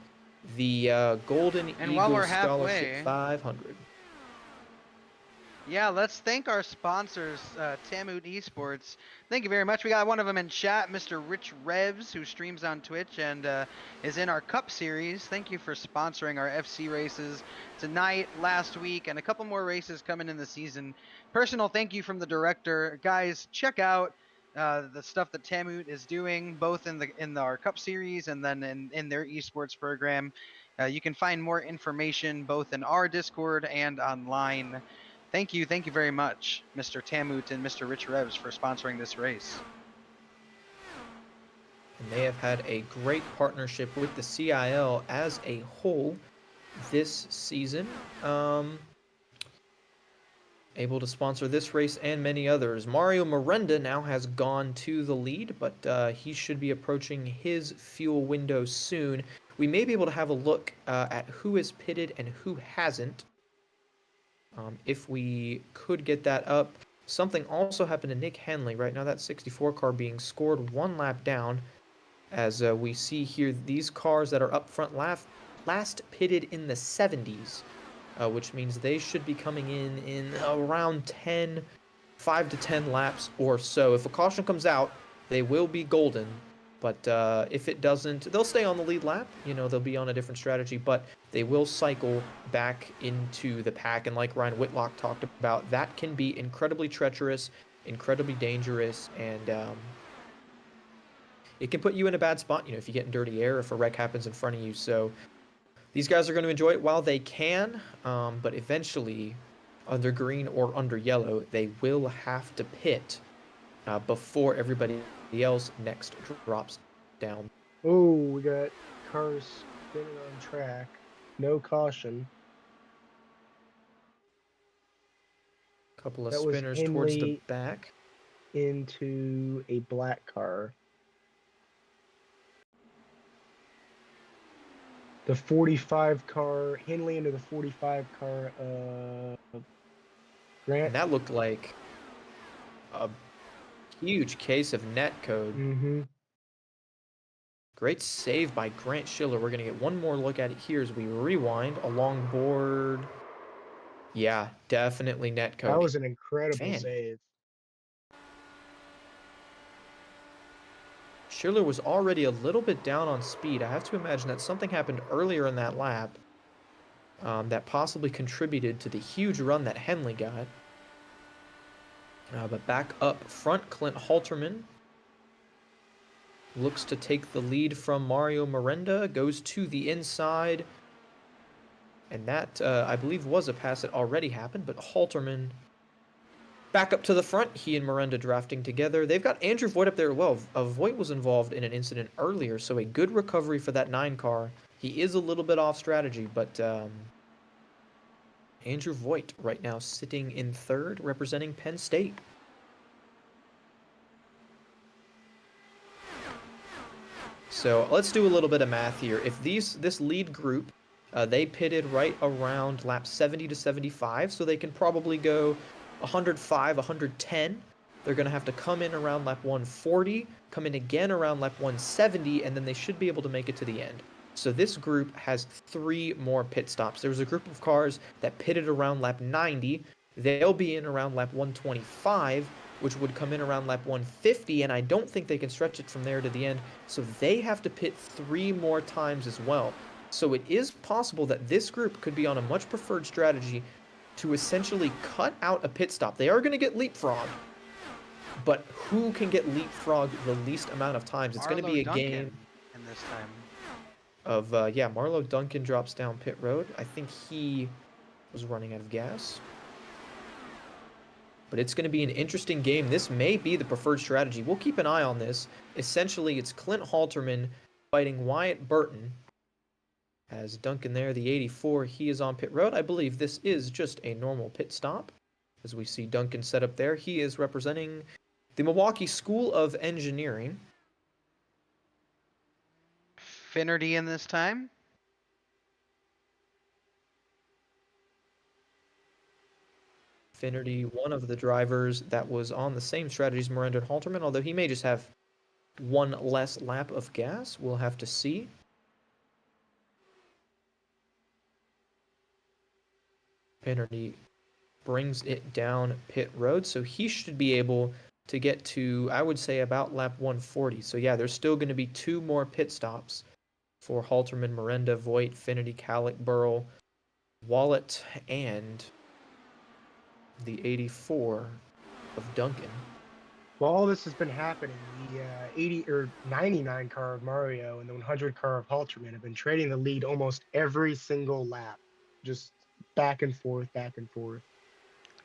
the Golden Eagle Scholarship 500. Yeah, let's thank our sponsors, Tamut Esports. Thank you very much. We got one of them in chat, Mr. Rich Revs, who streams on Twitch and is in our Cup Series. Thank you for sponsoring our FC races tonight, last week, and a couple more races coming in the season. Personal thank you from the director. Guys, check out the stuff that Tamut is doing, both in our Cup Series and then in their esports program. You can find more information both in our Discord and online. Thank you very much, Mr. Tamut and Mr. Rich Revs, for sponsoring this race. And they have had a great partnership with the CIL as a whole this season. Able to sponsor this race and many others. Mario Miranda now has gone to the lead, but he should be approaching his fuel window soon. We may be able to have a look at who is pitted and who hasn't. If we could get that up. something also happened to Nick Henley. Right now, that 64 car being scored 1 lap down. As we see here, these cars that are up front last pitted in the 70s, which means they should be coming in around 5 to 10 laps or so. If a caution comes out, they will be golden. But if it doesn't, they'll stay on the lead lap. They'll be on a different strategy, but they will cycle back into the pack. And like Ryan Whitlock talked about, that can be incredibly treacherous, incredibly dangerous, and it can put you in a bad spot, if you get in dirty air, if a wreck happens in front of you. So these guys are going to enjoy it while they can, but eventually, under green or under yellow, they will have to pit before everybody else next drops down. Oh, we got cars spinning on track. No caution. Couple of That was spinners towards the Henley back. into a black car. The 45 car, Henley into the 45 car, Grant. And that looked like a huge case of net code. Mm-hmm. Great save by Grant Schiller. We're going to get one more look at it here as we rewind along board. Yeah, definitely net code. That was an incredible save. Schiller was already a little bit down on speed. I have to imagine that something happened earlier in that lap that possibly contributed to the huge run that Henley got. But back up front, Clint Halterman looks to take the lead from Mario Miranda, goes to the inside. And that, I believe, was a pass that already happened, but Halterman back up to the front. He and Miranda drafting together. They've got Andrew Voigt up there as well. Voigt was involved in an incident earlier, so a good recovery for that 9 car. He is a little bit off strategy, but Andrew Voigt right now sitting in 3rd, representing Penn State. So let's do a little bit of math here. If this lead group, they pitted right around lap 70 to 75, so they can probably go 105, 110. They're going to have to come in around lap 140, come in again around lap 170, and then they should be able to make it to the end. So this group has 3 more pit stops. There was a group of cars that pitted around lap 90. They'll be in around lap 125, which would come in around lap 150, and I don't think they can stretch it from there to the end. So they have to pit 3 more times as well. So it is possible that this group could be on a much preferred strategy to essentially cut out a pit stop. They are going to get leapfrogged, but who can get leapfrogged the least amount of times? It's going to be a game in this time of Marlo Duncan drops down pit road. I think he was running out of gas. But it's going to be an interesting game. This may be the preferred strategy. We'll keep an eye on this. Essentially, it's Clint Halterman fighting Wyatt Burton. As Duncan there, the 84, he is on pit road. I believe this is just a normal pit stop. As we see Duncan set up there, he is representing the Milwaukee School of Engineering. Finnerty in this time. Finnerty, one of the drivers that was on the same strategy as Miranda and Halterman, although he may just have 1 less lap of gas. We'll have to see. Finnerty brings it down pit road, so he should be able to get to, I would say, about lap 140. So yeah, there's still going to be 2 more pit stops for Halterman, Miranda, Voigt, Finnerty, Calick, Burrell, Wallet, and the 84 of Duncan. While all this has been happening, the 80 or 99 car of Mario and the 100 car of Halterman have been trading the lead almost every single lap. Just back and forth, back and forth.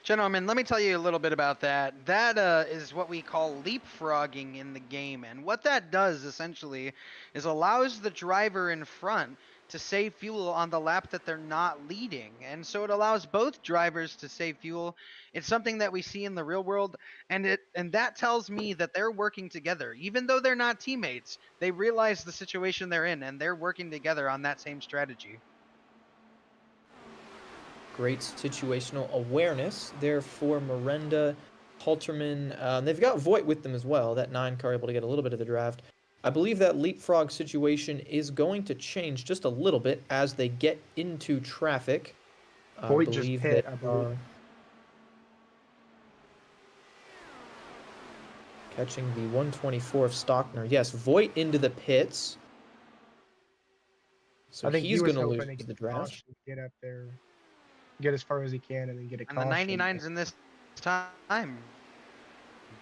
Gentlemen, let me tell you a little bit about that. That is what we call leapfrogging in the game. And what that does, essentially, is allows the driver in front to save fuel on the lap that they're not leading. And so it allows both drivers to save fuel. It's something that we see in the real world. And that tells me that they're working together. Even though they're not teammates, they realize the situation they're in, and they're working together on that same strategy. Great situational awareness there for Miranda Halterman. They've got Voigt with them as well. That 9 car able to get a little bit of the draft. I believe that leapfrog situation is going to change just a little bit as they get into traffic. I Voigt just believe pit, they I believe. are catching the 124 of Stockner. Yes, Voigt into the pits. So I think he's he was going to lose hoping to the get draft. caution, get up there, get as far as he can, and then get a And the caution. 99s in this time.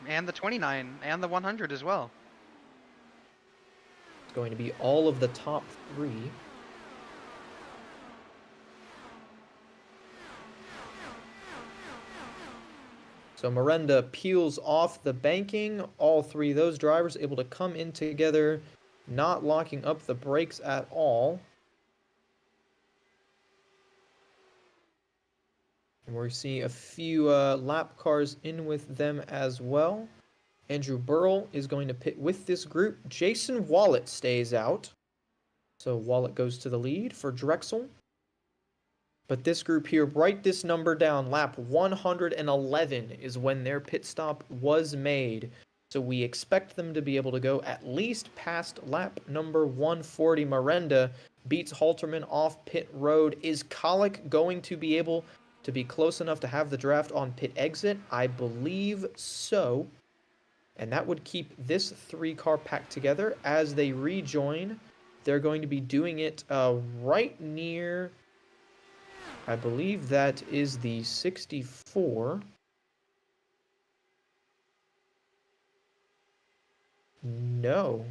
And the 29 and the 100 as well. It's going to be all of the top 3. So Miranda peels off the banking. All 3 of those drivers able to come in together, not locking up the brakes at all. And we see a few lap cars in with them as well. Andrew Burrell is going to pit with this group. Jason Wallet stays out. So Wallet goes to the lead for Drexel. But this group here, write this number down. Lap 111 is when their pit stop was made. So we expect them to be able to go at least past lap number 140. Miranda beats Halterman off pit road. Is Colic going to be able to be close enough to have the draft on pit exit? I believe so. And that would keep this 3-car pack together. As they rejoin, they're going to be doing it right near, I believe that is the 64. No.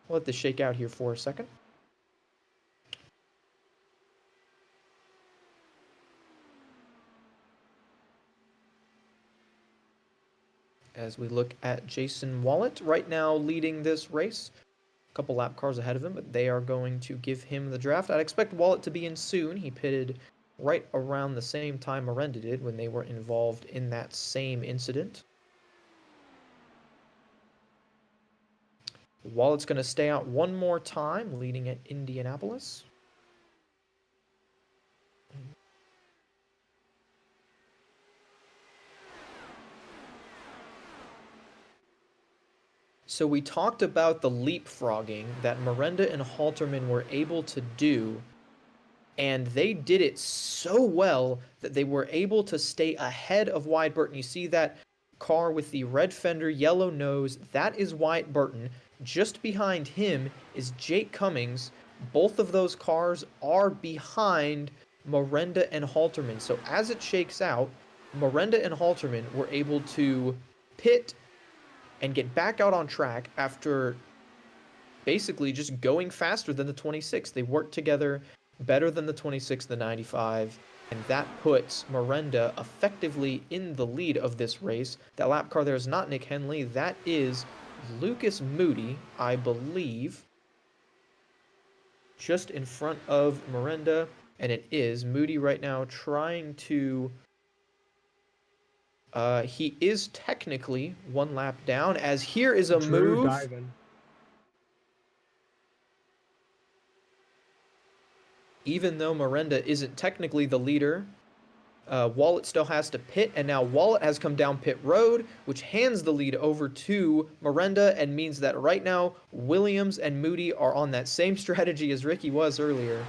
We'll let this shake out here for a second. As we look at Jason Wallet, right now leading this race. A couple lap cars ahead of him, but they are going to give him the draft. I'd expect Wallet to be in soon. He pitted right around the same time Miranda did when they were involved in that same incident. Wallet's going to stay out one more time, leading at Indianapolis. So we talked about the leapfrogging that Miranda and Halterman were able to do, and they did it so well that they were able to stay ahead of Wyatt Burton. You see that car with the red fender, yellow nose, that is Wyatt Burton. Just behind him is Jake Cummings. Both of those cars are behind Miranda and Halterman. So as it shakes out, Miranda and Halterman were able to pit and get back out on track after basically just going faster than the 26. They worked together better than the 26, the 95, and that puts Miranda effectively in the lead of this race. That lap car there is not Nick Henley. That is Lucas Moody, I believe, just in front of Miranda, and it is Moody right now trying to... he is technically 1 lap down, as here is a Drew move. diving. Even though Miranda isn't technically the leader, Wallet still has to pit, and now Wallet has come down pit road, which hands the lead over to Miranda and means that right now Williams and Moody are on that same strategy as Ricky was earlier,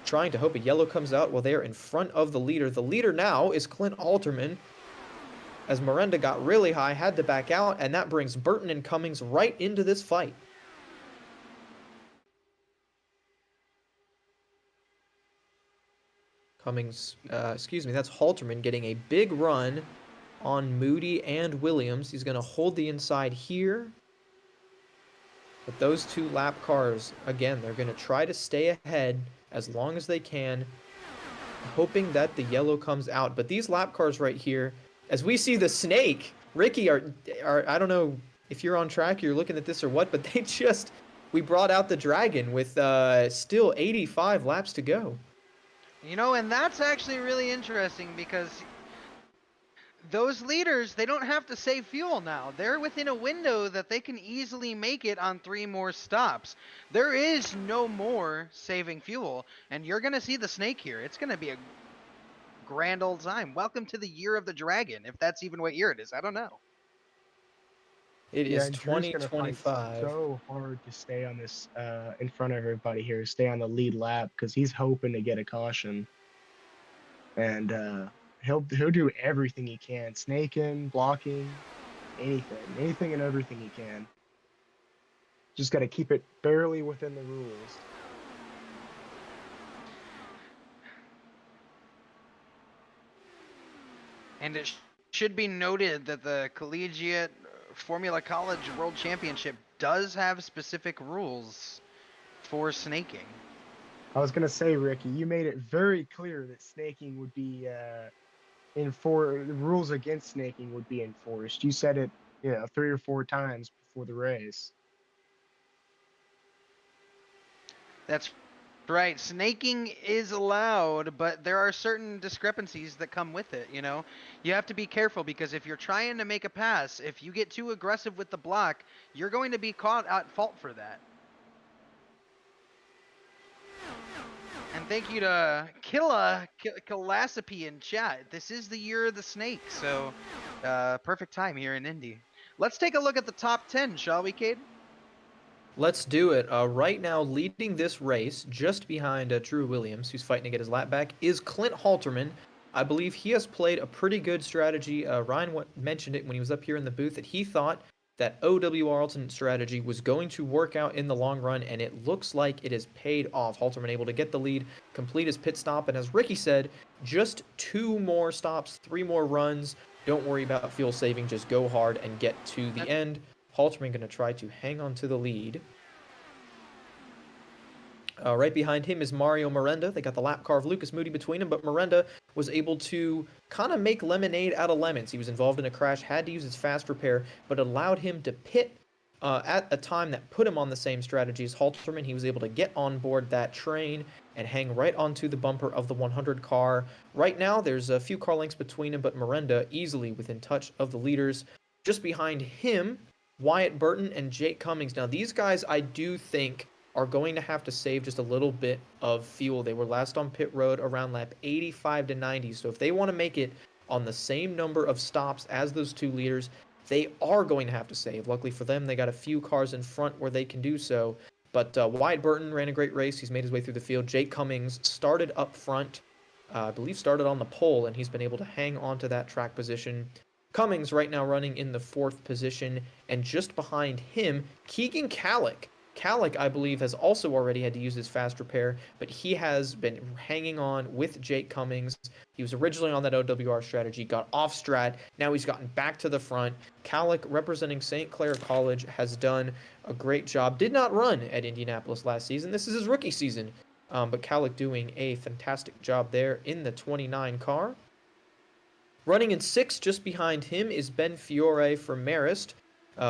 trying to hope a yellow comes out while they are in front of the leader. The leader now is Clint Halterman, as Miranda got really high, had to back out, and that brings Burton and Cummings right into this fight. Cummings, that's Halterman getting a big run on Moody and Williams. He's going to hold the inside here. But those 2 lap cars, again, they're going to try to stay ahead as long as they can, hoping that the yellow comes out. But these lap cars right here, as we see the snake, Ricky, are I don't know if you're on track, you're looking at this or what, but we brought out the dragon with still 85 laps to go. You know, and that's actually really interesting because those leaders, they don't have to save fuel now. They're within a window that they can easily make it on 3 more stops. There is no more saving fuel, and you're going to see the snake here. It's going to be a grand old time. Welcome to the year of the dragon, if that's even what year it is. I don't know. It Yeah, is and Drew's gonna fight 2025. so hard to stay on this in front of everybody here, stay on the lead lap because he's hoping to get a caution. And he'll do everything he can, snaking, blocking, anything and everything he can. Just got to keep it barely within the rules. And it should be noted that the Collegiate Formula College World Championship does have specific rules for snaking. I was gonna say, Ricky, you made it very clear that snaking would be the rules against snaking would be enforced. You said it, 3 or 4 times before the race. That's right. Snaking is allowed, but there are certain discrepancies that come with it, You have to be careful because if you're trying to make a pass, if you get too aggressive with the block, you're going to be caught at fault for that. And thank you to Killasapi in chat. This is the year of the snake, so perfect time here in Indy. Let's take a look at the top 10, shall we, Cade? Let's do it. Right now, leading this race, just behind Drew Williams, who's fighting to get his lap back, is Clint Halterman. I believe he has played a pretty good strategy. Ryan mentioned it when he was up here in the booth that he thought that OWR alternate strategy was going to work out in the long run, and it looks like it has paid off. Halterman able to get the lead, complete his pit stop, and as Ricky said, just 2 more stops, 3 more runs. Don't worry about fuel saving, just go hard and get to the end. Halterman going to try to hang on to the lead. Right behind him is Mario Miranda. They got the lap car of Lucas Moody between them, but Miranda was able to kind of make lemonade out of lemons. He was involved in a crash, had to use his fast repair, but it allowed him to pit at a time that put him on the same strategy as Halterman. He was able to get on board that train and hang right onto the bumper of the 100 car. Right now, there's a few car lengths between him, but Miranda easily within touch of the leaders. Just behind him, Wyatt Burton and Jake Cummings. Now, these guys, I do think, are going to have to save just a little bit of fuel. They were last on pit road around lap 85 to 90. So if they want to make it on the same number of stops as those 2 leaders, they are going to have to save. Luckily for them, they got a few cars in front where they can do so. But Wyatt Burton ran a great race. He's made his way through the field. Jake Cummings started up front, I believe started on the pole, and he's been able to hang on to that track position. Cummings right now running in the 4th position, and just behind him, Keegan Kallick. Kallick, I believe, has also already had to use his fast repair, but he has been hanging on with Jake Cummings. He was originally on that OWR strategy, got off strat. Now he's gotten back to the front. Kallick, representing St. Clair College, has done a great job. Did not run at Indianapolis last season. This is his rookie season, but Kallick doing a fantastic job there in the 29 car. Running in 6th, just behind him, is Ben Fiore from Marist.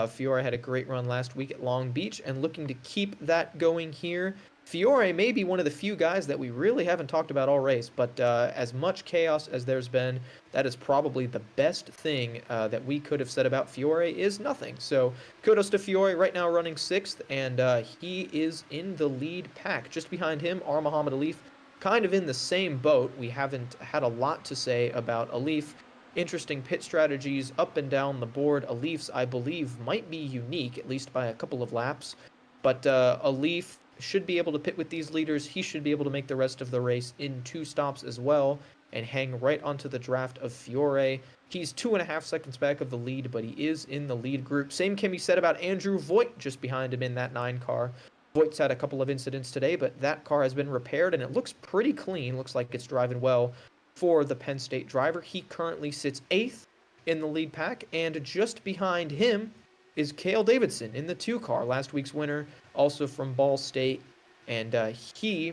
Fiore had a great run last week at Long Beach and looking to keep that going here. Fiore may be one of the few guys that we really haven't talked about all race, but as much chaos as there's been, that is probably the best thing that we could have said about Fiore is nothing. So kudos to Fiore, right now running 6th, and he is in the lead pack. Just behind him are Muhammad Alif, kind of in the same boat. We haven't had a lot to say about Alif. Interesting pit strategies up and down the board. Alif's, I believe, might be unique, at least by a couple of laps. But Alif should be able to pit with these leaders. He should be able to make the rest of the race in 2 stops as well and hang right onto the draft of Fiore. He's 2.5 seconds back of the lead, but he is in the lead group. Same can be said about Andrew Voigt just behind him in that 9 car. Voigt's had a couple of incidents today, but that car has been repaired and it looks pretty clean. Looks like it's driving well for the Penn State driver. He currently sits 8th in the lead pack, and just behind him is Cale Davidson in the 2 car, last week's winner, also from Ball State, and he,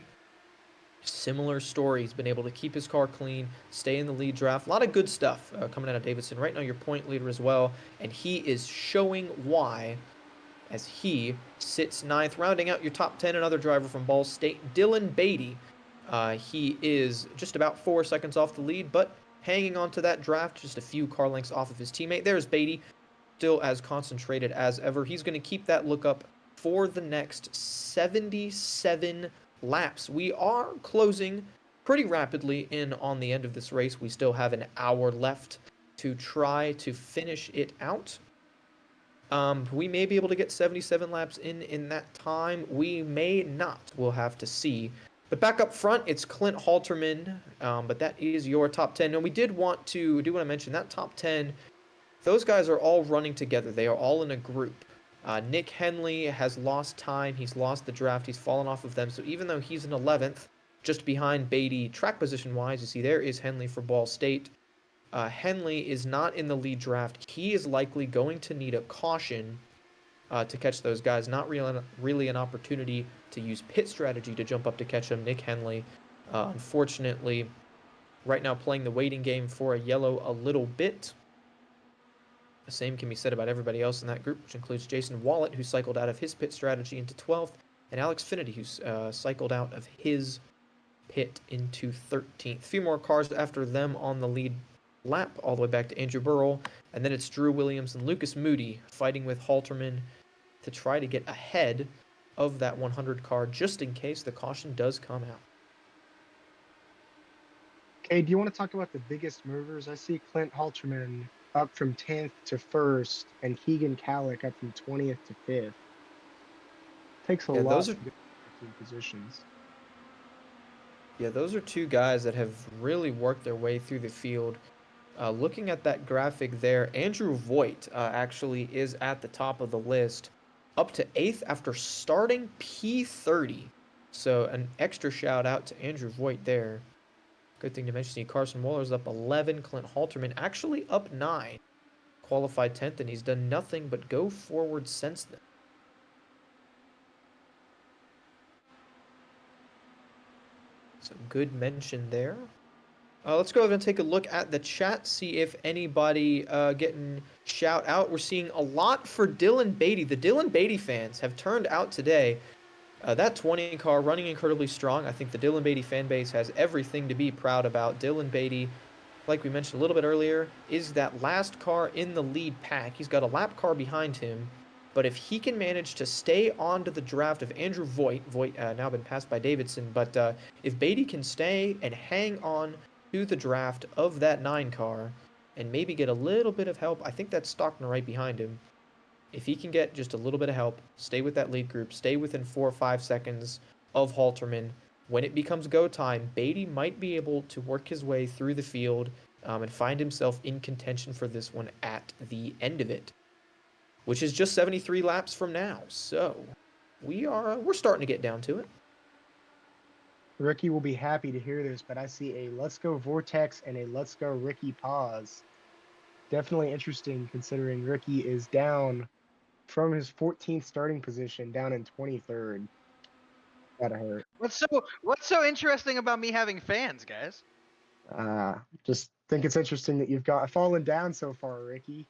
similar story, he's been able to keep his car clean, stay in the lead draft. A lot of good stuff coming out of Davidson. Right now your point leader as well, and he is showing why as he sits 9th. Rounding out your top 10, another driver from Ball State, Dylan Beatty. He is just about 4 seconds off the lead, but hanging on to that draft, just a few car lengths off of his teammate. There's Beatty, still as concentrated as ever. He's going to keep that look up for the next 77 laps. We are closing pretty rapidly in on the end of this race. We still have an hour left to try to finish it out. We may be able to get 77 laps in that time. We may not. We'll have to see. But back up front, it's Clint Halterman, but that is your top 10. And we do want to mention that top 10, those guys are all running together. They are all in a group. Nick Henley has lost time. He's lost the draft. He's fallen off of them. So even though he's in 11th, just behind Beatty track position-wise, you see there is Henley for Ball State. Henley is not in the lead draft. He is likely going to need a caution to catch those guys. Not really an opportunity to use pit strategy to jump up to catch him. Nick Henley, unfortunately, right now playing the waiting game for a yellow a little bit. The same can be said about everybody else in that group, which includes Jason Wallet, who cycled out of his pit strategy into 12th, and Alex Finity, who's cycled out of his pit into 13th. A few more cars after them on the lead lap, all the way back to Andrew Burrell, and then it's Drew Williams and Lucas Moody fighting with Halterman to try to get ahead of that 100 car, just in case the caution does come out. Okay, do you want to talk about the biggest movers? I see Clint Halterman up from 10th to 1st, and Keegan Kallick up from 20th to 5th. Takes a lot to get to positions. Yeah, those are two guys that have really worked their way through the field. Looking at that graphic there, Andrew Voigt actually is at the top of the list, up to 8th after starting P30. So an extra shout out to Andrew Voigt there. Good thing to mention, see Carson Waller's up 11, Clint Halterman actually up 9. Qualified 10th, and he's done nothing but go forward since then. So good mention there. Let's go ahead and take a look at the chat, see if anybody getting shout out. We're seeing a lot for Dylan Beatty. The Dylan Beatty fans have turned out today. That 20 car running incredibly strong. I think the Dylan Beatty fan base has everything to be proud about. Dylan Beatty, like we mentioned a little bit earlier, is that last car in the lead pack. He's got a lap car behind him. But if he can manage to stay on to the draft of Andrew Voigt now been passed by Davidson, but if Beatty can stay and hang on to the draft of that 9 car and maybe get a little bit of help, I think that's Stockton right behind him. If he can get just a little bit of help, stay with that lead group, stay within 4 or 5 seconds of Halterman, when it becomes go time, Beatty might be able to work his way through the field and find himself in contention for this one at the end of it, which is just 73 laps from now. So we're starting to get down to it. Ricky will be happy to hear this, but I see a Let's Go Vortex and a Let's Go Ricky pause. Definitely interesting considering Ricky is down from his 14th starting position down in 23rd. Gotta hurt. What's so interesting about me having fans, guys? Just think it's interesting that you've got fallen down so far, Ricky.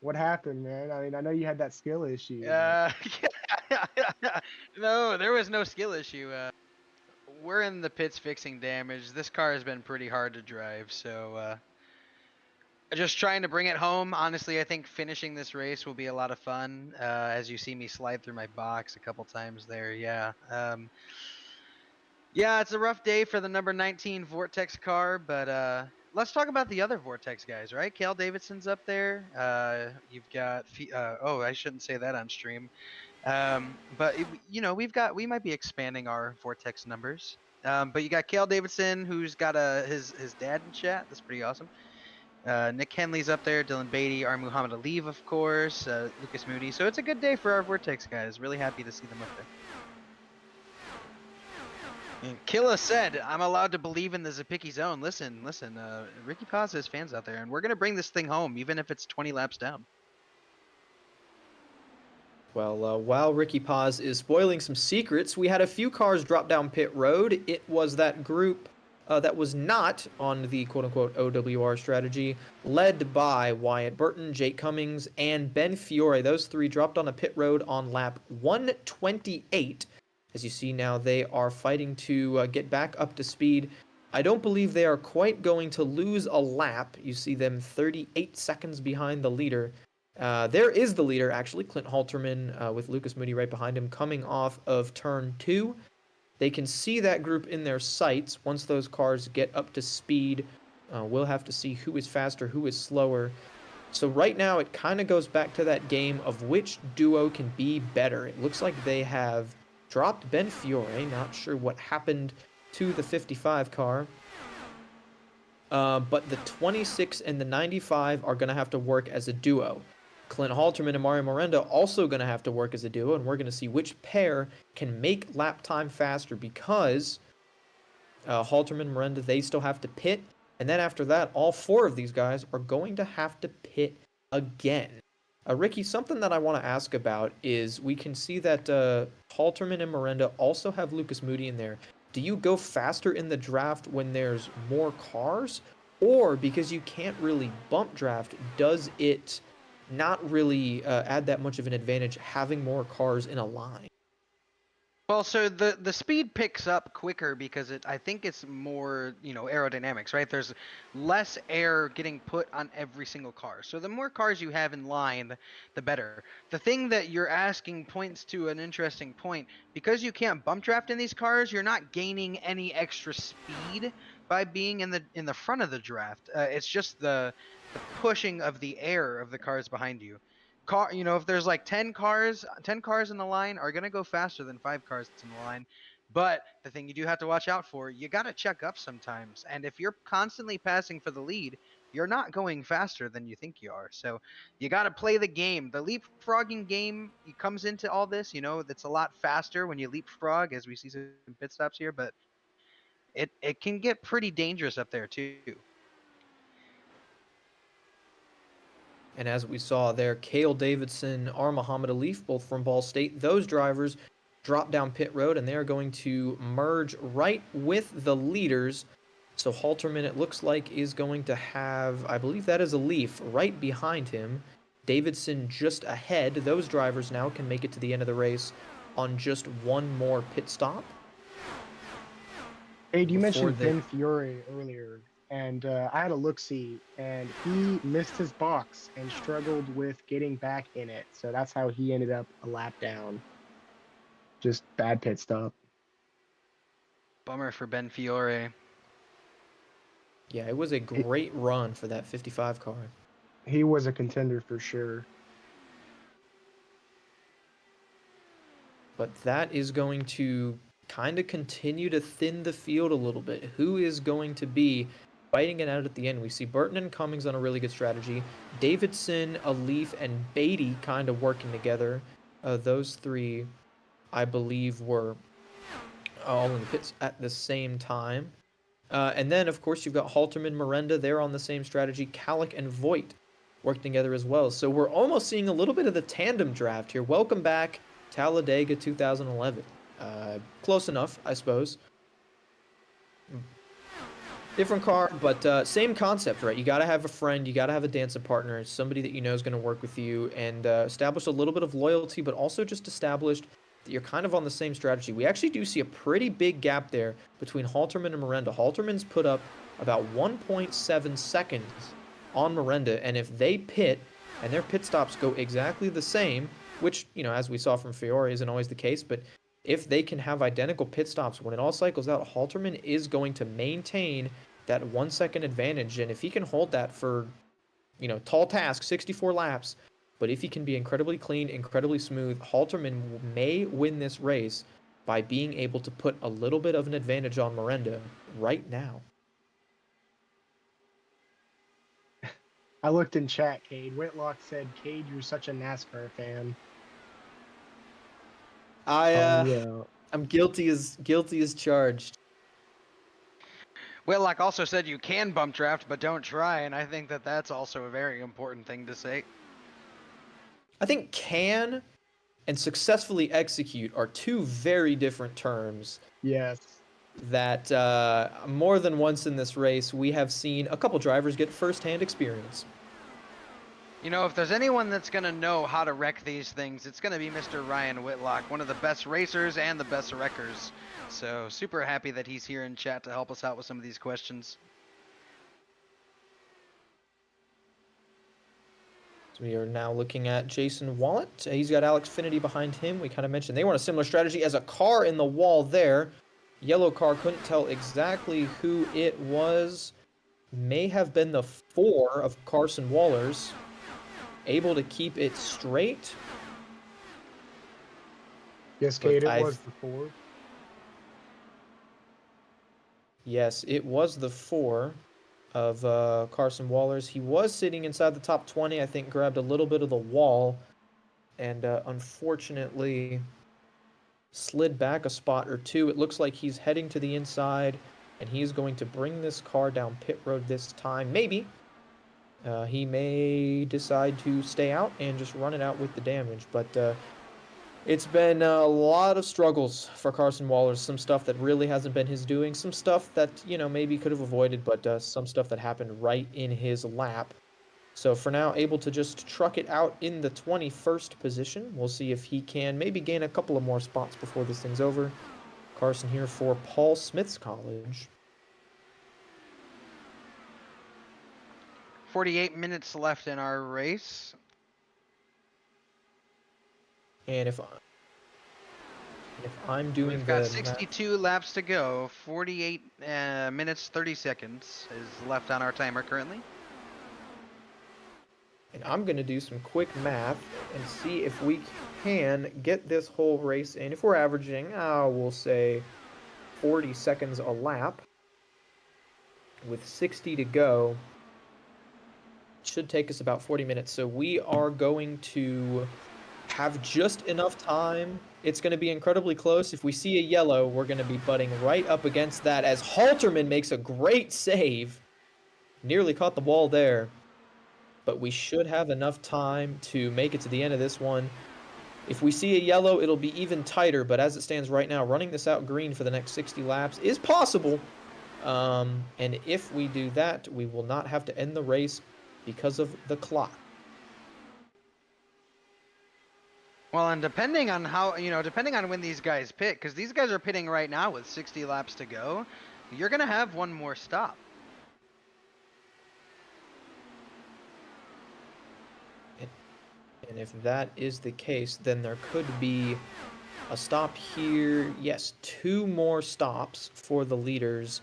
What happened, man? I mean, I know you had that skill issue. No, there was no skill issue. We're in the pits fixing damage. This car has been pretty hard to drive, so just trying to bring it home. Honestly, I think finishing this race will be a lot of fun. As you see me slide through my box a couple times there, yeah. Yeah, it's a rough day for the number 19 Vortex car, but let's talk about the other Vortex guys, right? Cale Davidson's up there. You've got oh, I shouldn't say that on stream. But you know, we might be expanding our Vortex numbers. But you got Cale Davidson, who's got his dad in chat. That's pretty awesome. Nick Henley's up there, Dylan Beatty, our Muhammad Ali, of course, Lucas Moody. So it's a good day for our Vortex guys. Really happy to see them up there. And Killa said, I'm allowed to believe in the Zapicki zone. Listen, Ricky Paz has fans out there, and we're going to bring this thing home, even if it's 20 laps down. Well, while Ricky Paz is spoiling some secrets, we had a few cars drop down pit road. It was that group that was not on the quote-unquote OWR strategy, led by Wyatt Burton, Jake Cummings, and Ben Fiore. Those three dropped on a pit road on lap 128. As you see now, they are fighting to get back up to speed. I don't believe they are quite going to lose a lap. You see them 38 seconds behind the leader. There is the leader, actually, Clint Halterman, with Lucas Moody right behind him, coming off of turn 2. They can see that group in their sights. Once those cars get up to speed, we'll have to see who is faster, who is slower. So right now it kind of goes back to that game of which duo can be better. It looks like they have dropped Ben Fiore. Not sure what happened to the 55 car. But the 26 and the 95 are going to have to work as a duo. Clint Halterman and Mario Miranda also going to have to work as a duo, and we're going to see which pair can make lap time faster because Halterman and Miranda, they still have to pit. And then after that, all four of these guys are going to have to pit again. Ricky, something that I want to ask about is we can see that Halterman and Miranda also have Lucas Moody in there. Do you go faster in the draft when there's more cars? Or because you can't really bump draft, does it not really add that much of an advantage having more cars in a line? Well, so the speed picks up quicker because I think it's more, aerodynamics, right? There's less air getting put on every single car. So the more cars you have in line, the better. The thing that you're asking points to an interesting point. Because you can't bump draft in these cars, you're not gaining any extra speed by being in the front of the draft. It's just the pushing of the air of the cars behind you. If there's like 10 cars in the line are going to go faster than 5 cars in the line. But the thing you do have to watch out for, you got to check up sometimes. And if you're constantly passing for the lead, you're not going faster than you think you are. So you got to play the game. The leapfrogging game comes into all this, that's a lot faster when you leapfrog, as we see some pit stops here, but it can get pretty dangerous up there too. And as we saw there, Cale Davidson or Muhammad Alif, both from Ball State, those drivers drop down pit road and they are going to merge right with the leaders. So Halterman, it looks like, is going to have, I believe that is Alif right behind him. Davidson just ahead. Those drivers now can make it to the end of the race on just one more pit stop. Hey, you mentioned Ben Fiore earlier, and I had a look-see, and he missed his box and struggled with getting back in it. So that's how he ended up a lap down. Just bad pit stop. Bummer for Ben Fiore. Yeah, it was a great run for that 55 car. He was a contender for sure. But that is going to kind of continue to thin the field a little bit. Who is going to be fighting it out at the end? We see Burton and Cummings on a really good strategy. Davidson, Alif, and Beatty kind of working together. Those three, I believe, were all in the pits at the same time. And then, of course, you've got Halterman, Miranda. They're on the same strategy. Kallick and Voigt working together as well. So we're almost seeing a little bit of the tandem draft here. Welcome back, Talladega 2011. Close enough, I suppose. Different car, but same concept, right? You got to have a friend, you got to have a dancing partner, somebody that you know is going to work with you, and establish a little bit of loyalty, but also just established that you're kind of on the same strategy. We actually do see a pretty big gap there between Halterman and Miranda. Halterman's put up about 1.7 seconds on Miranda, and if they pit and their pit stops go exactly the same, which, as we saw from Fiore, isn't always the case, but if they can have identical pit stops when it all cycles out, Halterman is going to maintain that 1 second advantage. And if he can hold that for, tall task, 64 laps, but if he can be incredibly clean, incredibly smooth, Halterman may win this race by being able to put a little bit of an advantage on Miranda right now. I looked in chat, Cade. Whitlock said, Cade, you're such a NASCAR fan. I'm guilty as charged. Whitlock also said you can bump draft, but don't try, and I think that that's also a very important thing to say. I think can and successfully execute are two very different terms. Yes. That more than once in this race, we have seen a couple drivers get first-hand experience. If there's anyone that's going to know how to wreck these things, it's going to be Mr. Ryan Whitlock, one of the best racers and the best wreckers. So super happy that he's here in chat to help us out with some of these questions. So we are now looking at Jason Wallet. He's got Alex Finity behind him. We kind of mentioned they want a similar strategy as a car in the wall there. yellow car, couldn't tell exactly who it was. May have been the 4 of Carson Waller's. Able to keep it straight. Yes, But Kate, it was the 4. Yes, it was the 4 of Carson Waller's. He was sitting inside the top 20, I think grabbed a little bit of the wall, and unfortunately slid back a spot or two. It looks like he's heading to the inside, and he's going to bring this car down pit road this time. Maybe. He may decide to stay out and just run it out with the damage, but it's been a lot of struggles for Carson Waller. Some stuff that really hasn't been his doing. Some stuff that, maybe could have avoided, but some stuff that happened right in his lap. So for now, able to just truck it out in the 21st position. We'll see if he can maybe gain a couple of more spots before this thing's over. Carson here for Paul Smith's College. 48 minutes left in our race. And if I'm doing We've got the 62 laps to go. 48 minutes 30 seconds is left on our timer currently. And I'm going to do some quick math and see if we can get this whole race in. If we're averaging, we'll say 40 seconds a lap with 60 to go. Should take us about 40 minutes. So we are going to have just enough time. It's going to be incredibly close. If we see a yellow, we're going to be butting right up against that as Halterman makes a great save. Nearly caught the ball there. But we should have enough time to make it to the end of this one. If we see a yellow, it'll be even tighter, but as it stands right now, running this out green for the next 60 laps is possible. And if we do that, we will not have to end the race because of the clock. Well, and depending on depending on when these guys pit, because these guys are pitting right now with 60 laps to go, you're going to have one more stop. And if that is the case, then there could be a stop here. Yes, 2 more stops for the leaders.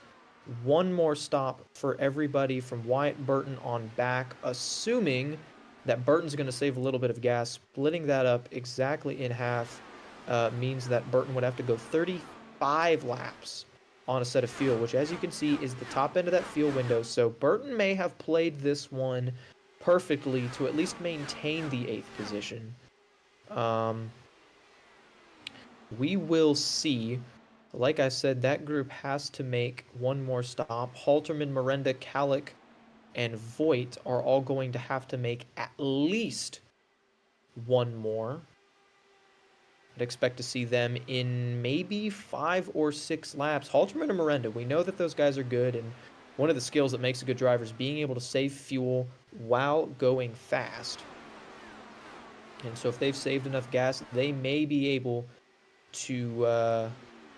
1 more stop for everybody from Wyatt Burton on back, assuming that Burton's going to save a little bit of gas. Splitting that up exactly in half means that Burton would have to go 35 laps on a set of fuel, which, as you can see, is the top end of that fuel window. So Burton may have played this one perfectly to at least maintain the 8th position. We will see. Like I said, that group has to make 1 more stop. Halterman, Miranda, Calick, and Voigt are all going to have to make at least 1 more. I'd expect to see them in maybe 5 or 6 laps. Halterman and Miranda, we know that those guys are good, and one of the skills that makes a good driver is being able to save fuel while going fast. And so if they've saved enough gas, they may be able to...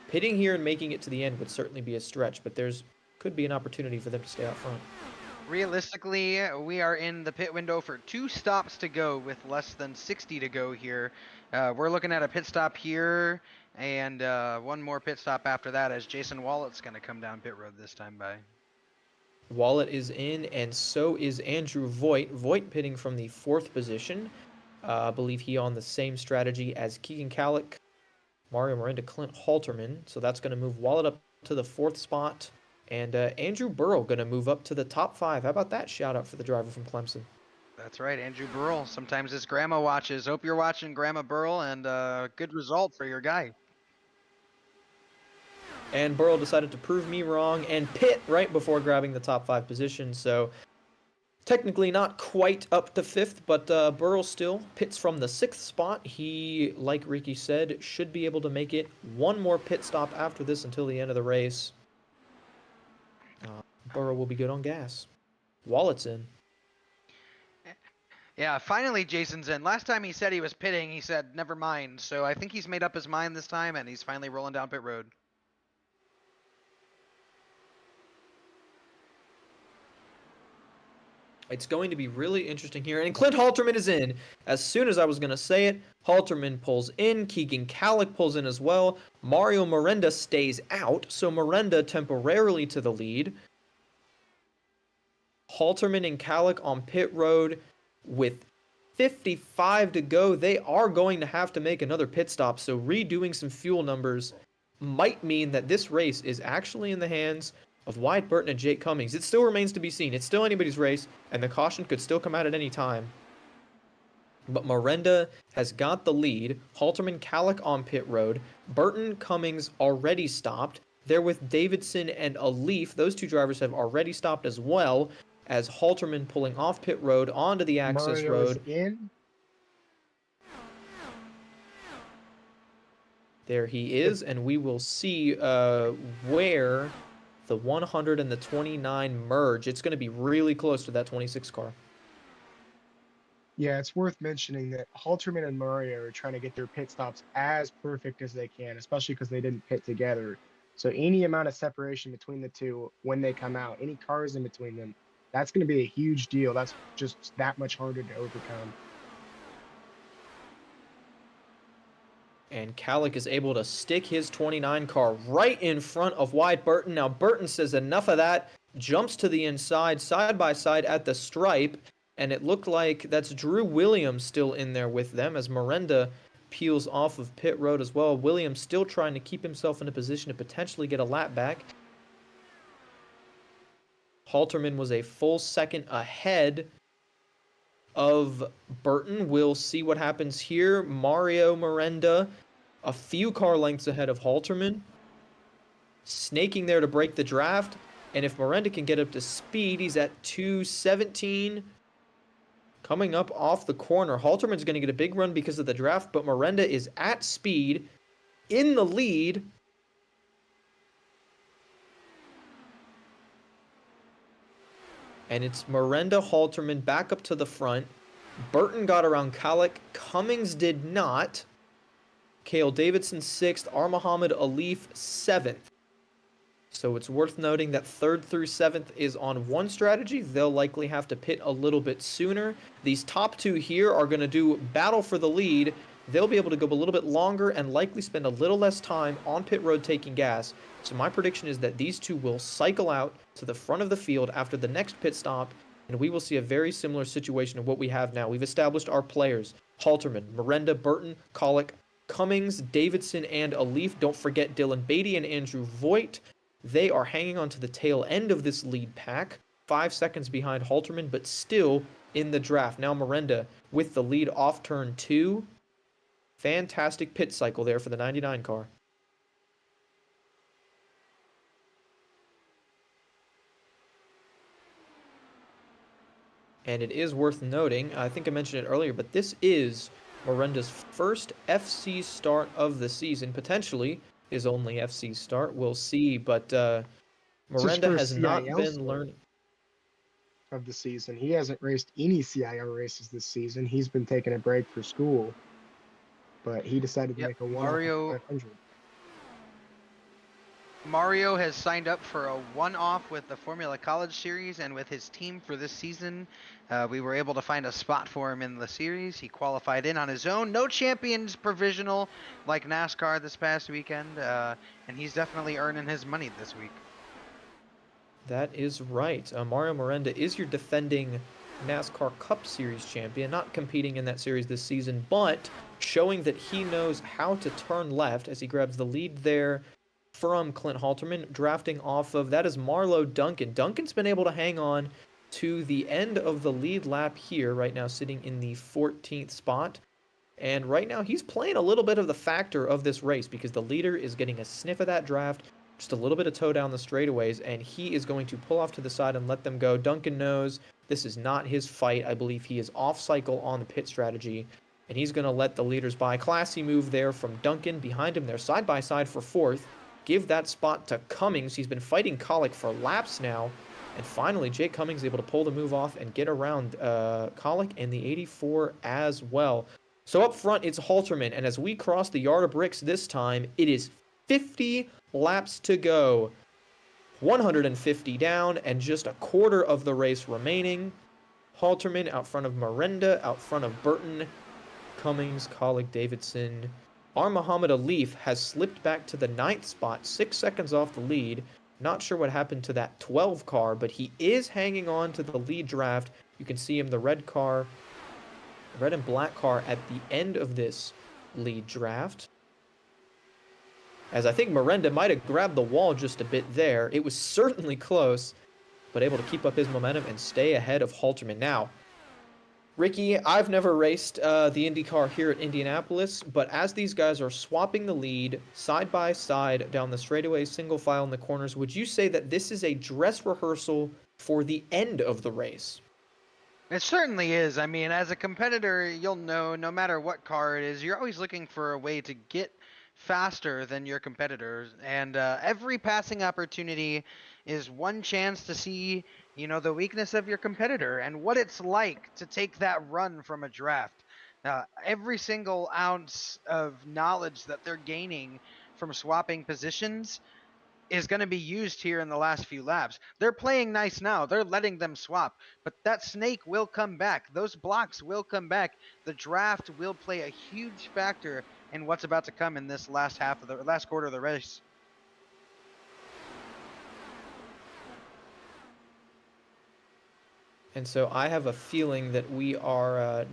pitting here and making it to the end would certainly be a stretch, but could be an opportunity for them to stay out front. Realistically, we are in the pit window for 2 stops to go with less than 60 to go here. We're looking at a pit stop here and 1 more pit stop after that, as Jason Wallett's going to come down pit road this time by. Wallett is in, and so is Andrew Voigt. Voigt pitting from the 4th position. I believe he on the same strategy as Keegan Calick, Mario Miranda, Clint Halterman. So that's going to move Wallet up to the 4th spot. And Andrew Burrow going to move up to the top 5. How about that shout out for the driver from Clemson? That's right, Andrew Burrell. Sometimes his grandma watches. Hope you're watching Grandma Burrell, and good result for your guy. And Burrow decided to prove me wrong and pit right before grabbing the top 5 position. So technically not quite up to 5th, but Burrow still pits from the 6th spot. He, like Ricky said, should be able to make it 1 more pit stop after this until the end of the race. Burrow will be good on gas. Wallet's in. Yeah, finally Jason's in. Last time he said he was pitting, he said never mind. So I think he's made up his mind this time, and he's finally rolling down pit road. It's going to be really interesting here. And Clint Halterman is in. As soon as I was going to say it, Halterman pulls in. Keegan Kallick pulls in as well. Mario Miranda stays out. So Miranda temporarily to the lead. Halterman and Kallick on pit road with 55 to go. They are going to have to make another pit stop. So redoing some fuel numbers might mean that this race is actually in the hands of Wyatt Burton and Jake Cummings. It still remains to be seen. It's still anybody's race, and the caution could still come out at any time. But Miranda has got the lead. Halterman, Kallick on pit road. Burton, Cummings already stopped. They're with Davidson and Alif. Those two drivers have already stopped as well, as Halterman pulling off pit road onto the access Mario road. is in. There he is, and we will see where the 100 and the 29 merge. It's going to be really close to that 26 car. Yeah, it's worth mentioning that Halterman and Mario are trying to get their pit stops as perfect as they can, especially because they didn't pit together. So any amount of separation between the two when they come out, any cars in between them, that's going to be a huge deal. That's just that much harder to overcome. And Kallick is able to stick his 29 car right in front of Wyatt Burton. Now Burton says enough of that, jumps to the inside, side by side at the stripe, and it looked like that's Drew Williams still in there with them as Miranda peels off of pit road as well. Williams still trying to keep himself in a position to potentially get a lap back. Halterman was a full second ahead of Burton. We'll see what happens here. Mario Miranda, a few car lengths ahead of Halterman, snaking there to break the draft. And if Miranda can get up to speed, he's at 217. Coming up off the corner, Halterman's going to get a big run because of the draft, but Miranda is at speed, in the lead. And it's Miranda, Halterman back up to the front. Burton got around Kallick. Cummings did not. Cale Davidson 6th. Muhammad Alif 7th. So it's worth noting that 3rd through 7th is on one strategy. They'll likely have to pit a little bit sooner. These top two here are going to do battle for the lead. They'll be able to go a little bit longer and likely spend a little less time on pit road taking gas. So my prediction is that these two will cycle out to the front of the field after the next pit stop, and we will see a very similar situation to what we have now. We've established our players: Halterman, Miranda, Burton, Kallick, Cummings, Davidson, and Alif. Don't forget Dylan Beatty and Andrew Voigt. They are hanging on to the tail end of this lead pack, 5 seconds behind Halterman, but still in the draft. Now Miranda with the lead off turn 2. Fantastic pit cycle there for the 99 car. And it is worth noting, I think I mentioned it earlier, but this is Miranda's first FC start of the season, potentially his only FC start. We'll see, but Miranda has not been learning of the season. He hasn't raced any CIL races this season. He's been taking a break for school, but he decided to make a one-off 500. Mario has signed up for a one-off with the Formula College Series and with his team for this season. We were able to find a spot for him in the series. He qualified in on his own. No champions provisional like NASCAR this past weekend, and he's definitely earning his money this week. That is right. Mario Miranda is your defending NASCAR Cup Series champion, not competing in that series this season, but showing that he knows how to turn left as he grabs the lead there from Clint Halterman, drafting off of, that is Marlo Duncan. Duncan's been able to hang on to the end of the lead lap here, right now sitting in the 14th spot. And right now he's playing a little bit of the factor of this race because the leader is getting a sniff of that draft, just a little bit of toe down the straightaways, and he is going to pull off to the side and let them go. Duncan knows this is not his fight. I believe he is off cycle on the pit strategy, and he's going to let the leaders by. Classy move there from Duncan. Behind him, they're side by side for 4th. Give that spot to Cummings. He's been fighting Kallick for laps now. And finally, Jake Cummings able to pull the move off and get around Kallick and the 84 as well. So up front, it's Halterman. And as we cross the yard of bricks this time, it is 50 laps to go. 150 down and just a quarter of the race remaining. Halterman out front of Miranda, out front of Burton, Cummings, Colleague, Davidson. Our Muhammad Alif has slipped back to the 9th spot, 6 seconds off the lead. Not sure what happened to that 12 car, but he is hanging on to the lead draft. You can see him, the red and black car at the end of this lead draft. As I think Miranda might have grabbed the wall just a bit there. It was certainly close, but able to keep up his momentum and stay ahead of Halterman. Now, Ricky, I've never raced the IndyCar here at Indianapolis, but as these guys are swapping the lead side by side down the straightaway, single file in the corners, would you say that this is a dress rehearsal for the end of the race? It certainly is. I mean, as a competitor, you'll know no matter what car it is, you're always looking for a way to get faster than your competitors. And every passing opportunity is one chance to see, the weakness of your competitor and what it's like to take that run from a draft. Every single ounce of knowledge that they're gaining from swapping positions is going to be used here in the last few laps. They're playing nice now. They're letting them swap, but that snake will come back. Those blocks will come back. The draft will play a huge factor in what's about to come in this last quarter of the race. And so I have a feeling that we are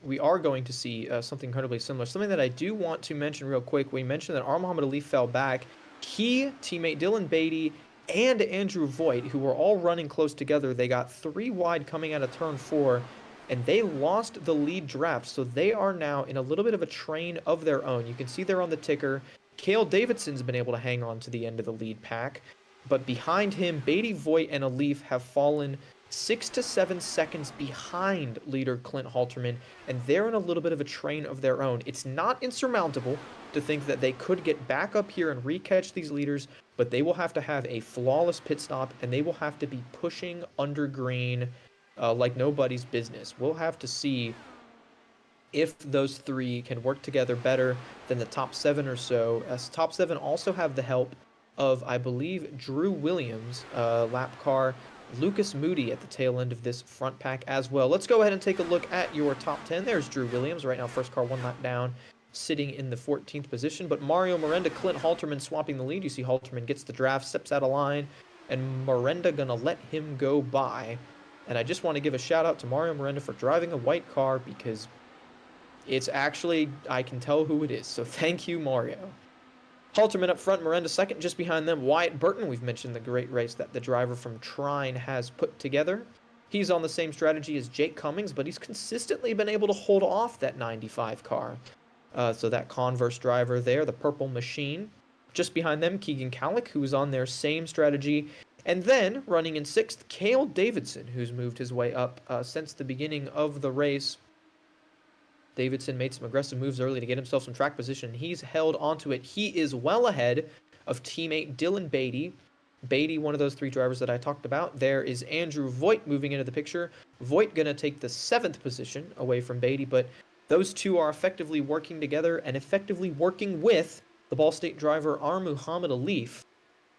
going to see something incredibly similar. Something that I do want to mention real quick. We mentioned that our Muhammad Ali fell back. He, teammate Dylan Beatty, and Andrew Voigt, who were all running close together, they got 3 wide coming out of turn 4, and they lost the lead draft. So they are now in a little bit of a train of their own. You can see there on the ticker, Cale Davidson's been able to hang on to the end of the lead pack. But behind him, Beatty, Voigt, and Alif have fallen 6 to 7 seconds behind leader Clint Halterman, and they're in a little bit of a train of their own. It's not insurmountable to think that they could get back up here and recatch these leaders, but they will have to have a flawless pit stop, and they will have to be pushing under green like nobody's business. We'll have to see if those 3 can work together better than the top 7 or so. As top 7 also have the help of, I believe, Drew Williams, lap car, Lucas Moody at the tail end of this front pack as well. Let's go ahead and take a look at your top 10. There's Drew Williams, right now first car 1 lap down, sitting in the 14th position. But Mario Miranda, Clint Halterman swapping the lead. You see Halterman gets the draft, steps out of line, and Miranda gonna let him go by. And I just want to give a shout out to Mario Miranda for driving a white car, because it's actually, I can tell who it is. So thank you, Mario. Halterman up front, Miranda second, just behind them, Wyatt Burton. We've mentioned the great race that the driver from Trine has put together. He's on the same strategy as Jake Cummings, but he's consistently been able to hold off that 95 car. So that Converse driver there, the purple machine. Just behind them, Keegan Calick, who's on their same strategy. And then, running in 6th, Cale Davidson, who's moved his way up since the beginning of the race. Davidson made some aggressive moves early to get himself some track position. He's held onto it. He is well ahead of teammate Dylan Beatty. Beatty, one of those 3 drivers that I talked about. There is Andrew Voigt moving into the picture. Voigt going to take the 7th position away from Beatty, but those 2 are effectively working together and effectively working with the Ball State driver Muhammad Alif,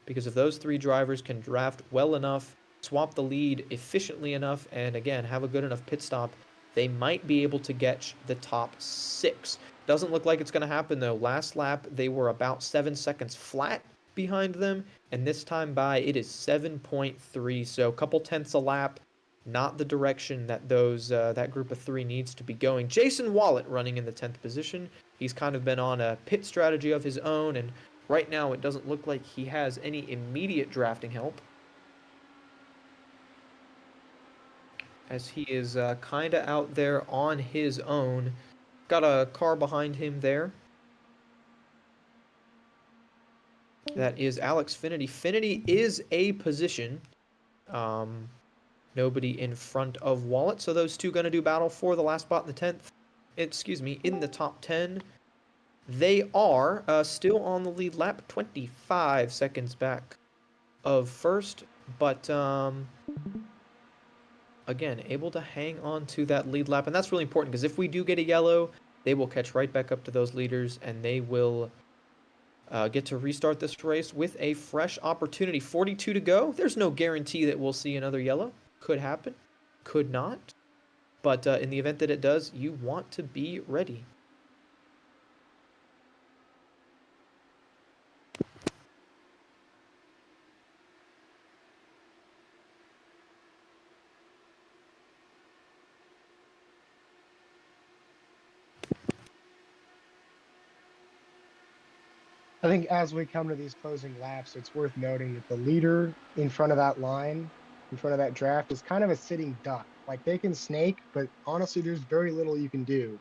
because if those 3 drivers can draft well enough, swap the lead efficiently enough, and again, have a good enough pit stop, they might be able to get the top 6. Doesn't look like it's going to happen, though. Last lap, they were about 7 seconds flat behind them, and this time by, it is 7.3, so a couple tenths a lap. Not the direction that that group of 3 needs to be going. Jason Wallet running in the 10th position. He's kind of been on a pit strategy of his own, and right now it doesn't look like he has any immediate drafting help, as he is kind of out there on his own. Got a car behind him there. That is Alex Finity. Finity is a position. Nobody in front of Wallet, so those 2 going to do battle for the last spot in the 10th. Excuse me, in the top 10. They are still on the lead lap, 25 seconds back of first, but again, able to hang on to that lead lap, and that's really important, because if we do get a yellow, they will catch right back up to those leaders, and they will get to restart this race with a fresh opportunity. 42 to go. There's no guarantee that we'll see another yellow. Could happen. could not. But in the event that it does, you want to be ready. I think as we come to these closing laps, it's worth noting that the leader in front of that line, in front of that draft, is kind of a sitting duck. Like they can snake, but honestly, there's very little you can do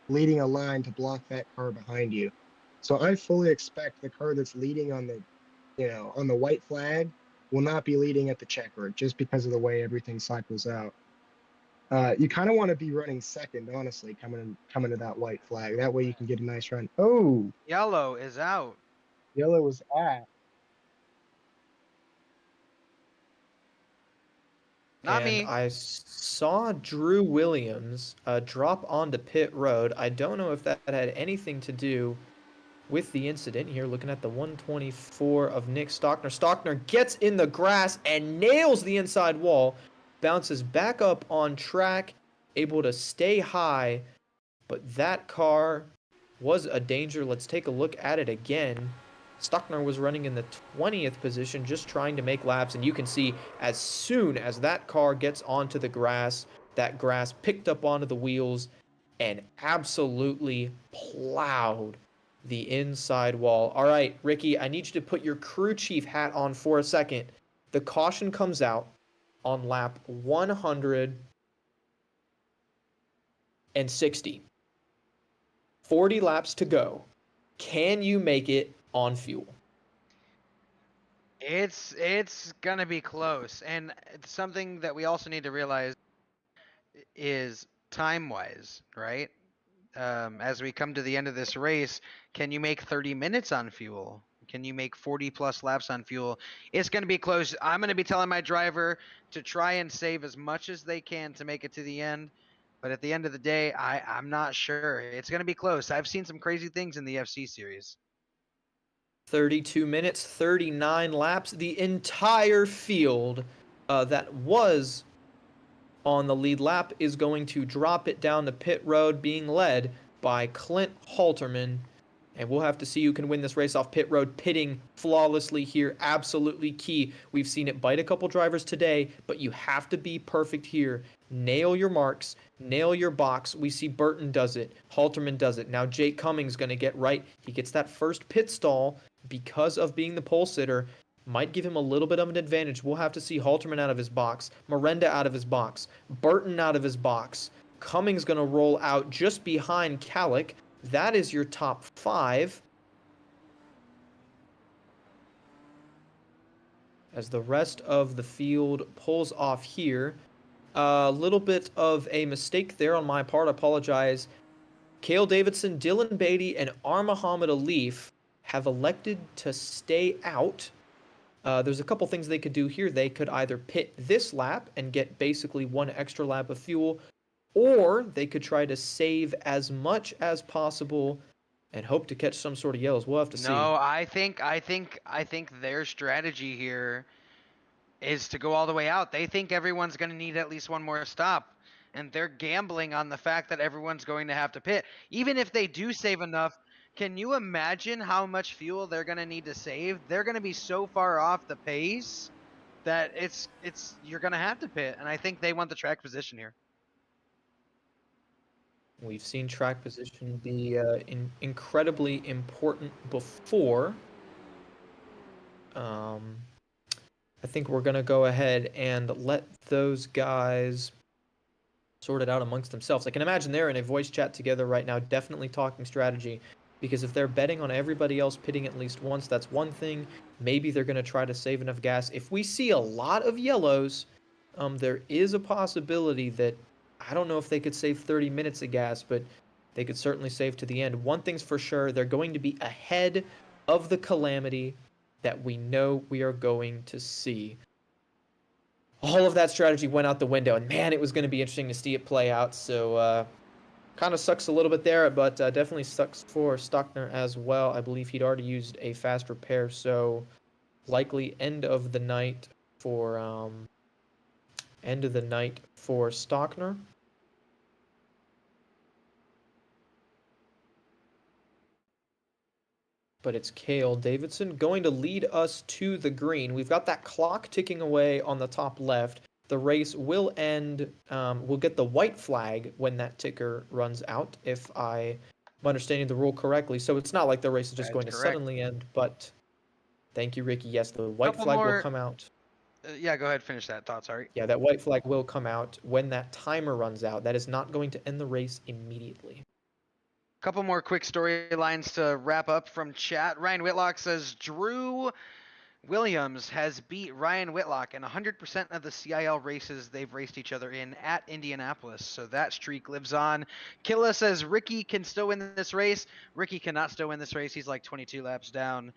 leading a line to block that car behind you. So I fully expect the car that's leading on the, on the white flag will not be leading at the checker just because of the way everything cycles out. You kind of want to be running second, honestly, coming to that white flag. That way you can get a nice run. Oh, Yellow is out. yellow was at. Not And me. I saw Drew Williams drop onto pit road. I don't know if that had anything to do with the incident here. Looking at the 124 of Nick Stockner. Stockner gets in the grass and nails the inside wall. Bounces back up on track, able to stay high. But that car was a danger. Let's take a look at it again. Stockner was running in the 20th position, just trying to make laps, and you can see as soon as that car gets onto the grass, that grass picked up onto the wheels and absolutely plowed the inside wall. All right, Ricky, I need you to put your crew chief hat on for a second. The caution comes out on lap 160. 40 laps to go. Can you make it on fuel? It's gonna be close, and it's something that we also need to realize is time-wise, right? As we come to the end of this race, can you make 30 minutes on fuel? Can you make 40 plus laps on fuel? It's going to be close. I'm going to be telling my driver to try and save as much as they can to make it to the end. But at the end of the day, I'm not sure. It's going to be close. I've seen some crazy things in the FC series. 32 minutes, 39 laps. The entire field that was on the lead lap is going to drop it down the pit road, being led by Clint Halterman. And we'll have to see who can win this race off pit road. Pitting flawlessly here, absolutely key. We've seen it bite a couple drivers today, but you have to be perfect here. Nail your marks, nail your box. We see Burton does it, Halterman does it. Now Jake Cummings going to get right. He gets that first pit stall because of being the pole sitter. Might give him a little bit of an advantage. We'll have to see Halterman out of his box, Miranda out of his box, Burton out of his box. Cummings going to roll out just behind Calic. That is your top 5. As the rest of the field pulls off here. A little bit of a mistake there on my part. I apologize. Cale Davidson, Dylan Beatty, and Muhammad Alif have elected to stay out. There's a couple things they could do here. They could either pit this lap and get basically 1 extra lap of fuel, or they could try to save as much as possible and hope to catch some sort of yellows. We'll have to see. No, I think their strategy here is to go all the way out. They think everyone's going to need at least one more stop, and they're gambling on the fact that everyone's going to have to pit. Even if they do save enough, can you imagine how much fuel they're going to need to save? They're going to be so far off the pace that you're going to have to pit, and I think they want the track position here. We've seen track position be incredibly important before. I think we're going to go ahead and let those guys sort it out amongst themselves. I can imagine they're in a voice chat together right now, definitely talking strategy, because if they're betting on everybody else pitting at least once, that's one thing. Maybe they're going to try to save enough gas. If we see a lot of yellows, there is a possibility that, I don't know if they could save 30 minutes of gas, but they could certainly save to the end. One thing's for sure, they're going to be ahead of the calamity that we know we are going to see. All of that strategy went out the window, and man, it was going to be interesting to see it play out. So kind of sucks a little bit there, but definitely sucks for Stockner as well. I believe he'd already used a fast repair, so likely end of the night for End of the night for Stockner. But it's Cale Davidson going to lead us to the green. We've got that clock ticking away on the top left. The race will end. We'll get the white flag when that ticker runs out, if I'm understanding the rule correctly. So it's not like the race is just That's going to correct. suddenly end, but thank you, Ricky. Yes, the white Couple flag will more- come out. Yeah, go ahead, finish that thought. Sorry. Yeah, that white flag will come out when that timer runs out. That is not going to end the race immediately. Couple more quick storylines to wrap up from chat. Ryan Whitlock says Drew Williams has beat Ryan Whitlock in 100% of the CIL races they've raced each other in at Indianapolis. So that streak lives on. Killa says Ricky can still win this race. Ricky cannot still win this race. He's like 22 laps down.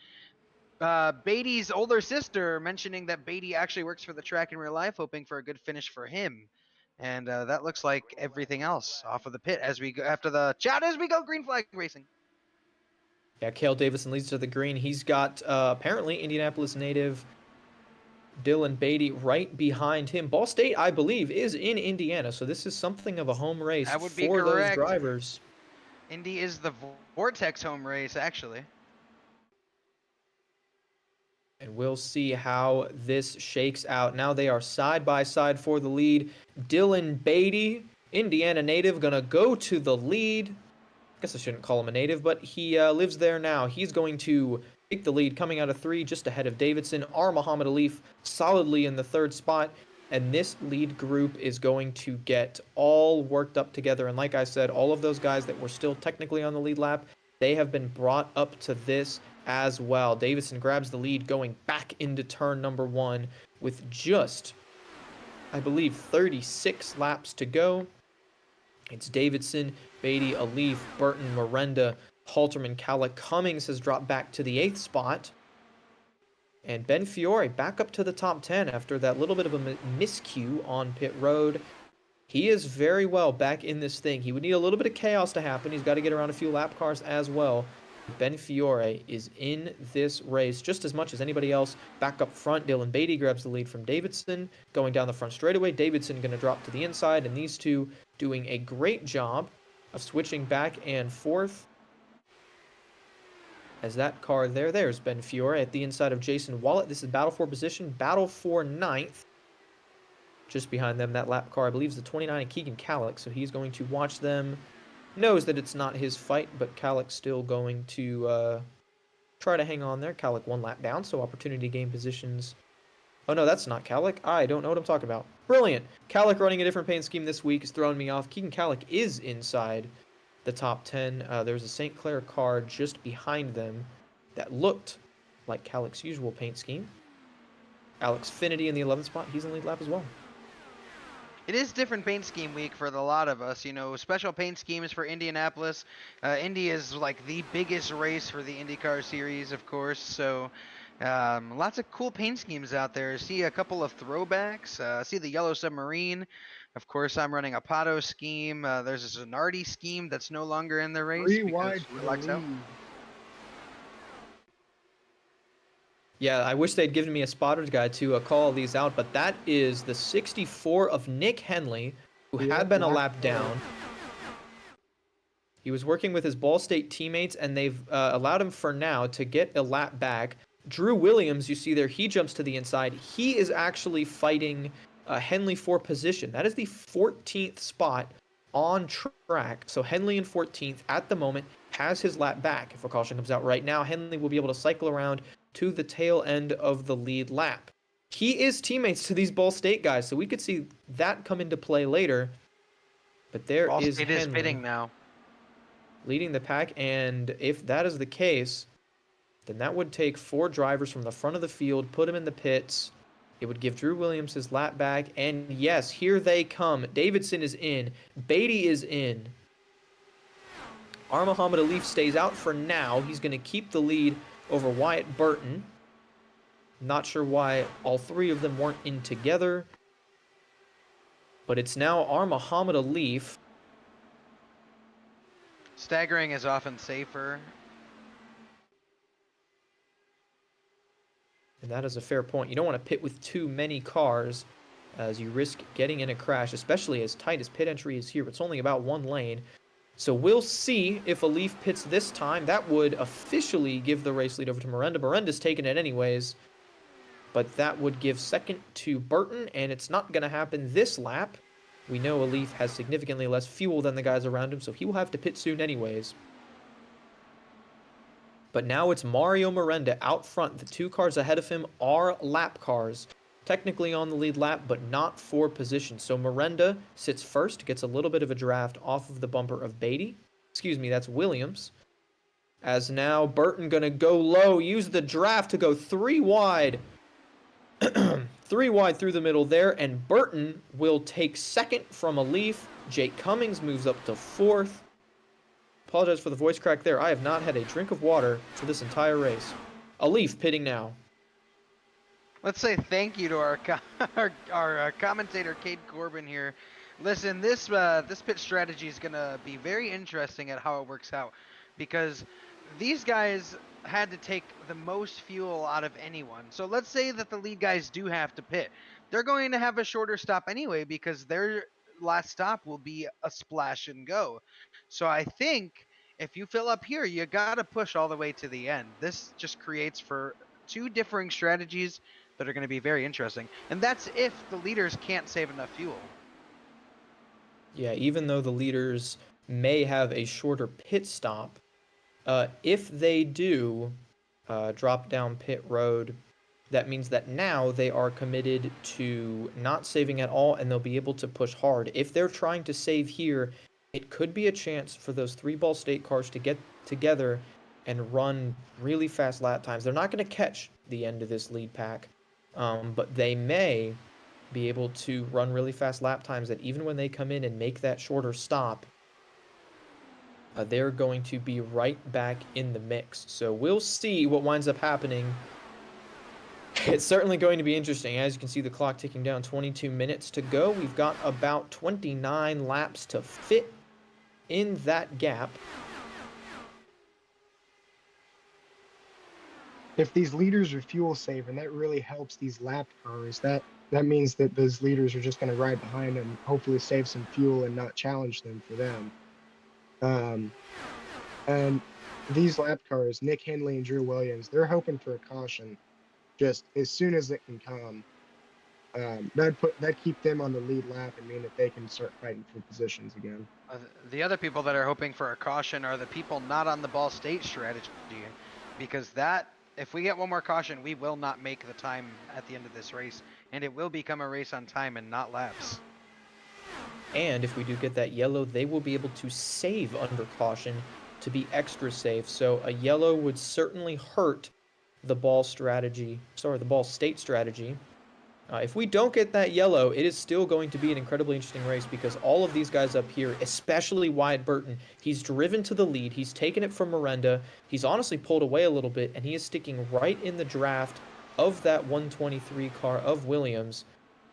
Beatty's older sister mentioning that Beatty actually works for the track in real life, hoping for a good finish for him. And that looks like everything else off of the pit as we go after the chat as we go green flag racing. Yeah, Cale Davison leads to the green. He's got apparently Indianapolis native Dylan Beatty right behind him. Ball State, I believe, is in Indiana, so this is something of a home race That would be for those correct. drivers. Indy is the Vortex home race, actually. And we'll see how this shakes out. Now they are side by side for the lead. Dylan Beatty, Indiana native, gonna go to the lead. I guess I shouldn't call him a native, but he lives there now. He's going to take the lead, coming out of 3, just ahead of Davidson. R. Muhammad Alif solidly in the 3rd spot. And this lead group is going to get all worked up together. And like I said, all of those guys that were still technically on the lead lap, they have been brought up to this as well. Davidson grabs the lead going back into turn number 1 with just, I believe, 36 laps to go. It's Davidson, Beatty, Alif, Burton, Miranda, Halterman, Calla. Cummings has dropped back to the 8th spot. And Ben Fiore back up to the top 10 after that little bit of a miscue on pit road. He is very well back in this thing. He would need a little bit of chaos to happen. He's got to get around a few lap cars as well. Ben Fiore is in this race just as much as anybody else. Back up front, Dylan Beatty grabs the lead from Davidson. Going down the front straightaway, Davidson going to drop to the inside, and these two doing a great job of switching back and forth. As that car there's Ben Fiore at the inside of Jason Wallet. This is battle for position, battle for 9th. Just behind them, that lap car, I believe, is the 29 of Keegan Kallick, so he's going to watch them. Knows that it's not his fight, but Kallick's still going to try to hang on there. Kallick 1 lap down, so opportunity to gain positions. Oh, no, that's not Kallick. I don't know what I'm talking about. Brilliant. Kallick running a different paint scheme this week is throwing me off. Keegan Kallick is inside the top 10. There's a St. Clair car just behind them that looked like Kallick's usual paint scheme. Alex Finity in the 11th spot. He's in the lead lap as well. It is different paint scheme week for a lot of us, you know, special paint schemes for Indianapolis. Indy is like the biggest race for the IndyCar series, of course, so lots of cool paint schemes out there. See a couple of throwbacks, see the Yellow Submarine. Of course, I'm running a Pato scheme. There's a Zanardi scheme that's no longer in the race 3 because wide for the Whitlock's out. lead. Yeah, I wish they'd given me a spotter's guide to call these out, but that is the 64 of Nick Henley, who Yeah, had been a lap lap down. He was working with his Ball State teammates, and they've allowed him for now to get a lap back. Drew Williams, you see there, he jumps to the inside. He is actually fighting Henley for position. That is the 14th spot on track. So Henley in 14th at the moment has his lap back. If a caution comes out right now, Henley will be able to cycle around to the tail end of the lead lap. He is teammates to these Ball State guys, so we could see that come into play later. But there Ball is State Henley is fitting now. leading the pack, and if that is the case, then that would take 4 drivers from the front of the field, put him in the pits. It would give Drew Williams his lap back, and yes, here they come. Davidson is in. Beatty is in. R. Muhammad Alif stays out for now. He's going to keep the lead over Wyatt Burton. Not sure why all 3 of them weren't in together. But it's now R. Muhammad Alif. Staggering is often safer. And that is a fair point. You don't want to pit with too many cars. as you risk getting in a crash, especially as tight as pit entry is here. It's only about one lane. So we'll see if a Leaf pits this time. That would officially give the race lead over to Miranda. Miranda's taking it anyways, but that would give second to Burton, and it's not going to happen this lap. We know a Leaf has significantly less fuel than the guys around him, so he will have to pit soon anyways. But now it's Mario Miranda out front. The 2 cars ahead of him are lap cars. Technically on the lead lap, but not for position. So Miranda sits first, gets a little bit of a draft off of the bumper of Beatty. Excuse me, that's Williams. As now Burton going to go low, use the draft to go 3 wide. 3 wide through the middle there, and Burton will take second from a Leaf. Jake Cummings moves up to 4th. Apologize for the voice crack there. I have not had a drink of water for this entire race. A Leaf pitting now. Let's say thank you to our commentator, Cade Corbin here. Listen, this pit strategy is going to be very interesting at how it works out, because these guys had to take the most fuel out of anyone. So let's say that the lead guys do have to pit. They're going to have a shorter stop anyway, because their last stop will be a splash and go. So I think if you fill up here, you got to push all the way to the end. This just creates for 2 differing strategies that are going to be very interesting. And that's if the leaders can't save enough fuel. Yeah, even though the leaders may have a shorter pit stop, if they do drop down pit road, that means that now they are committed to not saving at all, and they'll be able to push hard. If they're trying to save here, it could be a chance for those 3 Ball State cars to get together and run really fast lap times. They're not going to catch the end of this lead pack, but they may be able to run really fast lap times that even when they come in and make that shorter stop, they're going to be right back in the mix. So we'll see what winds up happening. It's certainly going to be interesting. As you can see, the clock ticking down, 22 minutes to go. We've got about 29 laps to fit in that gap. If these leaders are fuel saving, that really helps these lap cars. That means that those leaders are just going to ride behind them, hopefully save some fuel and not challenge them for them. And these lap cars, Nick Henley and Drew Williams, they're hoping for a caution just as soon as it can come. That'd keep them on the lead lap and mean that they can start fighting for positions again. The other people that are hoping for a caution are the people not on the Ball State strategy, because if we get one more caution, we will not make the time at the end of this race, and it will become a race on time and not laps. And if we do get that yellow, they will be able to save under caution to be extra safe. So a yellow would certainly hurt the Ball State strategy. If we don't get that yellow, it is still going to be an incredibly interesting race, because all of these guys up here, especially Wyatt Burton, he's driven to the lead. He's taken it from Miranda. He's honestly pulled away a little bit, and he is sticking right in the draft of that 123 car of Williams.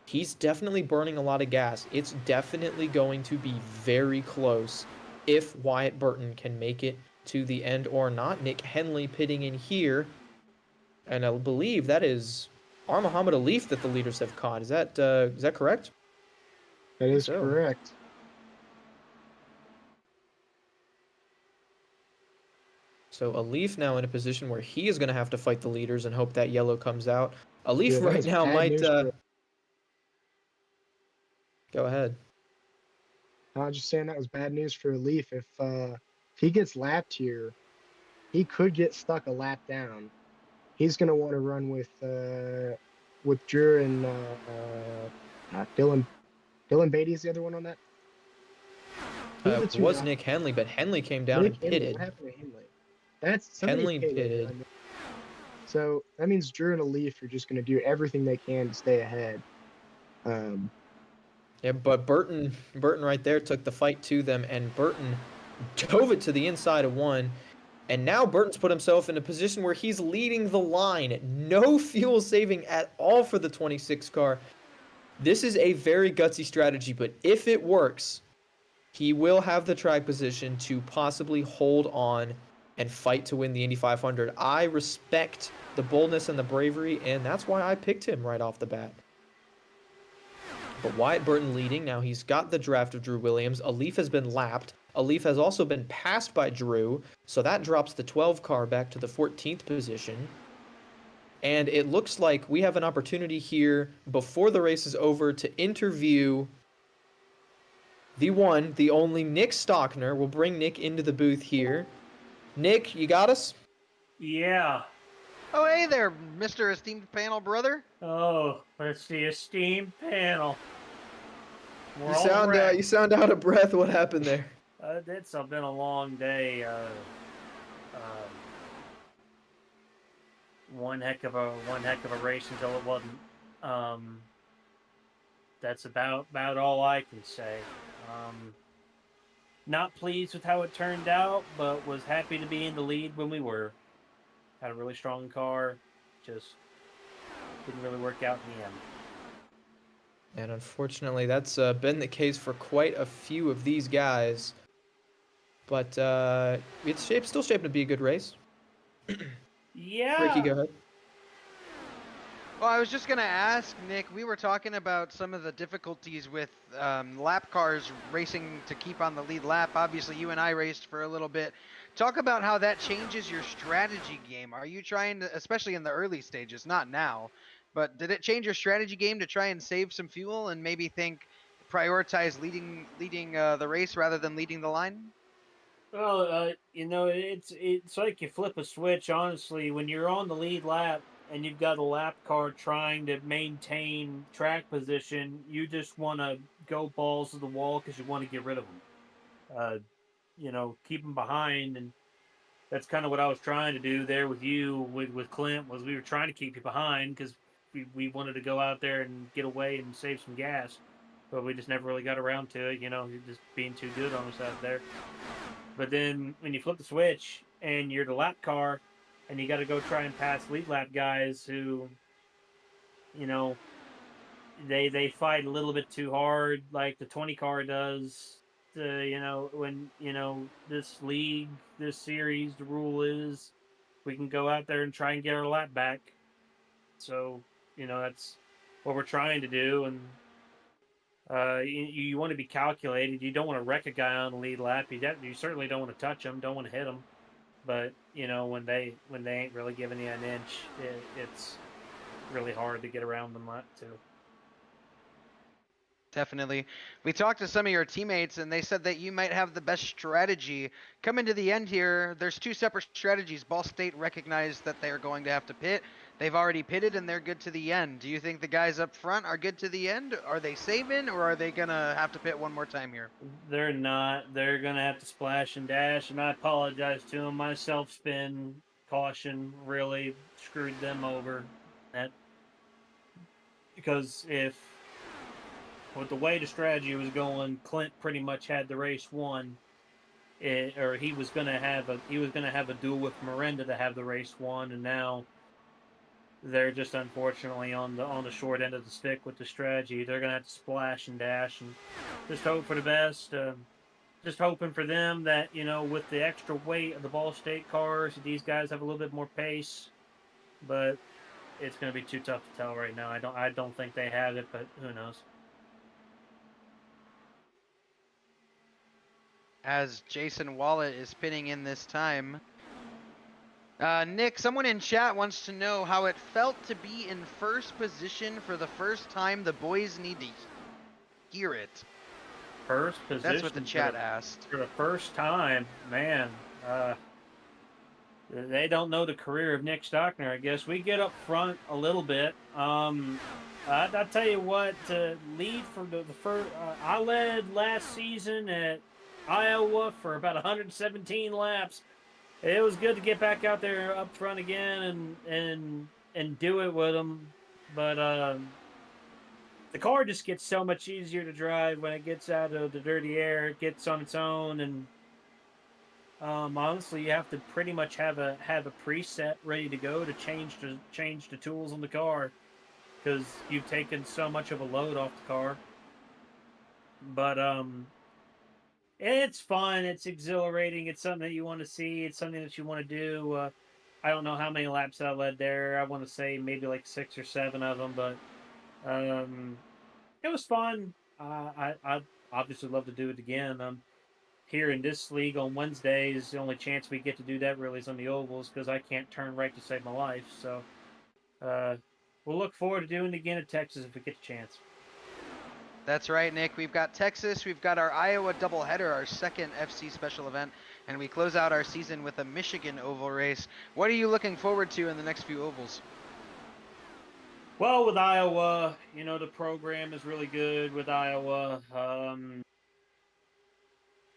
He's definitely burning a lot of gas. It's definitely going to be very close if Wyatt Burton can make it to the end or not. Nick Henley pitting in here, and I believe that is Muhammad Alif that the leaders have caught. Is that correct? That is correct. So Alif now in a position where he is going to have to fight the leaders and hope that yellow comes out. Alif right now might... Go ahead. I was just saying that was bad news for Alif. If he gets lapped here, he could get stuck a lap down. He's going to want to run with Drew and Dylan. Dylan Beatty is the other one on that. It was Nick Henley, but Henley came down and pitted. What happened to Henley? Henley pitted. So that means Drew and Alif are just going to do everything they can to stay ahead. Yeah, but Burton right there took the fight to them, and Burton dove it to the inside of one. And now Burton's put himself in a position where he's leading the line. No fuel saving at all for the 26 car. This is a very gutsy strategy, but if it works, he will have the track position to possibly hold on and fight to win the Indy 500. I respect the boldness and the bravery, and that's why I picked him right off the bat. But Wyatt Burton leading. Now he's got the draft of Drew Williams. Alif has been lapped. Alif has also been passed by Drew, so that drops the 12 car back to the 14th position. And it looks like we have an opportunity here before the race is over to interview the one, the only Nick Stockner. We'll bring Nick into the booth here. Nick, you got us? Yeah. Oh, hey there, Mr. Esteemed Panel Brother. Oh, it's the esteemed panel. We're You all sound wrecked. you sound out of breath. What happened there? It's been a long day. One heck of a race until it wasn't. That's about all I can say. Not pleased with how it turned out, but was happy to be in the lead when we were. Had a really strong car, just didn't really work out in the end. And unfortunately, that's been the case for quite a few of these guys. But it's still shaping to be a good race. Yeah. Ricky, go ahead. Well, I was just going to ask, Nick, we were talking about some of the difficulties with lap cars racing to keep on the lead lap. Obviously, you and I raced for a little bit. Talk about how that changes your strategy game. Are you trying to, especially in the early stages, not now, but did it change your strategy game to try and save some fuel and maybe prioritize leading the race rather than leading the line? Well, it's like you flip a switch. Honestly, when you're on the lead lap and you've got a lap car trying to maintain track position, you just want to go balls to the wall because you want to get rid of them. Keep them behind, and that's kind of what I was trying to do there with you, with Clint. Was we were trying to keep you behind because we wanted to go out there and get away and save some gas, but we just never really got around to it. You're just being too good on us out there. But then when you flip the switch and you're the lap car and you got to go try and pass lead lap guys who, they fight a little bit too hard, like the 20 car does. When, this league, this series, the rule is we can go out there and try and get our lap back. So, that's what we're trying to do. And you want to be calculated. You don't want to wreck a guy on the lead lap. You certainly don't want to touch him. Don't want to hit him. But when they ain't really giving you an inch, it's really hard to get around them too. Definitely. We talked to some of your teammates and they said that you might have the best strategy. Coming to the end here, there's two separate strategies. Ball State recognized that they're going to have to pit. They've already pitted and they're good to the end. Do you think the guys up front are good to the end? Are they saving or are they going to have to pit one more time here? They're not. They're going to have to splash and dash, and I apologize to them. My self-spin caution really screwed them over. Because with the way the strategy was going, Clint pretty much had the race won, or he was going to have a duel with Miranda to have the race won, and now they're just unfortunately on the short end of the stick with the strategy. They're going to have to splash and dash and just hope for the best. Just hoping for them that with the extra weight of the Ball State cars, these guys have a little bit more pace, but it's going to be too tough to tell right now. I don't think they have it, but who knows. As Jason Wallet is pitting in this time. Nick, someone in chat wants to know how it felt to be in first position for the first time. The boys need to hear it. First position. That's what the chat asked. For the first time, man. They don't know the career of Nick Stockner, I guess. We get up front a little bit. I'll tell you what, to lead from the first... I led last season at Iowa for about 117 laps. It was good to get back out there up front again and do it with them. But the car just gets so much easier to drive when it gets out of the dirty air. It gets on its own, and honestly, you have to pretty much have a preset ready to go to change the tools on the car because you've taken so much of a load off the car. But it's fun. It's exhilarating. It's something that you want to see. It's something that you want to do. I don't know how many laps I led there. I want to say maybe like 6 or 7 of them, but It was fun. I'd obviously love to do it again. Here in this league on Wednesdays, the only chance we get to do that really is on the ovals because I can't turn right to save my life. So uh, we'll look forward to doing it again at Texas if we get a chance. That's right, Nick. We've got Texas, we've got our Iowa doubleheader, our second FC special event, and we close out our season with a Michigan oval race. What are you looking forward to in the next few ovals? Well, with Iowa, the program is really good with Iowa.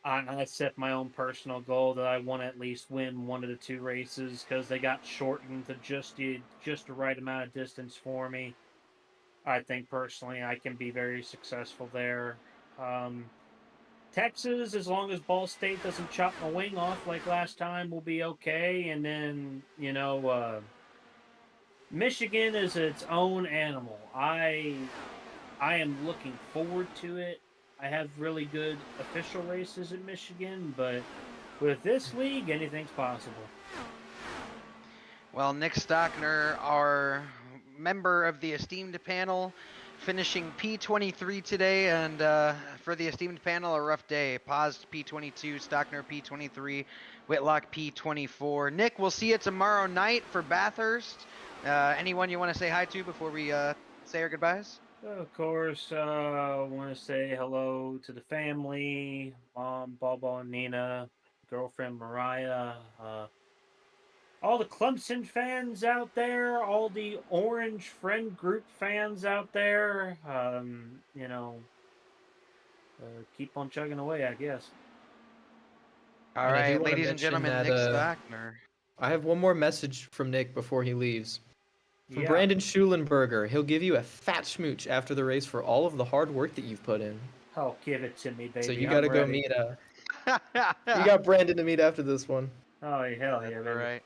I set my own personal goal that I want to at least win one of the two races because they got shortened to just the right amount of distance for me. I think personally I can be very successful there. Texas, as long as Ball State doesn't chop my wing off like last time, will be okay. And then Michigan is its own animal. I am looking forward to it. I have really good official races in Michigan, but with this league, anything's possible. Well, Nick Stockner, our member of the esteemed panel, finishing P23 today, and for the esteemed panel, a rough day. Paused P22, Stockner P23, Whitlock P24. Nick, we'll see you tomorrow night for Bathurst. Anyone you want to say hi to before we say our goodbyes? Of course, I want to say hello to the family, Mom, Baba, and Nina, girlfriend Mariah, all the Clemson fans out there, all the Orange Friend Group fans out there. Keep on chugging away, I guess. All And I do right, wanna ladies and mention gentlemen, that, Nick Stockner. I have one more message from Nick before he leaves. From Yeah. Brandon Schulenberger. He'll give you a fat smooch after the race for all of the hard work that you've put in. Oh, give it to me, baby. So you I'm got to go ready. meet. You got Brandon to meet after this one. Oh, hell yeah, That's baby. all right.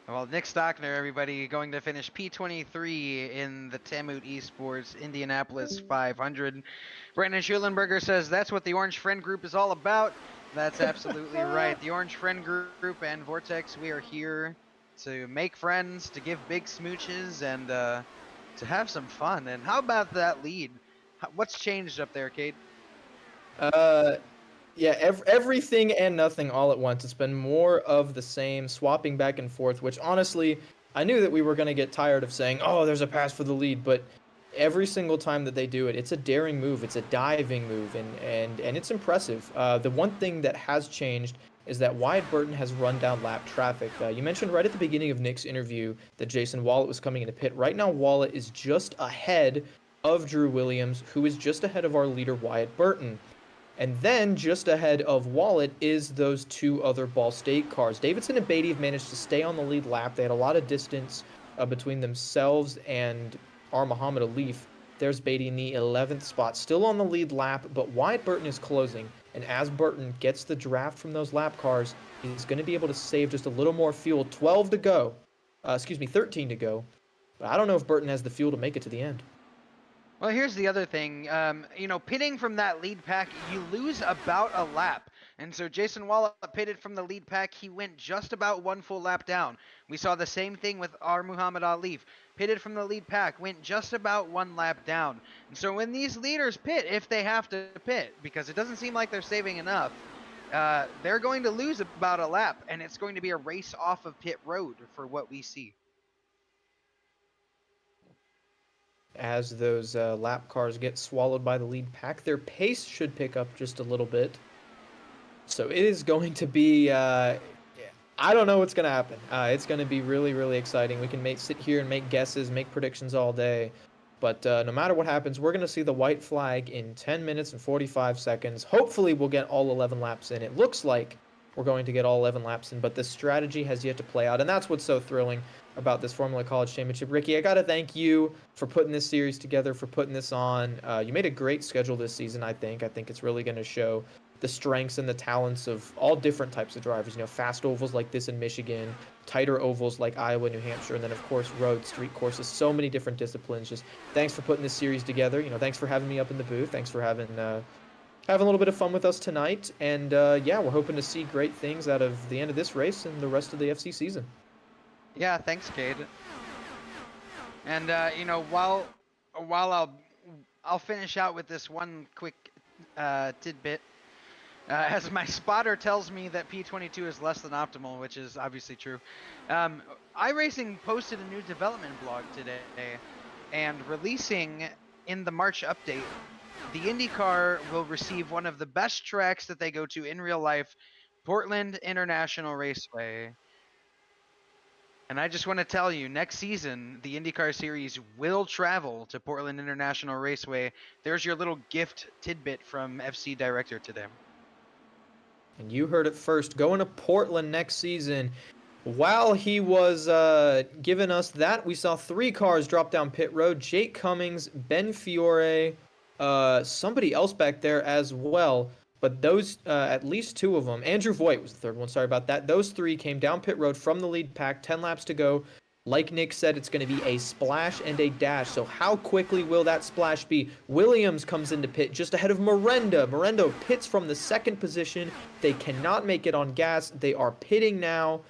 Well, Nick Stockner, everybody, going to finish P23 in the Tamut Esports Indianapolis 500. Brandon Schulenberger says that's what the Orange Friend Group is all about. That's absolutely right. The Orange Friend Group and Vortex, we are here to make friends, to give big smooches, and to have some fun. And how about that lead? What's changed up there, Cade? Yeah, everything and nothing all at once. It's been more of the same, swapping back and forth, which honestly, I knew that we were going to get tired of saying, oh, there's a pass for the lead, but every single time that they do it, it's a daring move, it's a diving move, and it's impressive. The one thing that has changed is that Wyatt Burton has run down lap traffic. You mentioned right at the beginning of Nick's interview that Jason Wallet was coming into pit. Right now, Wallet is just ahead of Drew Williams, who is just ahead of our leader, Wyatt Burton. And then just ahead of Wallet is those two other Ball State cars. Davidson and Beatty have managed to stay on the lead lap. They had a lot of distance between themselves and our Muhammad Alif. There's Beatty in the 11th spot, still on the lead lap, but Wyatt Burton is closing. And as Burton gets the draft from those lap cars, he's going to be able to save just a little more fuel. 13 to go. But I don't know if Burton has the fuel to make it to the end. Well, here's the other thing. Pitting from that lead pack, you lose about a lap. And so Jason Wallet pitted from the lead pack. He went just about one full lap down. We saw the same thing with our Muhammad Alif. Pitted from the lead pack, went just about one lap down. And so when these leaders pit, if they have to pit, because it doesn't seem like they're saving enough, they're going to lose about a lap. And it's going to be a race off of pit road for what we see. As those lap cars get swallowed by the lead pack, their pace should pick up just a little bit. So it is going to be, I don't know what's going to happen. It's going to be really, really exciting. We can sit here and make guesses, make predictions all day. But no matter what happens, we're going to see the white flag in 10 minutes and 45 seconds. Hopefully we'll get all 11 laps in. It looks like we're going to get all 11 laps in, but the strategy has yet to play out. And that's what's so thrilling about this Formula College Championship. Ricky, I got to thank you for putting this series together, for putting this on. You made a great schedule this season, I think. I think it's really going to show the strengths and the talents of all different types of drivers. Fast ovals like this in Michigan, tighter ovals like Iowa, New Hampshire, and then, of course, road, street courses, so many different disciplines. Just thanks for putting this series together. Thanks for having me up in the booth. Thanks for having a little bit of fun with us tonight. And, yeah, we're hoping to see great things out of the end of this race and the rest of the FC season. Yeah, thanks, Cade. And while I'll I'll finish out with this one quick tidbit. As my spotter tells me that P22 is less than optimal, which is obviously true. iRacing posted a new development blog today, and releasing in the March update, the IndyCar will receive one of the best tracks that they go to in real life, Portland International Raceway. And I just want to tell you, next season, the IndyCar Series will travel to Portland International Raceway. There's your little gift tidbit from FC Director today. And you heard it first. Going to Portland next season. While he was giving us that, we saw 3 cars drop down pit road. Jake Cummings, Ben Fiore, somebody else back there as well. But those, at least 2 of them, Andrew Voigt was the 3rd one, sorry about that. Those 3 came down pit road from the lead pack, 10 laps to go. Like Nick said, it's going to be a splash and a dash. So how quickly will that splash be? Williams comes into pit just ahead of Miranda. Miranda pits from the 2nd position. They cannot make it on gas. They are pitting now.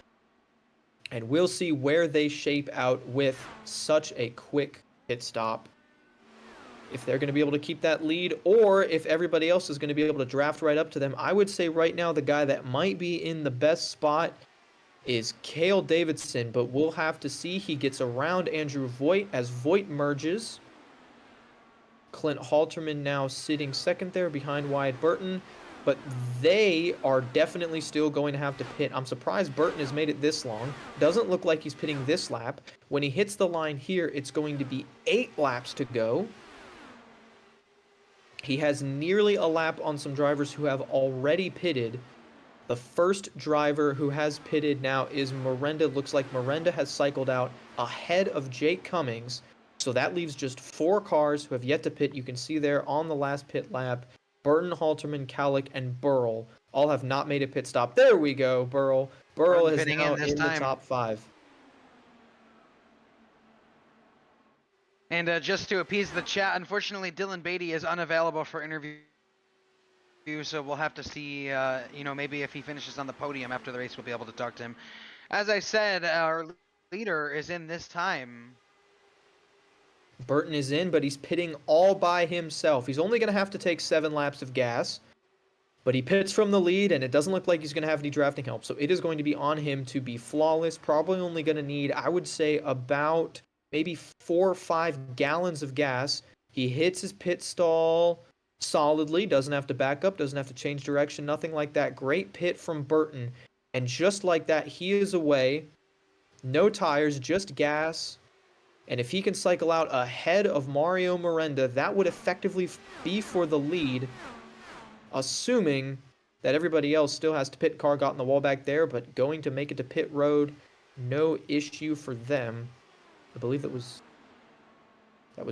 And we'll see where they shape out with such a quick pit stop. If they're going to be able to keep that lead, or if everybody else is going to be able to draft right up to them. I would say right now the guy that might be in the best spot is Cale Davidson, but we'll have to see. He gets around Andrew Voigt as Voigt merges. Clint Halterman now sitting 2nd there behind Wyatt Burton, but they are definitely still going to have to pit. I'm surprised Burton has made it this long. Doesn't look like he's pitting this lap. When he hits the line here, it's going to be 8 laps to go. He has nearly a lap on some drivers who have already pitted. The first driver who has pitted now is Miranda. Looks like Miranda has cycled out ahead of Jake Cummings. So that leaves just 4 cars who have yet to pit. You can see there on the last pit lap, Burton, Halterman, Cowlick, and Burrell all have not made a pit stop. There we go, Burrell. Burrell is now in the top 5. And just to appease the chat, unfortunately, Dylan Beatty is unavailable for interview, so we'll have to see, maybe if he finishes on the podium after the race, we'll be able to talk to him. As I said, our leader is in this time. Burton is in, but he's pitting all by himself. He's only going to have to take 7 laps of gas, but he pits from the lead, and it doesn't look like he's going to have any drafting help. So it is going to be on him to be flawless. Probably only going to need, I would say, about maybe 4 or 5 gallons of gas. He hits his pit stall solidly, doesn't have to back up, doesn't have to change direction, nothing like that. Great pit from Burton. And just like that, he is away. No tires, just gas. And if he can cycle out ahead of Mario Miranda, that would effectively be for the lead, assuming that everybody else still has to pit. Car got in the wall back there, but going to make it to pit road, no issue for them. I believe that was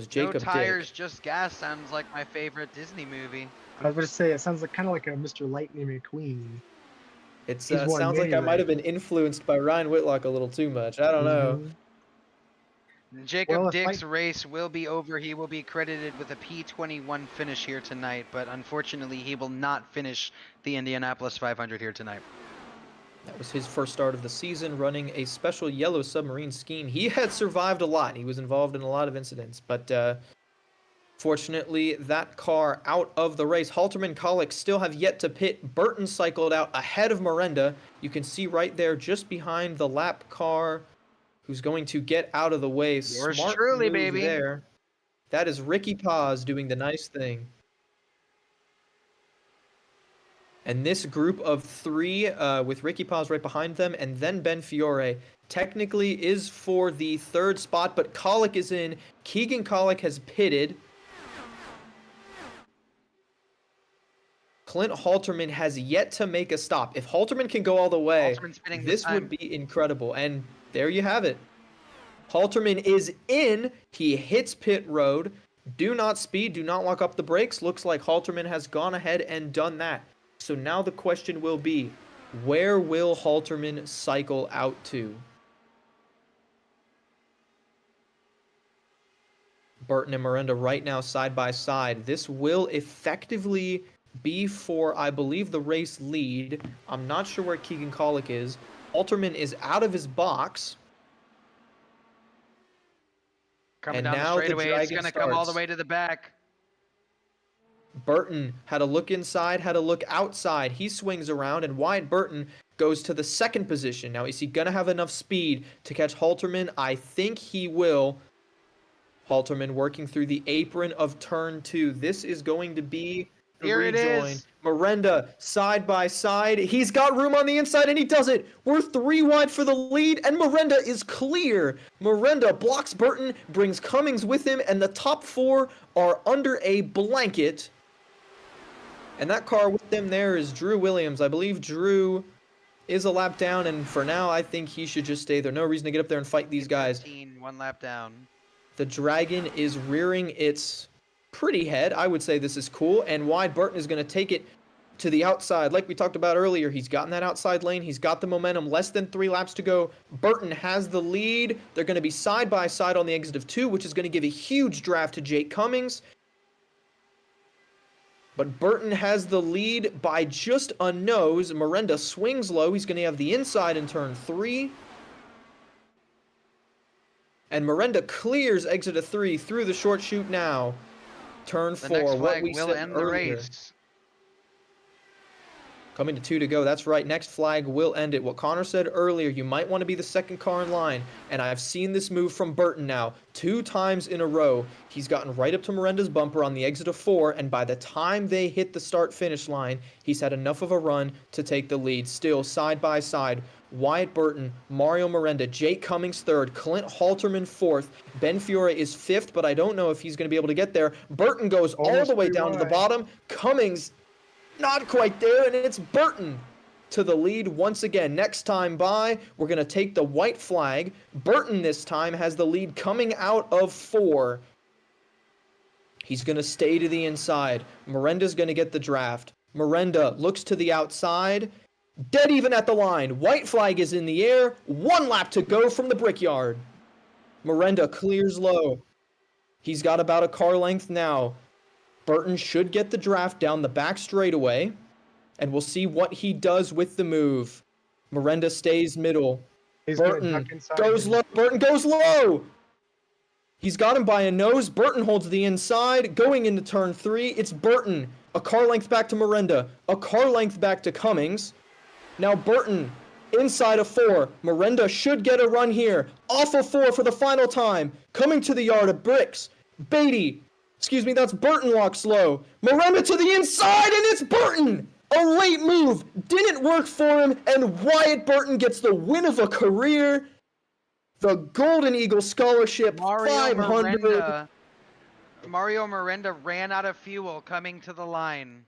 Jacob No tires, Dick. just gas sounds like my favorite Disney movie. I was going to say, it sounds like kind of like a Mr. Lightning McQueen. It He's won sounds like many I might have races. been influenced by Ryan Whitlock a little too much. I don't know. Jacob Well, if Dick's race will be over. He will be credited with a P21 finish here tonight, but unfortunately he will not finish the Indianapolis 500 here tonight. That was his first start of the season, running a special yellow submarine scheme. He had survived a lot. He was involved in a lot of incidents, but fortunately, that car out of the race. Halterman, Cowlick still have yet to pit. Burton cycled out ahead of Miranda. You can see right there, just behind the lap car, who's going to get out of the way. Yours Smart truly, move baby. there. That is Ricky Paz doing the nice thing. And this group of 3, with Ricky Paz right behind them, and then Ben Fiore, technically is for the 3rd spot, but Cowlick is in. Keegan Cowlick has pitted. Clint Halterman has yet to make a stop. If Halterman can go all the way, this would be incredible. And there you have it. Halterman is in. He hits pit road. Do not speed. Do not lock up the brakes. Looks like Halterman has gone ahead and done that. So now the question will be, where will Halterman cycle out to? Burton and Miranda right now side by side. This will effectively be for, I believe, the race lead. I'm not sure where Keegan Cowlick is. Halterman is out of his box. Coming And down now the the straightaway, it's dragon going to come all the starts. way to the back. Burton had a look inside, had a look outside. He swings around, and Wyatt Burton goes to the second position. Now, is he going to have enough speed to catch Halterman? I think he will. Halterman working through the apron of turn 2. This is going to be the Here it rejoin. is. Miranda side by side. He's got room on the inside, and he does it. We're 3 wide for the lead, and Miranda is clear. Miranda blocks Burton, brings Cummings with him, and the top 4 are under a blanket. And that car with them there is Drew Williams. I believe Drew is a lap down, and for now, I think he should just stay there. No reason to get up there and fight these guys. 1 lap down. The Dragon is rearing its pretty head. I would say this is cool, and Wyatt Burton is going to take it to the outside. Like we talked about earlier, he's gotten that outside lane. He's got the momentum. Less than 3 laps to go. Burton has the lead. They're going to be side by side on the exit of 2, which is going to give a huge draft to Jake Cummings. But Burton has the lead by just a nose. Miranda swings low. He's going to have the inside in turn 3. And Miranda clears exit of 3 through the short chute now. Turn 4. The next What flag we will said end the earlier. race. Coming to 2 to go. That's right. Next flag will end it. What Connor said earlier, you might want to be the second car in line. And I've seen this move from Burton now 2 times in a row. He's gotten right up to Miranda's bumper on the exit of 4. And by the time they hit the start-finish line, he's had enough of a run to take the lead. Still side by side. Wyatt Burton, Mario Miranda, Jake Cummings 3rd, Clint Halterman 4th, Ben Fiore is 5th, but I don't know if he's going to be able to get there. Burton goes all Almost the way 3 down to the wide. bottom. Cummings not quite there, and it's Burton to the lead once again. Next time by, we're going to take the white flag. Burton this time has the lead coming out of 4. He's going to stay to the inside. Miranda's going to get the draft. Miranda looks to the outside. Dead even at the line. White flag is in the air. 1 lap to go from the Brickyard. Miranda clears low. He's got about a car length now. Burton should get the draft down the back straightaway, and we'll see what he does with the move. Miranda stays middle. He's gonna Burton duck inside goes him. low. Burton goes low. He's got him by a nose. Burton holds the inside. Going into turn 3, it's Burton. A car length back to Miranda. A car length back to Cummings. Now Burton inside of 4. Miranda should get a run here. Off of 4 for the final time. Coming to the yard of bricks. That's Burton walks low. Miranda to the inside, and it's Burton! A late move. Didn't work for him, and Wyatt Burton gets the win of a career. The Golden Eagle Scholarship 500. Mario Miranda ran out of fuel coming to the line.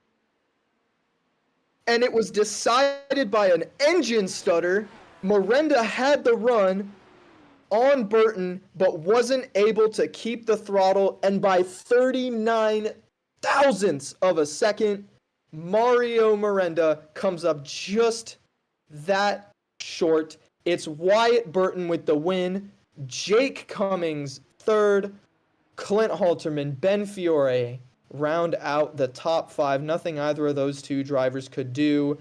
And it was decided by an engine stutter. Miranda had the run on Burton, but wasn't able to keep the throttle, and by 39 thousandths of a second, Mario Miranda comes up just that short. It's Wyatt Burton with the win, Jake Cummings 3rd, Clint Halterman, Ben Fiore round out the top 5. Nothing either of those 2 drivers could do.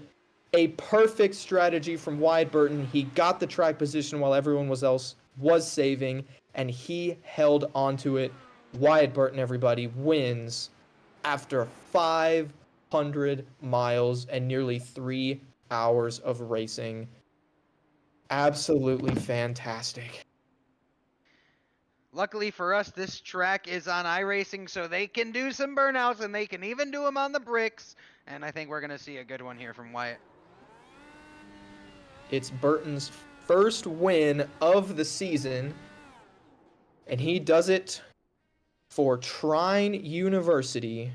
A perfect strategy from Wyatt Burton. He got the track position while everyone else was saving, and he held onto it. Wyatt Burton, everybody, wins after 500 miles and nearly 3 hours of racing. Absolutely fantastic. Luckily for us, this track is on iRacing, so they can do some burnouts, and they can even do them on the bricks. And I think we're going to see a good one here from Wyatt. It's Burton's first win of the season, and he does it for Trine University.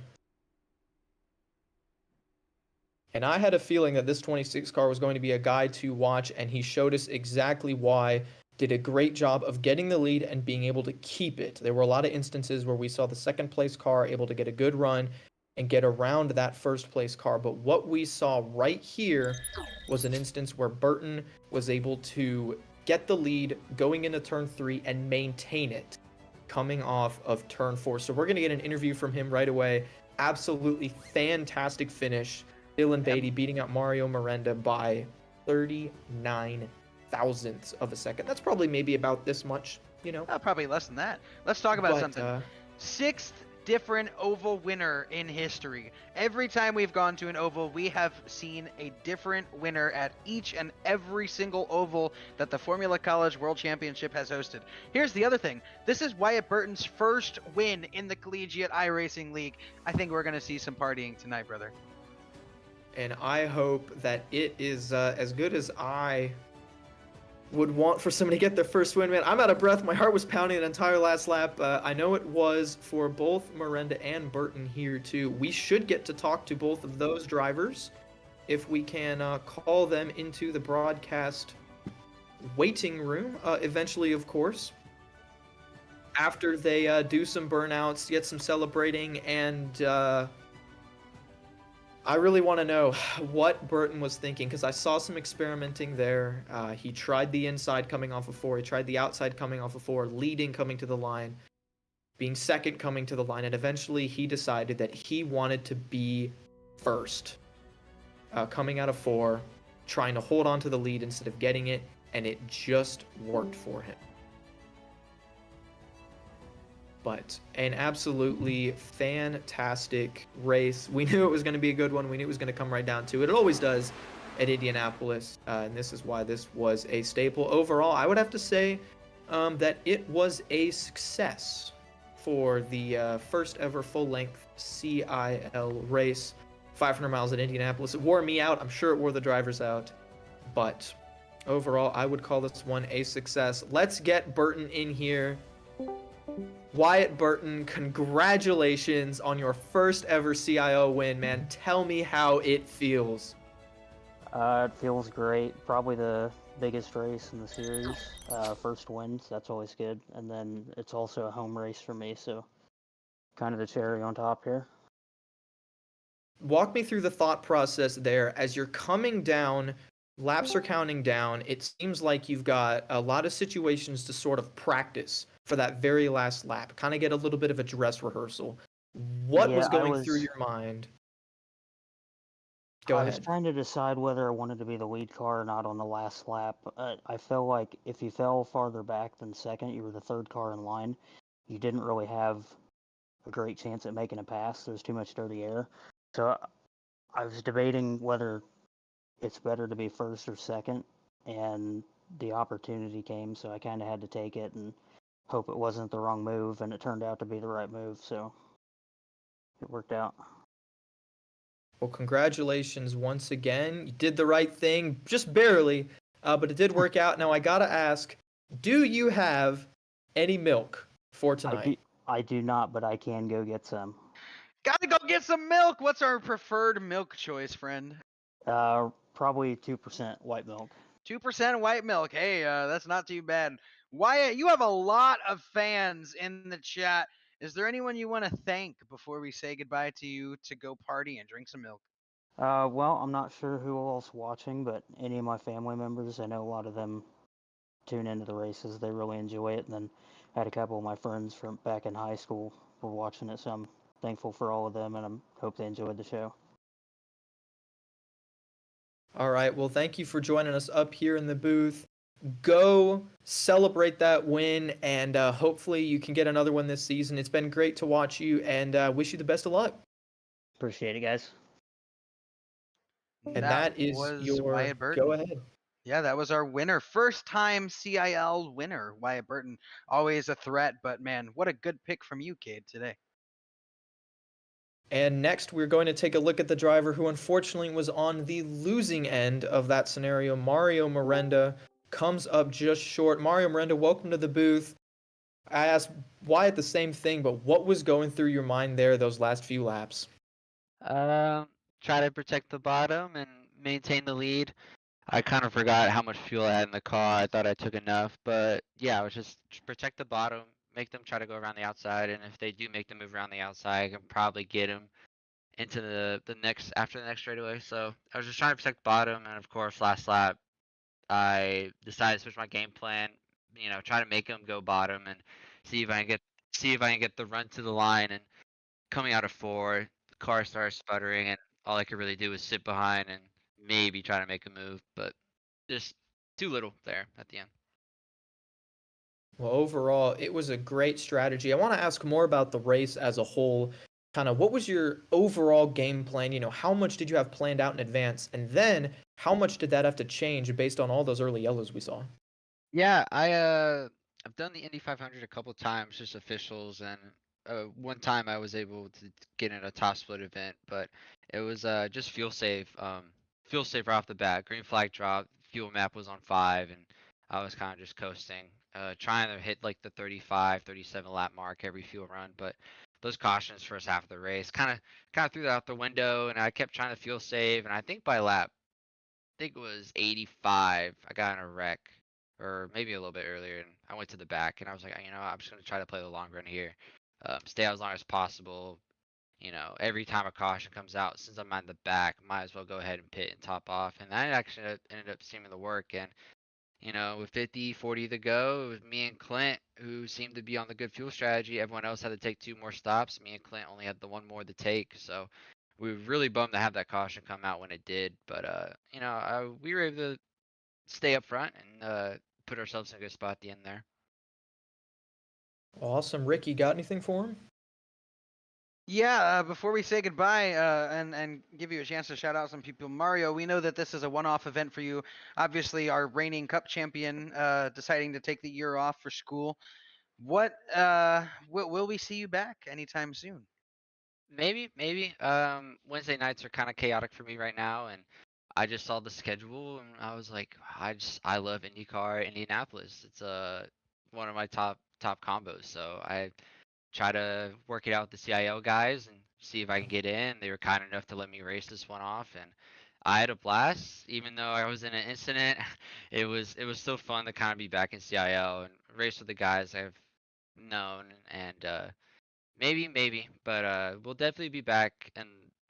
And I had a feeling that this 26 car was going to be a guy to watch, and he showed us exactly why. Did a great job of getting the lead and being able to keep it. There were a lot of instances where we saw the second place car able to get a good run and get around that first place car. But what we saw right here was an instance where Burton was able to get the lead going into turn 3 and maintain it coming off of turn 4. So we're going to get an interview from him right away. Absolutely fantastic finish. Dylan Beatty beating out Mario Miranda by 39 thousandths of a second. That's probably maybe about this much, Probably less than that. Let's talk about But, something. 6th different oval winner in history. Every time we've gone to an oval, we have seen a different winner at each and every single oval that the Formula College World Championship has hosted. Here's the other thing. This is Wyatt Burton's first win in the Collegiate iRacing League. I think we're going to see some partying tonight, brother. And I hope that it is as good as I would want for somebody to get their first win, man. I'm out of breath. My heart was pounding an entire last lap. I know it was for both Miranda and Burton here, too. We should get to talk to both of those drivers if we can call them into the broadcast waiting room, eventually, of course. After they do some burnouts, get some celebrating, and I really want to know what Burton was thinking, because I saw some experimenting there. He tried the inside coming off of 4, he tried the outside coming off of 4, leading coming to the line, being second coming to the line, and eventually he decided that he wanted to be first, coming out of 4, trying to hold on to the lead instead of getting it, and it just worked for him. But an absolutely fantastic race. We knew it was going to be a good one. We knew it was going to come right down to it. It always does at Indianapolis, and this is why this was a staple. Overall, I would have to say that it was a success for the first ever full-length CIL race. 500 miles at Indianapolis. It wore me out. I'm sure it wore the drivers out. But overall, I would call this one a success. Let's get Burton in here. Wyatt Burton, congratulations on your first ever CIO win, man. Tell me how it feels. It feels great. Probably the biggest race in the series. First win, so that's always good. And then it's also a home race for me, so kind of the cherry on top here. Walk me through the thought process there. As you're coming down, laps are counting down. It seems like you've got a lot of situations to sort of practice for that very last lap, kind of get a little bit of a dress rehearsal. What was going through your mind? Go ahead. I was trying to decide whether I wanted to be the lead car or not on the last lap. I felt like if you fell farther back than second, you were the third car in line. You didn't really have a great chance at making a pass. There's too much dirty air. So I was debating whether it's better to be first or second, and the opportunity came, so I kind of had to take it and hope it wasn't the wrong move, and it turned out to be the right move, so it worked out. Well, congratulations once again. You did the right thing, just barely, but it did work out. Now, I gotta ask, do you have any milk for tonight? I do not, but I can go get some. Gotta go get some milk. What's our preferred milk choice, friend? Probably 2% white milk. 2% white milk. Hey, that's not too bad. Wyatt, you have a lot of fans in the chat. Is there anyone you want to thank before we say goodbye to you to go party and drink some milk? Well, I'm not sure who else watching, but any of my family members, I know a lot of them tune into the races. They really enjoy it. And then I had a couple of my friends from back in high school were watching it, so I'm thankful for all of them, and I hope they enjoyed the show. All right. Well, thank you for joining us up here in the booth. Go celebrate that win, and hopefully you can get another one this season. It's been great to watch you, and wish you the best of luck. Appreciate it, guys. And that is your Wyatt Burton. Go ahead. Yeah, that was our winner. First time CIL winner, Wyatt Burton. Always a threat, but man, what a good pick from you, Cade, today. And next, we're going to take a look at the driver who unfortunately was on the losing end of that scenario. Mario Miranda comes up just short. Mario Miranda, welcome to the booth. I asked Wyatt the same thing, but what was going through your mind there those last few laps? Try to protect the bottom and maintain the lead. I kind of forgot how much fuel I had in the car. I thought I took enough, but yeah, I was just protect the bottom, make them try to go around the outside, and if they do make the move around the outside, I can probably get them into the next after the next straightaway. So I was just trying to protect the bottom, and of course, last lap, I decided to switch my game plan. You know, try to make them go bottom and see if I can get the run to the line. And coming out of 4, the car started sputtering, and all I could really do was sit behind and maybe try to make a move, but just too little there at the end. Well, overall, it was a great strategy. I want to ask more about the race as a whole. Kind of what was your overall game plan? How much did you have planned out in advance? And then how much did that have to change based on all those early yellows we saw? Yeah, I've done the Indy 500 a couple times, just officials, and one time I was able to get in a top split event, but it was just fuel safe right off the bat. Green flag drop, fuel map was on 5, and I was kind of just coasting, trying to hit like the 35, 37 lap mark every fuel run, but those cautions first half of the race kind of threw that out the window, and I kept trying to fuel save, and I think by lap think it was 85. I got in a wreck, or maybe a little bit earlier, and I went to the back, and I was like, you know, I'm just gonna try to play the long run here, stay out as long as possible. You know, every time a caution comes out, since I'm on the back, might as well go ahead and pit and top off, and that actually ended up seeming to work. And with 50, 40 to go, it was me and Clint who seemed to be on the good fuel strategy. Everyone else had to take 2 more stops. Me and Clint only had the one more to take, so we were really bummed to have that caution come out when it did. But we were able to stay up front and put ourselves in a good spot at the end there. Awesome. Rick, you got anything for him? Yeah, before we say goodbye, and give you a chance to shout out some people, Mario, we know that this is a one-off event for you. Obviously, our reigning Cup champion, deciding to take the year off for school. What will we see you back anytime soon? Maybe. Wednesday nights are kind of chaotic for me right now, and I just saw the schedule and I was like, I love IndyCar, Indianapolis. It's one of my top combos. So I try to work it out with the CIL guys and see if I can get in. They were kind enough to let me race this one off, and I had a blast. Even though I was in an incident, it was still fun to kind of be back in CIL and race with the guys I've known, and maybe, but we'll definitely be back in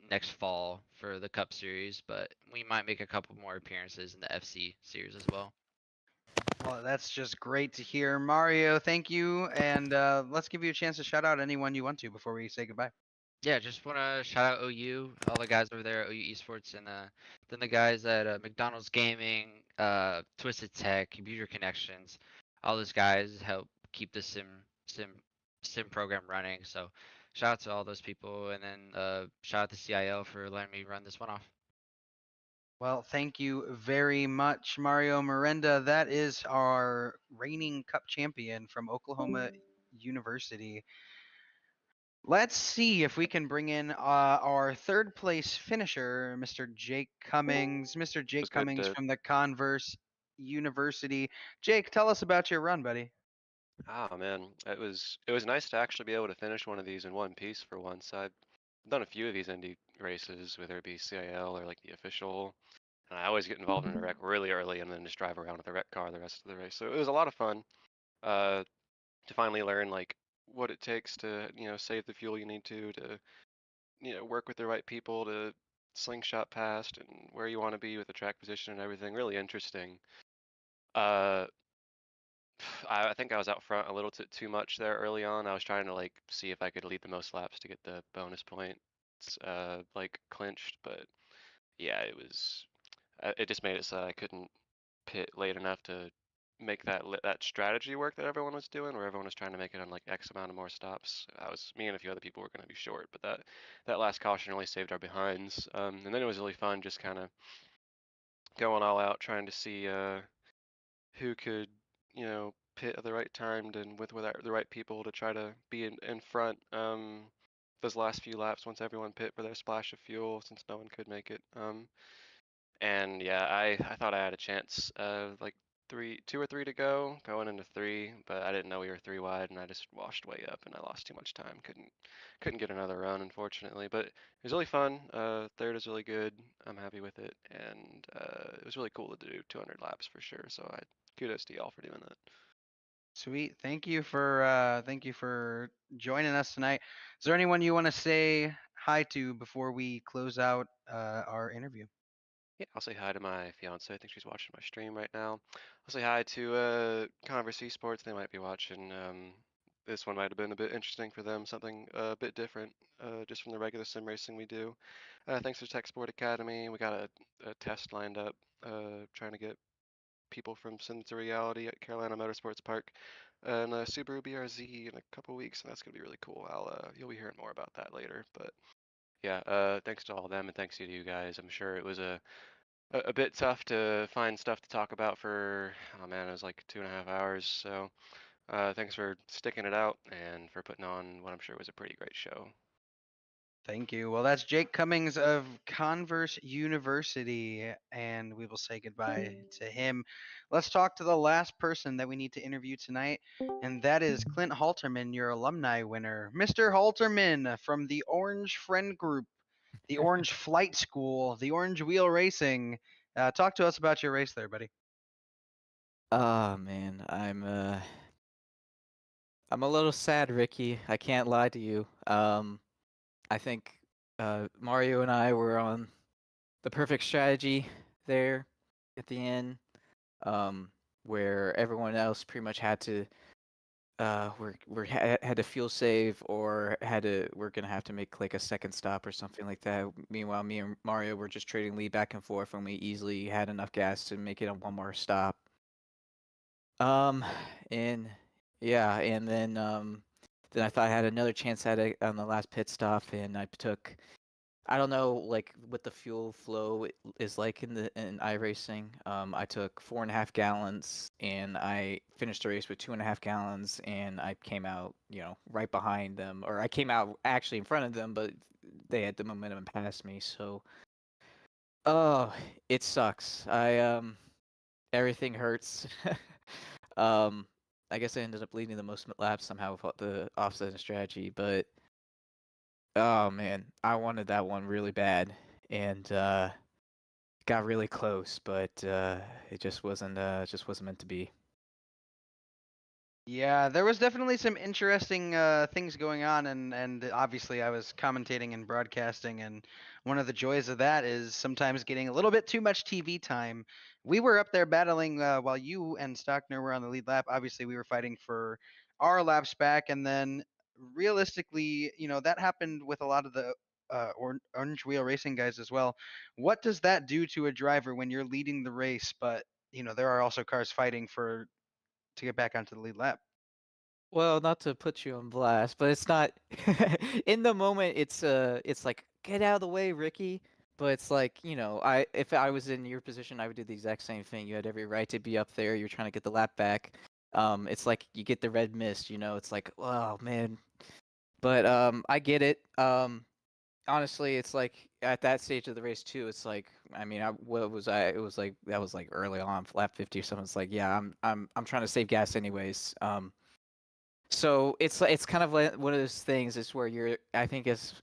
next fall for the Cup Series, but we might make a couple more appearances in the FC Series as well. Well, that's just great to hear, Mario. Thank you, and let's give you a chance to shout out anyone you want to before we say goodbye. Yeah, just want to shout out OU, all the guys over there at OU Esports, and then the guys at McDonald's Gaming, Twisted Tech, Computer Connections. All those guys help keep the sim program running. So shout out to all those people, and then shout out to CIL for letting me run this one off. Well, thank you very much, Mario Miranda. That is our reigning Cup champion from Oklahoma University. Let's see if we can bring in our third place finisher, Mr. Jake Cummings. Mr. Jake was good Cummings to from the Converse University. Jake, tell us about your run, buddy. man, it was nice to actually be able to finish one of these in one piece for once. I've done a few of these indie races, whether it be CIL or like the official, and I always get involved in a wreck really early and then just drive around with a wreck car the rest of the race. So it was a lot of fun uh, to finally learn like what it takes to save the fuel you need to work with the right people to slingshot past and where you want to be with the track position and everything. Really interesting. Uh, I think I was out front a little too much there early on. I was trying to like see if I could lead the most laps to get the bonus points, like clinched. But yeah, it just made it so I couldn't pit late enough to make that strategy work that everyone was doing, where everyone was trying to make it on like X amount of more stops. Me and a few other people were going to be short, but that last caution really saved our behinds. And then it was really fun, just kind of going all out, trying to see who could, pit at the right time and with the right people to try to be in front those last few laps once everyone pit for their splash of fuel since no one could make it. And yeah, I thought I had a chance like 2 or 3 to go going into 3, but I didn't know we were 3 wide and I just washed way up and I lost too much time. Couldn't get another run unfortunately, but it was really fun. Third is really good. I'm happy with it, and it was really cool to do 200 laps for sure. So I kudos to y'all for doing that. Sweet. Thank you for joining us tonight. Is there anyone you want to say hi to before we close out our interview? Yeah, I'll say hi to my fiance. I think she's watching my stream right now. I'll say hi to Converse Esports. They might be watching. This one might have been a bit interesting for them, something a bit different, just from the regular sim racing we do. Thanks to Tech Sport Academy. We got a test lined up, trying to get people from Sins to Reality at Carolina Motorsports Park, and Subaru BRZ in a couple weeks, and that's gonna be really cool. You'll be hearing more about that later. But yeah, thanks to all of them, and thanks to you guys. I'm sure it was a bit tough to find stuff to talk about for, oh man, it was like 2.5 hours. So thanks for sticking it out and for putting on what I'm sure was a pretty great show. Thank you. Well, that's Jake Cummings of Converse University, and we will say goodbye to him. Let's talk to the last person that we need to interview tonight, and that is Clint Halterman, your alumni winner. Mr. Halterman from the Orange Friend Group, the Orange Flight School, the Orange Wheel Racing. Talk to us about your race there, buddy. Oh man, I'm a little sad, Ricky. I can't lie to you. I think Mario and I were on the perfect strategy there at the end, where everyone else pretty much had to had to fuel save or we're gonna have to make like a second stop or something like that. Meanwhile, me and Mario were just trading lead back and forth, and we easily had enough gas to make it a one more stop. And yeah, and then I thought I had another chance at it on the last pit stop, and I took, I don't know, like what the fuel flow is like in iRacing. I took 4.5 gallons, and I finished the race with 2.5 gallons, and I came out, right behind them, or I came out actually in front of them, but they had the momentum past me. So, oh, it sucks. Everything hurts. Um, I guess I ended up leading the most laps somehow without the offsetting strategy, but oh man, I wanted that one really bad, and got really close, but it just wasn't meant to be. Yeah, there was definitely some interesting things going on, and obviously I was commentating and broadcasting, and one of the joys of that is sometimes getting a little bit too much TV time. We were up there battling while you and Stockner were on the lead lap. Obviously, we were fighting for our laps back, and then realistically, that happened with a lot of the Orange Wheel Racing guys as well. What does that do to a driver when you're leading the race, but there are also cars fighting for to get back onto the lead lap? Well, not to put you on blast, but it's not in the moment. It's like get out of the way, Ricky. But it's like, if I was in your position, I would do the exact same thing. You had every right to be up there. You're trying to get the lap back. It's like you get the red mist. It's like, oh man. But I get it. Honestly, it's like at that stage of the race too. It's like, I mean, what was I? It was like that was like early on, lap 50 or something. It's like, yeah, I'm trying to save gas anyways. So it's kind of like one of those things is where I think is,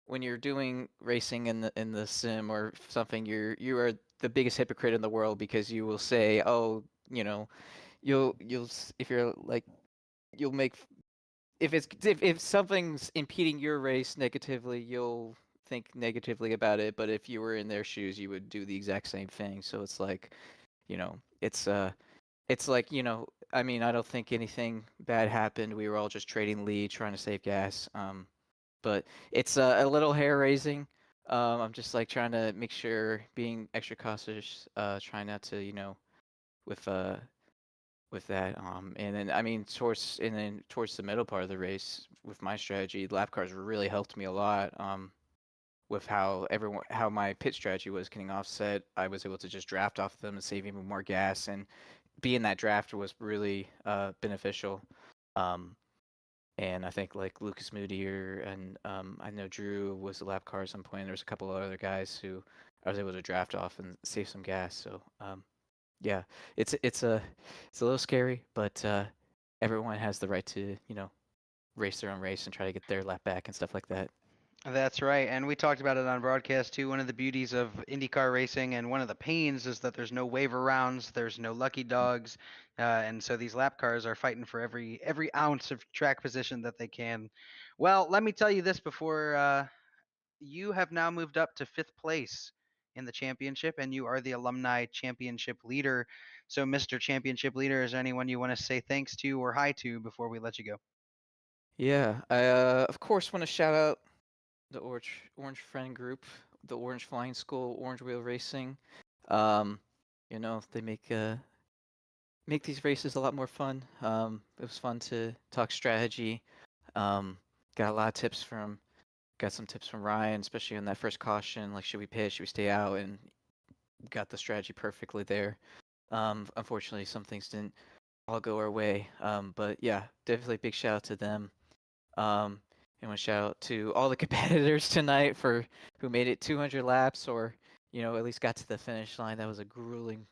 when you're doing racing in the sim or something, you are the biggest hypocrite in the world because you will say, oh, if you're like, you'll make if something's impeding your race negatively, you'll think negatively about it. But if you were in their shoes, you would do the exact same thing. So it's like, you know, it's uh it's like, I mean, I don't think anything bad happened. We were all just trading lead, trying to save gas. But it's a little hair raising. I'm just like trying to make sure, being extra cautious, trying not to, with with that. And then I mean, towards the middle part of the race, with my strategy, lap cars really helped me a lot. With how my pit strategy was getting offset, I was able to just draft off them and save even more gas, and being that draft was really beneficial. Um, and I think like Lucas Moody and I know Drew was the lap car at some point. There was a couple of other guys who I was able to draft off and save some gas. So yeah, it's a little scary, but everyone has the right to race their own race and try to get their lap back and stuff like that. That's right. And we talked about it on broadcast too. One of the beauties of IndyCar racing and one of the pains is that there's no waiver rounds, there's no lucky dogs. And so these lap cars are fighting for every ounce of track position that they can. Well, let me tell you this before you have now moved up to 5th place in the championship, and you are the alumni championship leader. So, Mr. Championship Leader, is there anyone you want to say thanks to or hi to before we let you go? Yeah, I of course want to shout out the Orange Friend Group, the Orange Flying School, Orange Wheel Racing. Um, You know, they make these races a lot more fun. It was fun to talk strategy. Got a lot of tips from got some tips from Ryan, especially on that first caution. Like, should we pitch? Should we stay out? And got the strategy perfectly there. Unfortunately, some things didn't all go our way. But yeah, definitely big shout out to them. And one shout out to all the competitors tonight for who made it 200 laps or at least got to the finish line. That was a grueling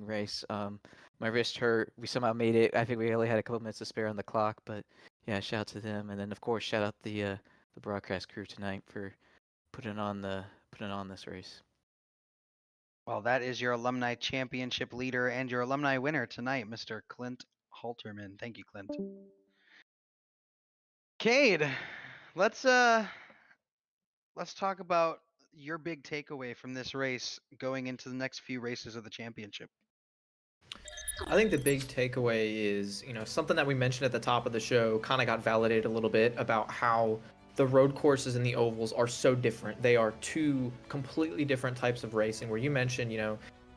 race. My wrist hurt. We somehow made it. I think we only had a couple minutes to spare on the clock, but yeah, shout out to them. And then of course shout out the broadcast crew tonight for putting on this race. Well, that is your alumni championship leader and your alumni winner tonight, Mr. Clint Halterman. Thank you, Clint. Cade, let's talk about your big takeaway from this race going into the next few races of the championship. I think the big takeaway is, something that we mentioned at the top of the show kind of got validated a little bit about how the road courses and the ovals are so different. They are two completely different types of racing, where you mentioned,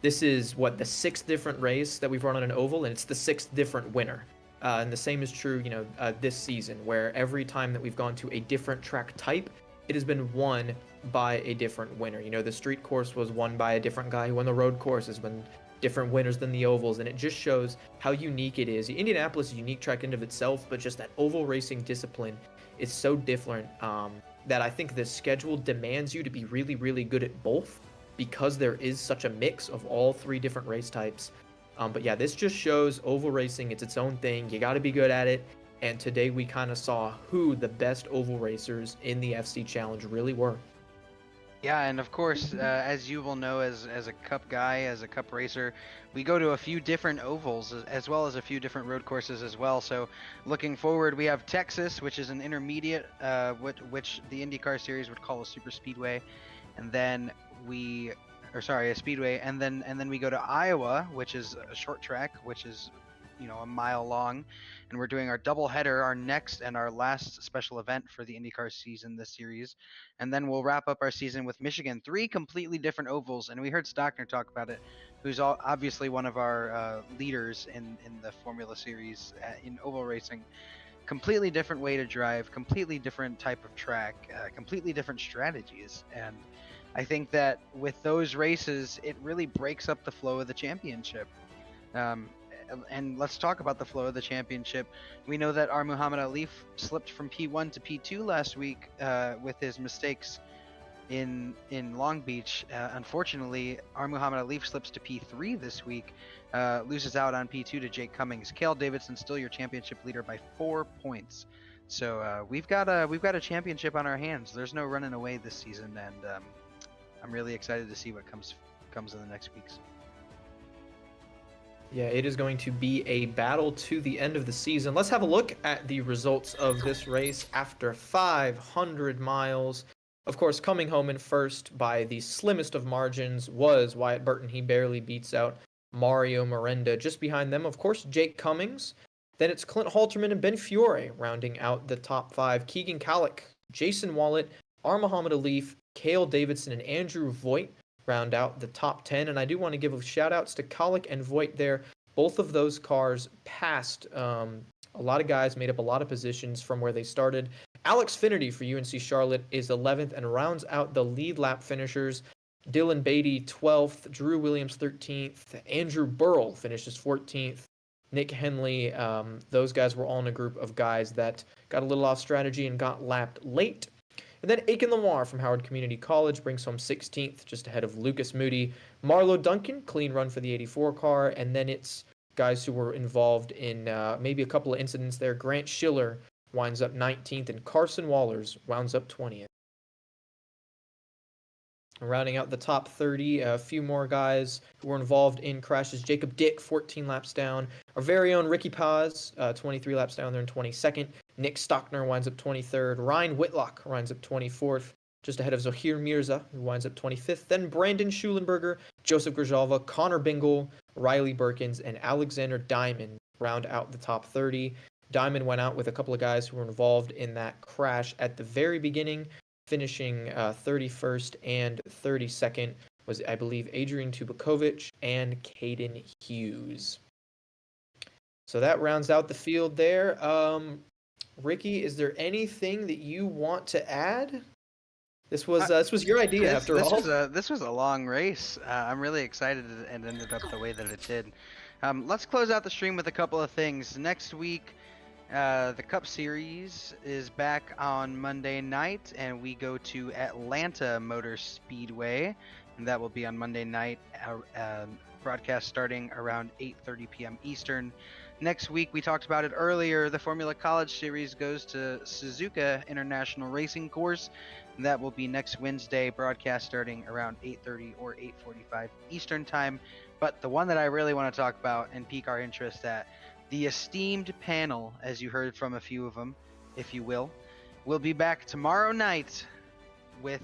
this is the sixth different race that we've run on an oval, and it's the sixth different winner. And the same is true, this season, where every time that we've gone to a different track type, it has been won by a different winner. The street course was won by a different guy who won the road course, has been different winners than the ovals, and it just shows how unique it is. Indianapolis is a unique track in of itself, but just that oval racing discipline is so different that I think the schedule demands you to be really, really good at both, because there is such a mix of all three different race types. But yeah, this just shows oval racing, it's its own thing. You got to be good at it. And today we kind of saw who the best oval racers in the FC Challenge really were. Yeah, and of course, as you will know, as a cup guy, as a cup racer, we go to a few different ovals as well as a few different road courses as well. So looking forward, we have Texas, which is an intermediate, which the IndyCar series would call a super speedway, and then a speedway, and then we go to Iowa, which is a short track, which is a mile long, and we're doing our double header, our next and our last special event for the IndyCar season this series, and then we'll wrap up our season with Michigan. 3 completely different ovals, and we heard Stockner talk about it, who's obviously one of our leaders in the Formula Series in oval racing. Completely different way to drive, completely different type of track, completely different strategies, and I think that with those races, it really breaks up the flow of the championship. And let's talk about the flow of the championship. We know that our Muhammad Ali slipped from P1 to P2 last week with his mistakes in Long Beach. Unfortunately, our Muhammad Ali slips to P3 this week, loses out on P2 to Jake Cummings. Cale Davidson still your championship leader by 4 points. So we've got a championship on our hands. There's no running away this season, and I'm really excited to see what comes in the next weeks. Yeah, it is going to be a battle to the end of the season. Let's have a look at the results of this race after 500 miles. Of course, coming home in first by the slimmest of margins was Wyatt Burton. He barely beats out Mario Miranda. Just behind them, of course, Jake Cummings. Then it's Clint Halterman and Ben Fiore rounding out the top 5. Keegan Kallick, Jason Wallet, R. Muhammad Alif, Cale Davidson, and Andrew Voigt round out the top 10. And I do want to give a shout outs to Kallick and Voigt there. Both of those cars passed a lot of guys, made up a lot of positions from where they started. Alex Finnerty for UNC Charlotte is 11th and rounds out the lead lap finishers. Dylan Beatty 12th, Drew Williams 13th, Andrew Burrell finishes 14th. Nick Henley, those guys were all in a group of guys that got a little off strategy and got lapped late. And then Aiken Lamar from Howard Community College brings home 16th, just ahead of Lucas Moody. Marlo Duncan, clean run for the 84 car. And then it's guys who were involved in maybe a couple of incidents there. Grant Schiller winds up 19th, and Carson Wallers rounds up 20th. Rounding out the top 30, a few more guys who were involved in crashes. Jacob Dick, 14 laps down. Our very own Ricky Paz, 23 laps down there in 22nd. Nick Stockner winds up 23rd. Ryan Whitlock winds up 24th, just ahead of Zohir Mirza, who winds up 25th. Then Brandon Schulenberger, Joseph Grzelva, Connor Bingle, Riley Birkins, and Alexander Diamond round out the top 30. Diamond went out with a couple of guys who were involved in that crash at the very beginning, finishing 31st and 32nd. was, I believe, Adrian Tubakovic and Caden Hughes. So that rounds out the field there. Ricky, is there anything that you want to add? This was your idea after all. This was a long race. I'm really excited it ended up the way that it did. Let's close out the stream with a couple of things. Next week, the Cup Series is back on Monday night, and we go to Atlanta Motor Speedway, and that will be on Monday night. Broadcast starting around 8:30 p.m. Eastern. Next week, we talked about it earlier, the Formula College Series goes to Suzuka International Racing Course. And that will be next Wednesday, broadcast starting around 8:30 or 8:45 Eastern Time. But the one that I really want to talk about and pique our interest at, the esteemed panel, as you heard from a few of them, if you will be back tomorrow night with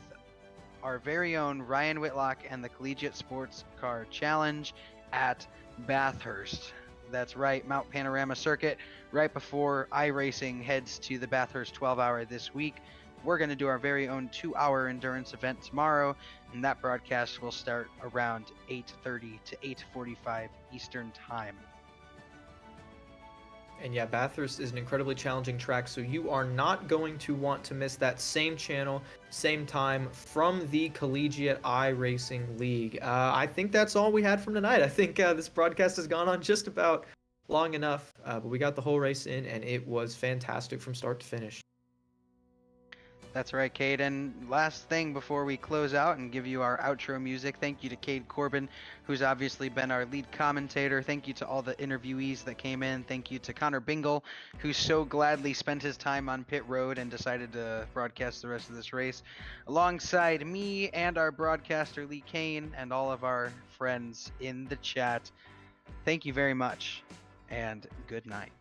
our very own Ryan Whitlock and the Collegiate Sports Car Challenge at Bathurst. That's right, Mount Panorama Circuit, right before iRacing heads to the Bathurst 12-hour this week. We're going to do our very own 2-hour endurance event tomorrow, and that broadcast will start around 8:30 to 8:45 Eastern Time. And yeah, Bathurst is an incredibly challenging track, so you are not going to want to miss that same channel, same time from the Collegiate iRacing League. I think that's all we had from tonight. I think this broadcast has gone on just about long enough, but we got the whole race in, and it was fantastic from start to finish. That's right, Cade. And last thing before we close out and give you our outro music, thank you to Cade Corbin, who's obviously been our lead commentator. Thank you to all the interviewees that came in. Thank you to Connor Bingle, who so gladly spent his time on pit road and decided to broadcast the rest of this race, alongside me and our broadcaster Lee Kane and all of our friends in the chat. Thank you very much, and good night.